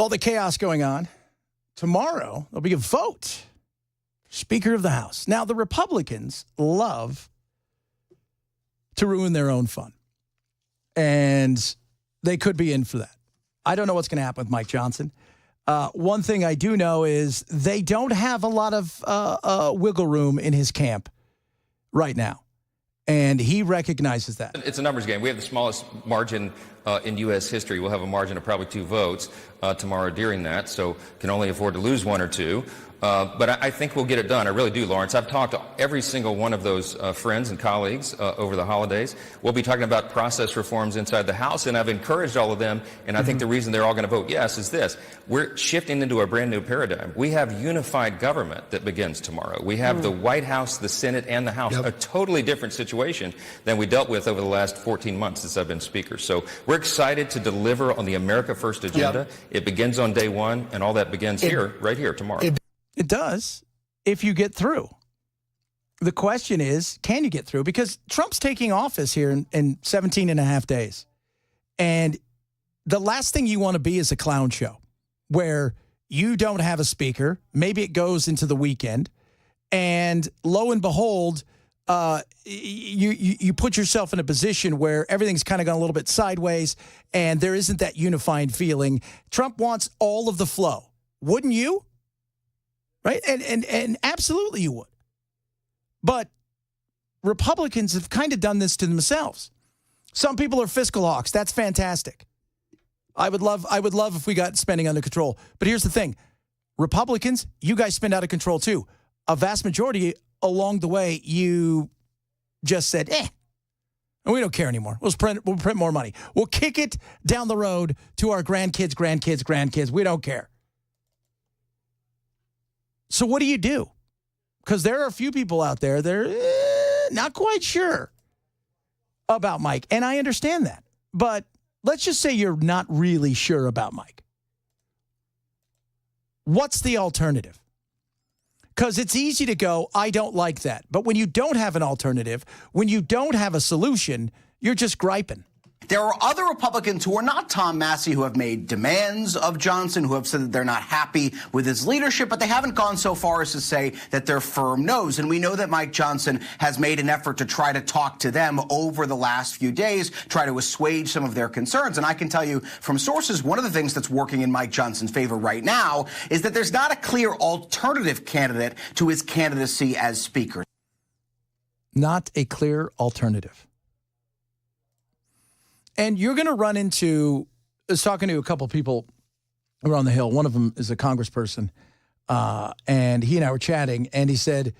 All the chaos going on. Tomorrow, there'll be a vote. Speaker of the House. Now, the Republicans love to ruin their own fun. And they could be in for that. I don't know what's going to happen with Mike Johnson. One thing I do know is they don't have a lot of wiggle room in his camp right now. And he recognizes that. It's a numbers game. We have the smallest margin in U.S. history. We'll have a margin of probably 2 votes tomorrow during that, so can only afford to lose 1 or 2. But I think we'll get it done. I really do, Lawrence. I've talked to every single one of those friends and colleagues over the holidays. We'll be talking about process reforms inside the House, and I've encouraged all of them, and I think the reason they're all going to vote yes is this. We're shifting into a brand new paradigm. We have unified government that begins tomorrow. We have the White House, the Senate, and the House, a totally different situation than we dealt with over the last 14 months since I've been Speaker. So we're excited to deliver on the America First agenda. It begins on day 1, and all that begins right here, tomorrow. It does if you get through. The question is, can you get through? Because Trump's taking office here in 17 and a half days. And the last thing you want to be is a clown show where you don't have a speaker. Maybe it goes into the weekend. And lo and behold, you put yourself in a position where everything's kind of gone a little bit sideways and there isn't that unifying feeling. Trump wants all of the flow. Wouldn't you? Right? And absolutely you would. But Republicans have kind of done this to themselves. Some people are fiscal hawks. That's fantastic. I would love if we got spending under control. But here's the thing. Republicans, you guys spend out of control too. A vast majority along the way, you just said, and we don't care anymore. We'll print more money. We'll kick it down the road to our grandkids. We don't care. So what do you do? Because there are a few people out there that are not quite sure about Mike. And I understand that. But let's just say you're not really sure about Mike. What's the alternative? Because it's easy to go, I don't like that. But when you don't have an alternative, when you don't have a solution, you're just griping. There are other Republicans who are not Tom Massey who have made demands of Johnson, who have said that they're not happy with his leadership, but they haven't gone so far as to say that they're firm no's. And we know that Mike Johnson has made an effort to try to talk to them over the last few days, try to assuage some of their concerns. And I can tell you from sources, one of the things that's working in Mike Johnson's favor right now is that there's not a clear alternative candidate to his candidacy as Speaker. Not a clear alternative. And you're going to run into, I was talking to a couple of people who are on the Hill. One of them is a congressperson, and he and I were chatting, and he said,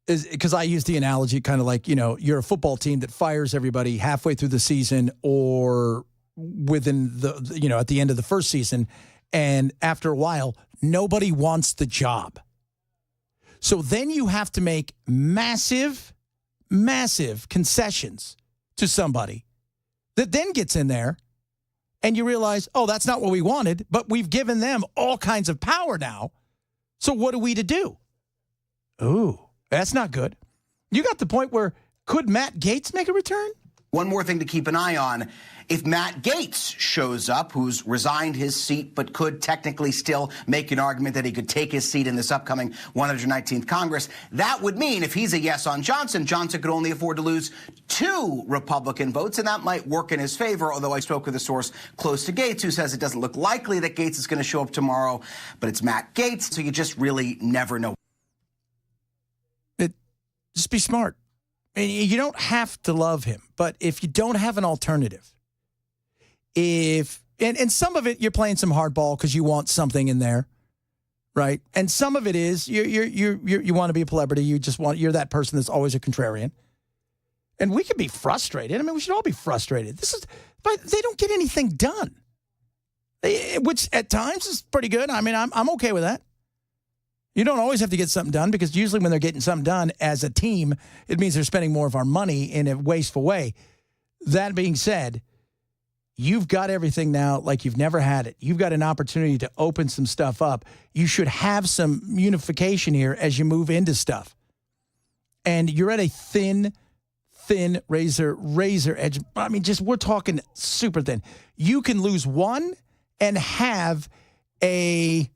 because I used the analogy kind of like, you're a football team that fires everybody halfway through the season or within the, at the end of the first season, and after a while, nobody wants the job. So then you have to make massive concessions to somebody that then gets in there and you realize, oh, that's not what we wanted, but we've given them all kinds of power now. So what are we to do? Ooh, that's not good. You got the point where could Matt Gaetz make a return? One more thing to keep an eye on. If Matt Gaetz shows up, who's resigned his seat but could technically still make an argument that he could take his seat in this upcoming 119th Congress, that would mean if he's a yes on Johnson, Johnson could only afford to lose 2 Republican votes, and that might work in his favor, although I spoke with a source close to Gaetz who says it doesn't look likely that Gaetz is going to show up tomorrow, but it's Matt Gaetz, so you just really never know. Just be smart. And you don't have to love him, but if you don't have an alternative, and some of it you're playing some hardball because you want something in there, right? And some of it is you want to be a celebrity. You're that person that's always a contrarian, and we can be frustrated. I mean, we should all be frustrated. But they don't get anything done, which at times is pretty good. I mean, I'm okay with that. You don't always have to get something done because usually when they're getting something done as a team, it means they're spending more of our money in a wasteful way. That being said, you've got everything now like you've never had it. You've got an opportunity to open some stuff up. You should have some unification here as you move into stuff. And you're at a thin razor edge. I mean, we're talking super thin. You can lose one and have somebody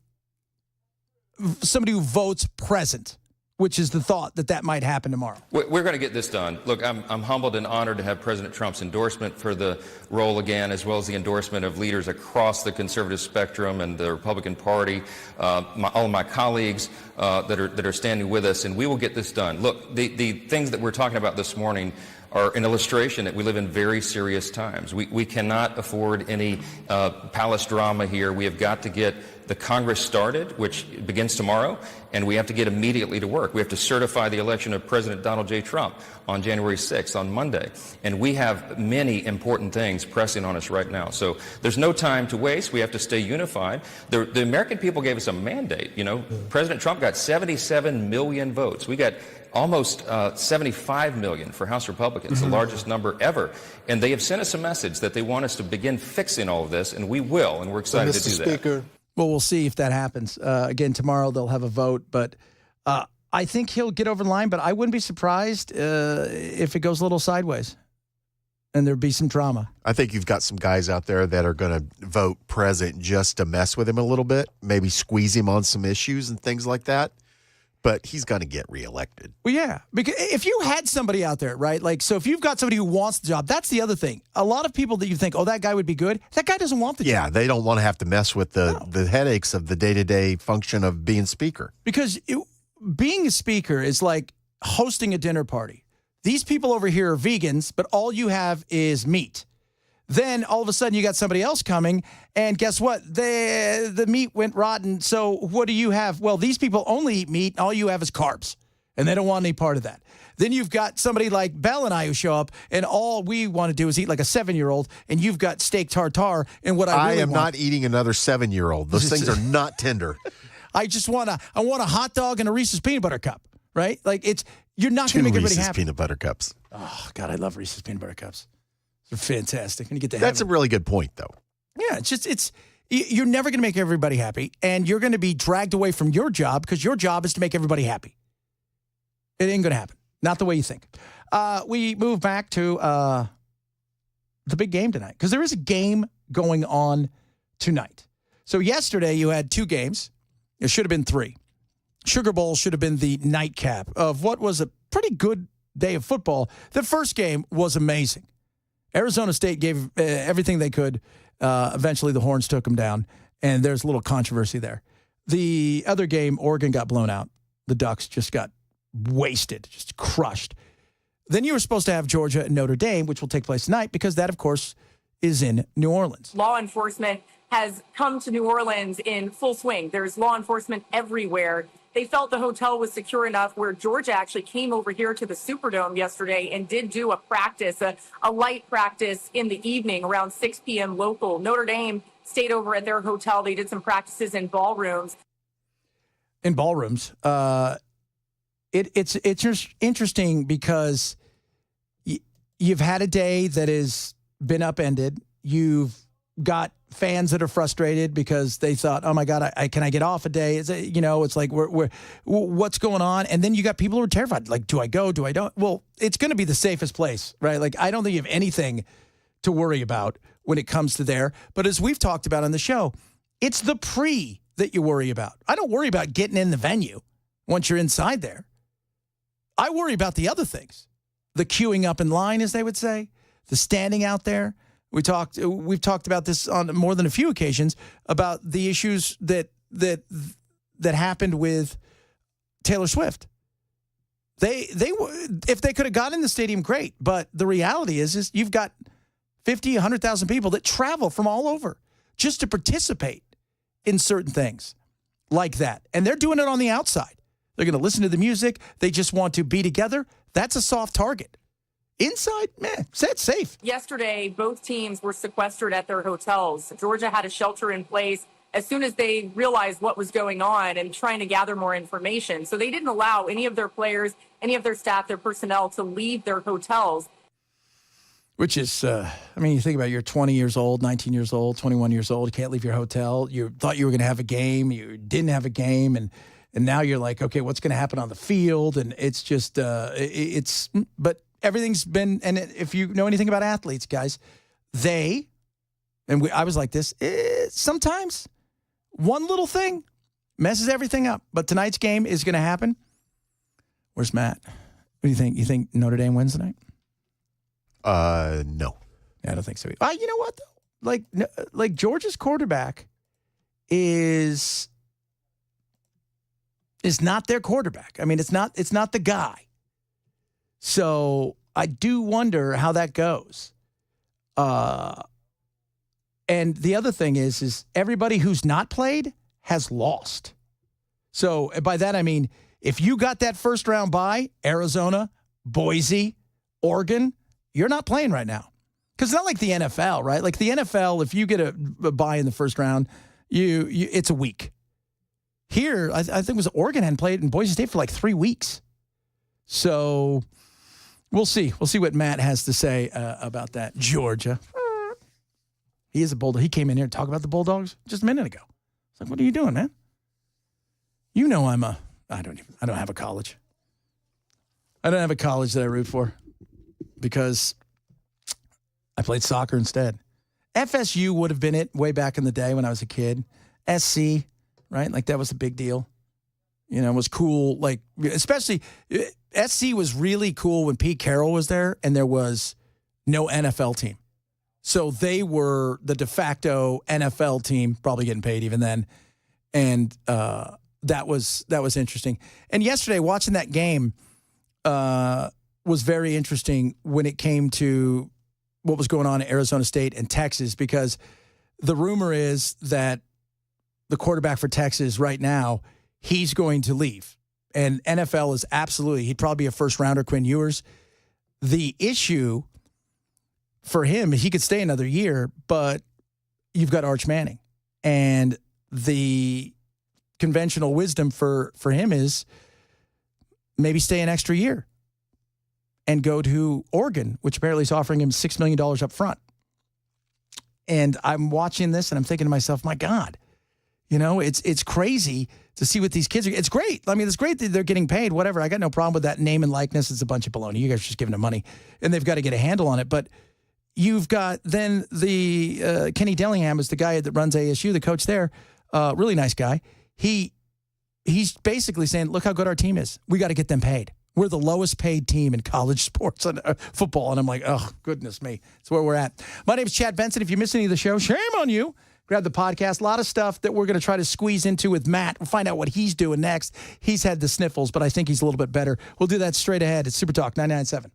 who votes present, which is the thought that might happen tomorrow. We're going to get this done. Look, I'm humbled and honored to have President Trump's endorsement for the role again, as well as the endorsement of leaders across the conservative spectrum and the Republican Party, all of my colleagues that are standing with us, and we will get this done. Look, the things that we're talking about this morning are an illustration that we live in very serious times. We cannot afford any palace drama here. We have got to get the Congress started, which begins tomorrow, and we have to get immediately to work. We have to certify the election of President Donald J. Trump on January 6th, on Monday. And we have many important things pressing on us right now. So there's no time to waste. We have to stay unified. The American people gave us a mandate. You know, President Trump got 77 million votes. We got almost 75 million for House Republicans, the largest number ever. And they have sent us a message that they want us to begin fixing all of this, and we will, and we're excited to do that. Speaker. Well, we'll see if that happens. Again, tomorrow they'll have a vote, but I think he'll get over the line, but I wouldn't be surprised if it goes a little sideways and there'd be some drama. I think you've got some guys out there that are going to vote present just to mess with him a little bit, maybe squeeze him on some issues and things like that. But he's going to get reelected. Well, yeah, because if you had somebody out there, right? Like, so if you've got somebody who wants the job, that's the other thing. A lot of people that you think, oh, that guy would be good, that guy doesn't want the job. Yeah, they don't want to have to mess with the headaches of the day-to-day function of being speaker. Because being a speaker is like hosting a dinner party. These people over here are vegans, but all you have is meat. Then all of a sudden you got somebody else coming, and guess what? The meat went rotten. So what do you have? Well, these people only eat meat, and all you have is carbs, and they don't want any part of that. Then you've got somebody like Belle and I who show up, and all we want to do is eat like a 7-year-old, and you've got steak tartare. And what I am not eating another 7-year-old. Those things are not tender. I just want a hot dog and a Reese's peanut butter cup, right? Like you're not going to make everybody Reese's happy. peanut butter cups. Oh God, I love Reese's peanut butter cups. They're fantastic. And you get to That's a really good point, though. Yeah, you're never going to make everybody happy, and you're going to be dragged away from your job because your job is to make everybody happy. It ain't going to happen. Not the way you think. We move back to the big game tonight because there is a game going on tonight. So yesterday you had 2 games. It should have been 3. Sugar Bowl should have been the nightcap of what was a pretty good day of football. The first game was amazing. Arizona State gave everything they could. Eventually, the Horns took them down, and there's a little controversy there. The other game, Oregon got blown out. The Ducks just got wasted, just crushed. Then you were supposed to have Georgia and Notre Dame, which will take place tonight, because that, of course, is in New Orleans. Law enforcement has come to New Orleans in full swing. There's law enforcement everywhere. They felt the hotel was secure enough where Georgia actually came over here to the Superdome yesterday and did do a practice, a light practice in the evening around 6 p.m. local. Notre Dame stayed over at their hotel. They did some practices in ballrooms. In ballrooms. It's just interesting because you've had a day that has been upended. You've got fans that are frustrated because they thought, oh my God, can I get off a day? It's like, what's going on? And then you got people who are terrified. Like, do I go? Do I don't? Well, it's going to be the safest place, right? Like, I don't think you have anything to worry about when it comes to there. But as we've talked about on the show, it's the pre that you worry about. I don't worry about getting in the venue once you're inside there. I worry about the other things. The queuing up in line, as they would say, the standing out there. We've talked about this on more than a few occasions about the issues that happened with Taylor Swift. If they could have got in the stadium, great. But the reality is you've got 50, 100,000 people that travel from all over just to participate in certain things like that. And they're doing it on the outside. They're going to listen to the music. They just want to be together. That's a soft target. Inside, man, it's safe. Yesterday, both teams were sequestered at their hotels. Georgia had a shelter in place as soon as they realized what was going on and trying to gather more information. So they didn't allow any of their players, any of their staff, their personnel to leave their hotels. Which is, you think about it, you're 20 years old, 19 years old, 21 years old. You can't leave your hotel. You thought you were going to have a game. You didn't have a game. And now you're like, okay, what's going to happen on the field? And it's just, but everything's been, and if you know anything about athletes, guys, I was like this, sometimes One little thing messes everything up. But tonight's game is going to happen. Where's Matt? What do you think? You think Notre Dame wins tonight? No. Yeah, I don't think so. You know what, though? Like Georgia's quarterback is not their quarterback. I mean, it's not the guy. So I do wonder how that goes. And the other thing is everybody who's not played has lost. So by that, I mean, if you got that first round bye, Arizona, Boise, Oregon, you're not playing right now. Because it's not like the NFL, right? Like the NFL, if you get a bye in the first round, it's a week. Here, I think it was Oregon hadn't played in Boise State for like 3 weeks. So we'll see. We'll see what Matt has to say about that. Georgia. He is a Bulldog. He came in here to talk about the Bulldogs just a minute ago. It's like, what are you doing, man? You know I don't have a college. I don't have a college that I root for because I played soccer instead. FSU would have been it way back in the day when I was a kid. SC, right? Like that was a big deal. You know, it was cool. Like, especially SC was really cool when Pete Carroll was there and there was no NFL team. So they were the de facto NFL team, probably getting paid even then. And that was interesting. And yesterday, watching that game was very interesting when it came to what was going on in Arizona State and Texas, because the rumor is that the quarterback for Texas right now, he's going to leave. And NFL is absolutely, he'd probably be a first rounder, Quinn Ewers. The issue for him, he could stay another year, but you've got Arch Manning. And the conventional wisdom for him is maybe stay an extra year and go to Oregon, which apparently is offering him $6 million up front. And I'm watching this and I'm thinking to myself, my God, you know, it's crazy to see what these kids are. It's great. I mean, it's great that they're getting paid, whatever. I got no problem with that name and likeness. It's a bunch of baloney. You guys are just giving them money and they've got to get a handle on it. But you've got then the Kenny Dillingham is the guy that runs ASU, the coach there, really nice guy. He's basically saying, look how good our team is. We got to get them paid. We're the lowest paid team in college sports and football. And I'm like, oh, goodness me. That's where we're at. My name is Chad Benson. If you miss any of the show, shame on you. Grab the podcast. A lot of stuff that we're going to try to squeeze into with Matt. We'll find out what he's doing next. He's had the sniffles, but I think he's a little bit better. We'll do that straight ahead. It's Super Talk 99.7.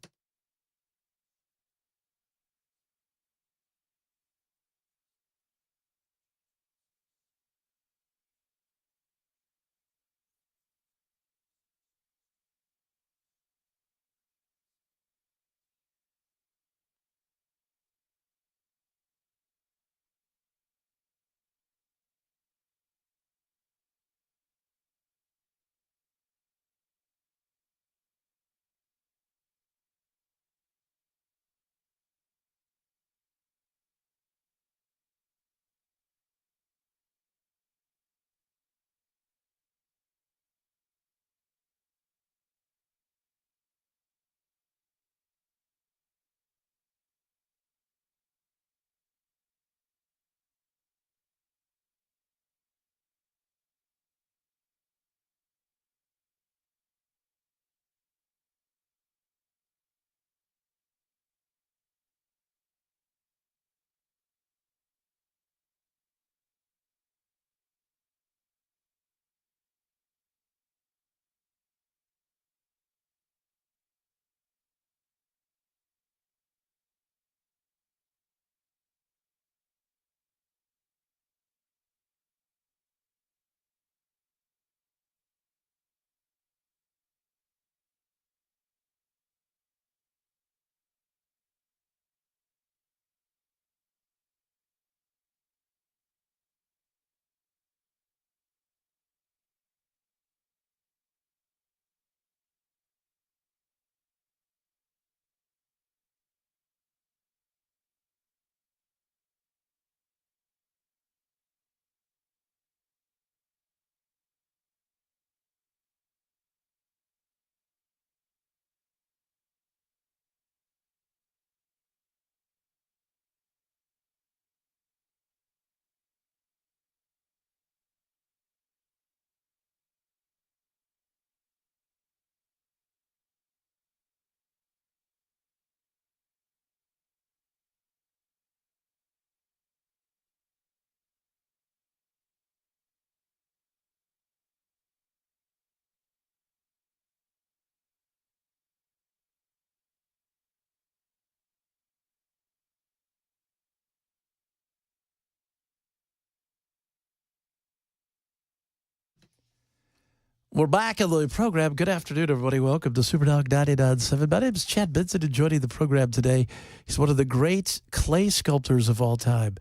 We're back in the program. Good afternoon, everybody. Welcome to Superdog 99.7. My name is Chad Benson, and joining the program today, he's one of the great clay sculptors of all time,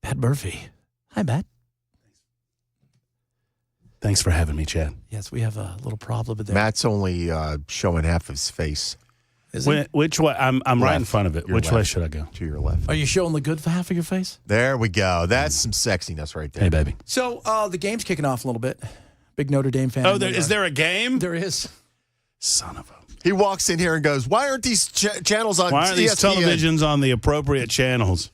Matt Murphy. Hi, Matt. Thanks for having me, Chad. Yes, we have a little problem with that. Matt's only showing half his face. Which way? I'm right in front of it. Which way should I go? To your left. Are you showing the good half of your face? There we go. That's some sexiness right there. Hey, baby. So the game's kicking off a little bit. Big Notre Dame fan. Oh, is there a game? There is. Son of a. He walks in here and goes, why aren't these channels on Why aren't these ESPN? televisions on the appropriate channels?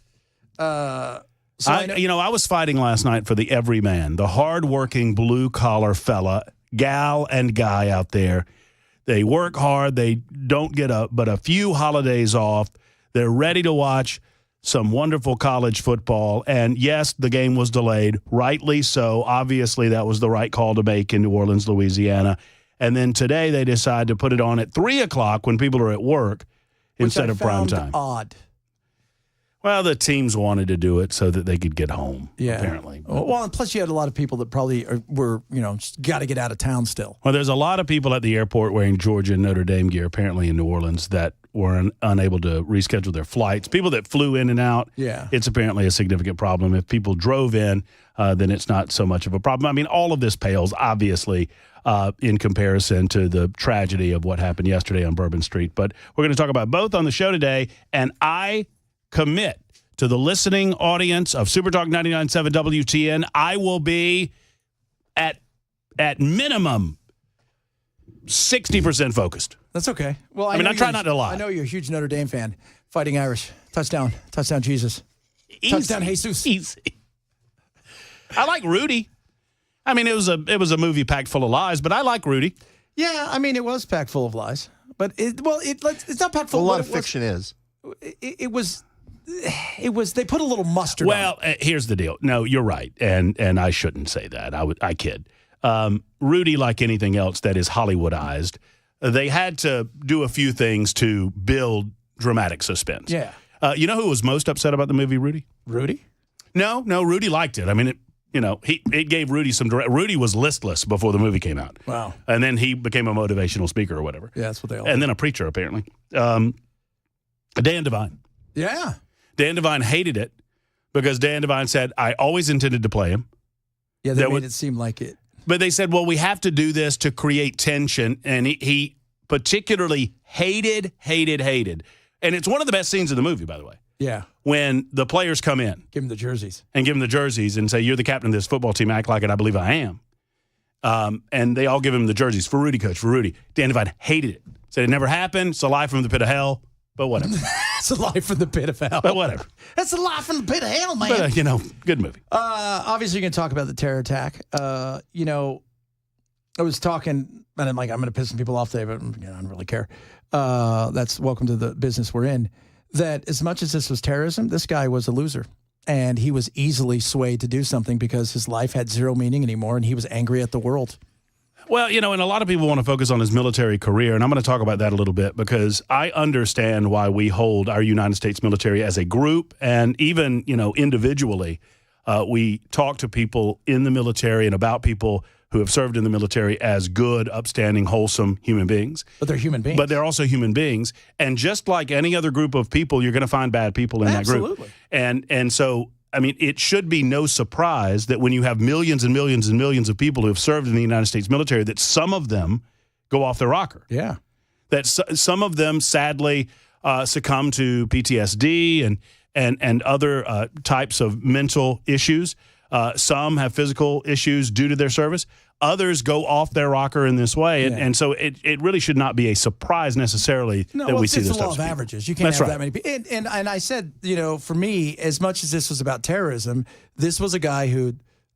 I was fighting last night for the everyman, the hardworking blue-collar fella, gal and guy out there. They work hard. They don't get but a few holidays off. They're ready to watch some wonderful college football. And, yes, the game was delayed, rightly so. Obviously, that was the right call to make in New Orleans, Louisiana. And then today they decide to put it on at 3 o'clock when people are at work instead of prime time. Odd. Well, the teams wanted to do it so that they could get home, apparently. Well, and plus you had a lot of people that probably were, got to get out of town still. Well, there's a lot of people at the airport wearing Georgia and Notre Dame gear, apparently in New Orleans, that were unable to reschedule their flights. People that flew in and out, it's apparently a significant problem. If people drove in, then it's not so much of a problem. I mean, all of this pales, obviously, in comparison to the tragedy of what happened yesterday on Bourbon Street. But we're going to talk about both on the show today, and I commit to the listening audience of Supertalk 99.7 WTN. I will be at minimum 60% focused. That's okay. Well, I try not to lie. I know you're a huge Notre Dame fan. Fighting Irish. Touchdown, Jesus. Easy. Touchdown, Jesus. Easy. I like Rudy. I mean, it was a movie packed full of lies, but I like Rudy. Yeah, I mean, it was packed full of lies, but it's not packed full. A lot of fiction is. It was. They put a little mustard. Well, on it. Here's the deal. No, you're right, and I shouldn't say that. I kid. Rudy, like anything else that is Hollywoodized, they had to do a few things to build dramatic suspense. Yeah. You know who was most upset about the movie, Rudy? Rudy? No, Rudy liked it. I mean, it gave Rudy some direct. Rudy was listless before the movie came out. Wow. And then he became a motivational speaker or whatever. Yeah, that's what they all. And then a preacher, apparently. Dan Devine. Yeah. Dan Devine hated it because Dan Devine said, I always intended to play him. Yeah, they made it seem like it. But they said, well, we have to do this to create tension. And he particularly hated. And it's one of the best scenes in the movie, by the way. Yeah. When the players come in. Give them the jerseys. And say, you're the captain of this football team. Act like it. I believe I am. And they all give him the jerseys. For Rudy, coach, for Rudy. Dan Devine hated it. Said it never happened. It's a lie from the pit of hell. But whatever. It's a lie from the pit of hell. But whatever. That's a lie from the pit of hell, man. But, good movie. Obviously, you're going to talk about the terror attack. I was talking, and I'm going to piss some people off today, but I don't really care. That's welcome to the business we're in. That as much as this was terrorism, this guy was a loser. And he was easily swayed to do something because his life had zero meaning anymore, and he was angry at the world. Well, and a lot of people want to focus on his military career, and I'm going to talk about that a little bit because I understand why we hold our United States military as a group and even, individually. We talk to people in the military and about people who have served in the military as good, upstanding, wholesome human beings. But they're human beings. But they're also human beings. And just like any other group of people, you're going to find bad people in that group. Absolutely. And so, I mean, it should be no surprise that when you have millions and millions and millions of people who have served in the United States military, that some of them go off their rocker. Yeah. That some of them, sadly, succumb to PTSD and other types of mental issues. Some have physical issues due to their service. Others go off their rocker in this way. And so it really should not be a surprise necessarily that we see this it's the law of people. averages. You can't have that many people. And I said, for me, as much as this was about terrorism, this was a guy who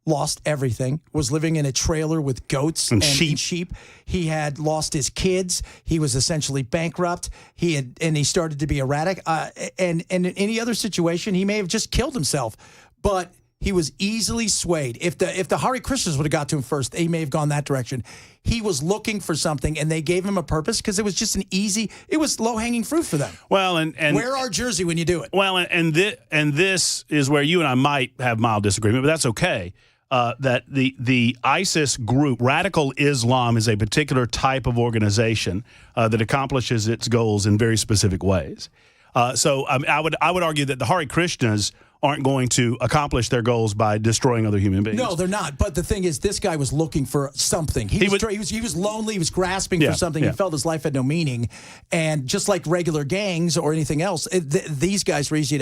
lost everything, was living in a trailer with goats and sheep. He had lost his kids. He was essentially bankrupt. He started to be erratic. And in any other situation, he may have just killed himself. But he was easily swayed. If the Hare Krishnas would have got to him first, they may have gone that direction. He was looking for something, and they gave him a purpose because it was just it was low-hanging fruit for them. Well, and wear our jersey when you do it. Well, and this is where you and I might have mild disagreement, but that's okay. that the ISIS group, Radical Islam, is a particular type of organization that accomplishes its goals in very specific ways. So I would argue that the Hare Krishnas aren't going to accomplish their goals by destroying other human beings. No, they're not. But the thing is, this guy was looking for something. He was lonely. He was grasping for something. He felt his life had no meaning. And just like regular gangs or anything else, these guys were easy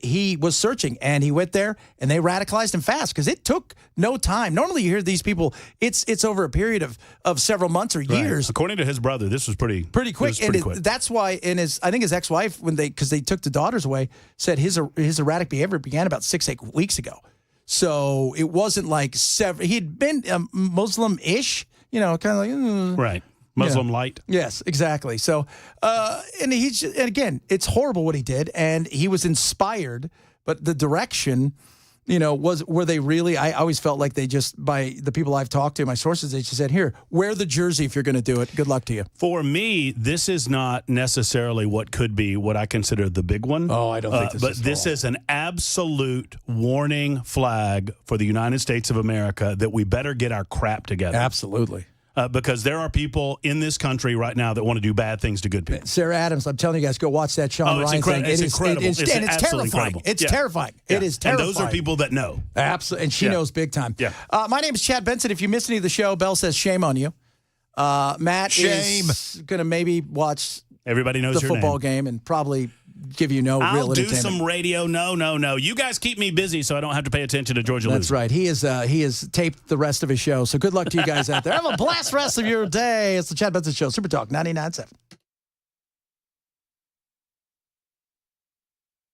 he was searching, and he went there, and they radicalized him fast because it took no time. Normally, you hear these people, it's over a period of several months or years. Right. According to his brother, this was pretty quick. That's why, I think his ex-wife, because they took the daughters away, said his erratic behavior began about 6-8 weeks ago. So it wasn't like he'd been Muslim-ish, kind of like right. Muslim light. Yes, exactly. So, and again, it's horrible what he did, and he was inspired, but the direction, were they really? I always felt like they just, by the people I've talked to, my sources, they just said, "Here, wear the jersey if you're going to do it. Good luck to you." For me, this is not necessarily what could be what I consider the big one. Oh, I don't think this is. But this is an absolute warning flag for the United States of America that we better get our crap together. Absolutely. Because there are people in this country right now that want to do bad things to good people. Sarah Adams, I'm telling you guys, go watch that Sean Ryan thing. It's incredible. It's terrifying. Incredible. It's terrifying. It is terrifying. And those are people that know. Absolutely. And she knows big time. Yeah. My name is Chad Benson. If you missed any of the show, Belle says shame on you. Matt is going to maybe watch Everybody knows the your football name. game and probably give you no real entertainment. I'll do some radio. No. You guys keep me busy so I don't have to pay attention to Georgia losing. That's right. He has taped the rest of his show. So good luck to you guys out there. Have a blast rest of your day. It's the Chad Benson Show, Super Talk 99.7.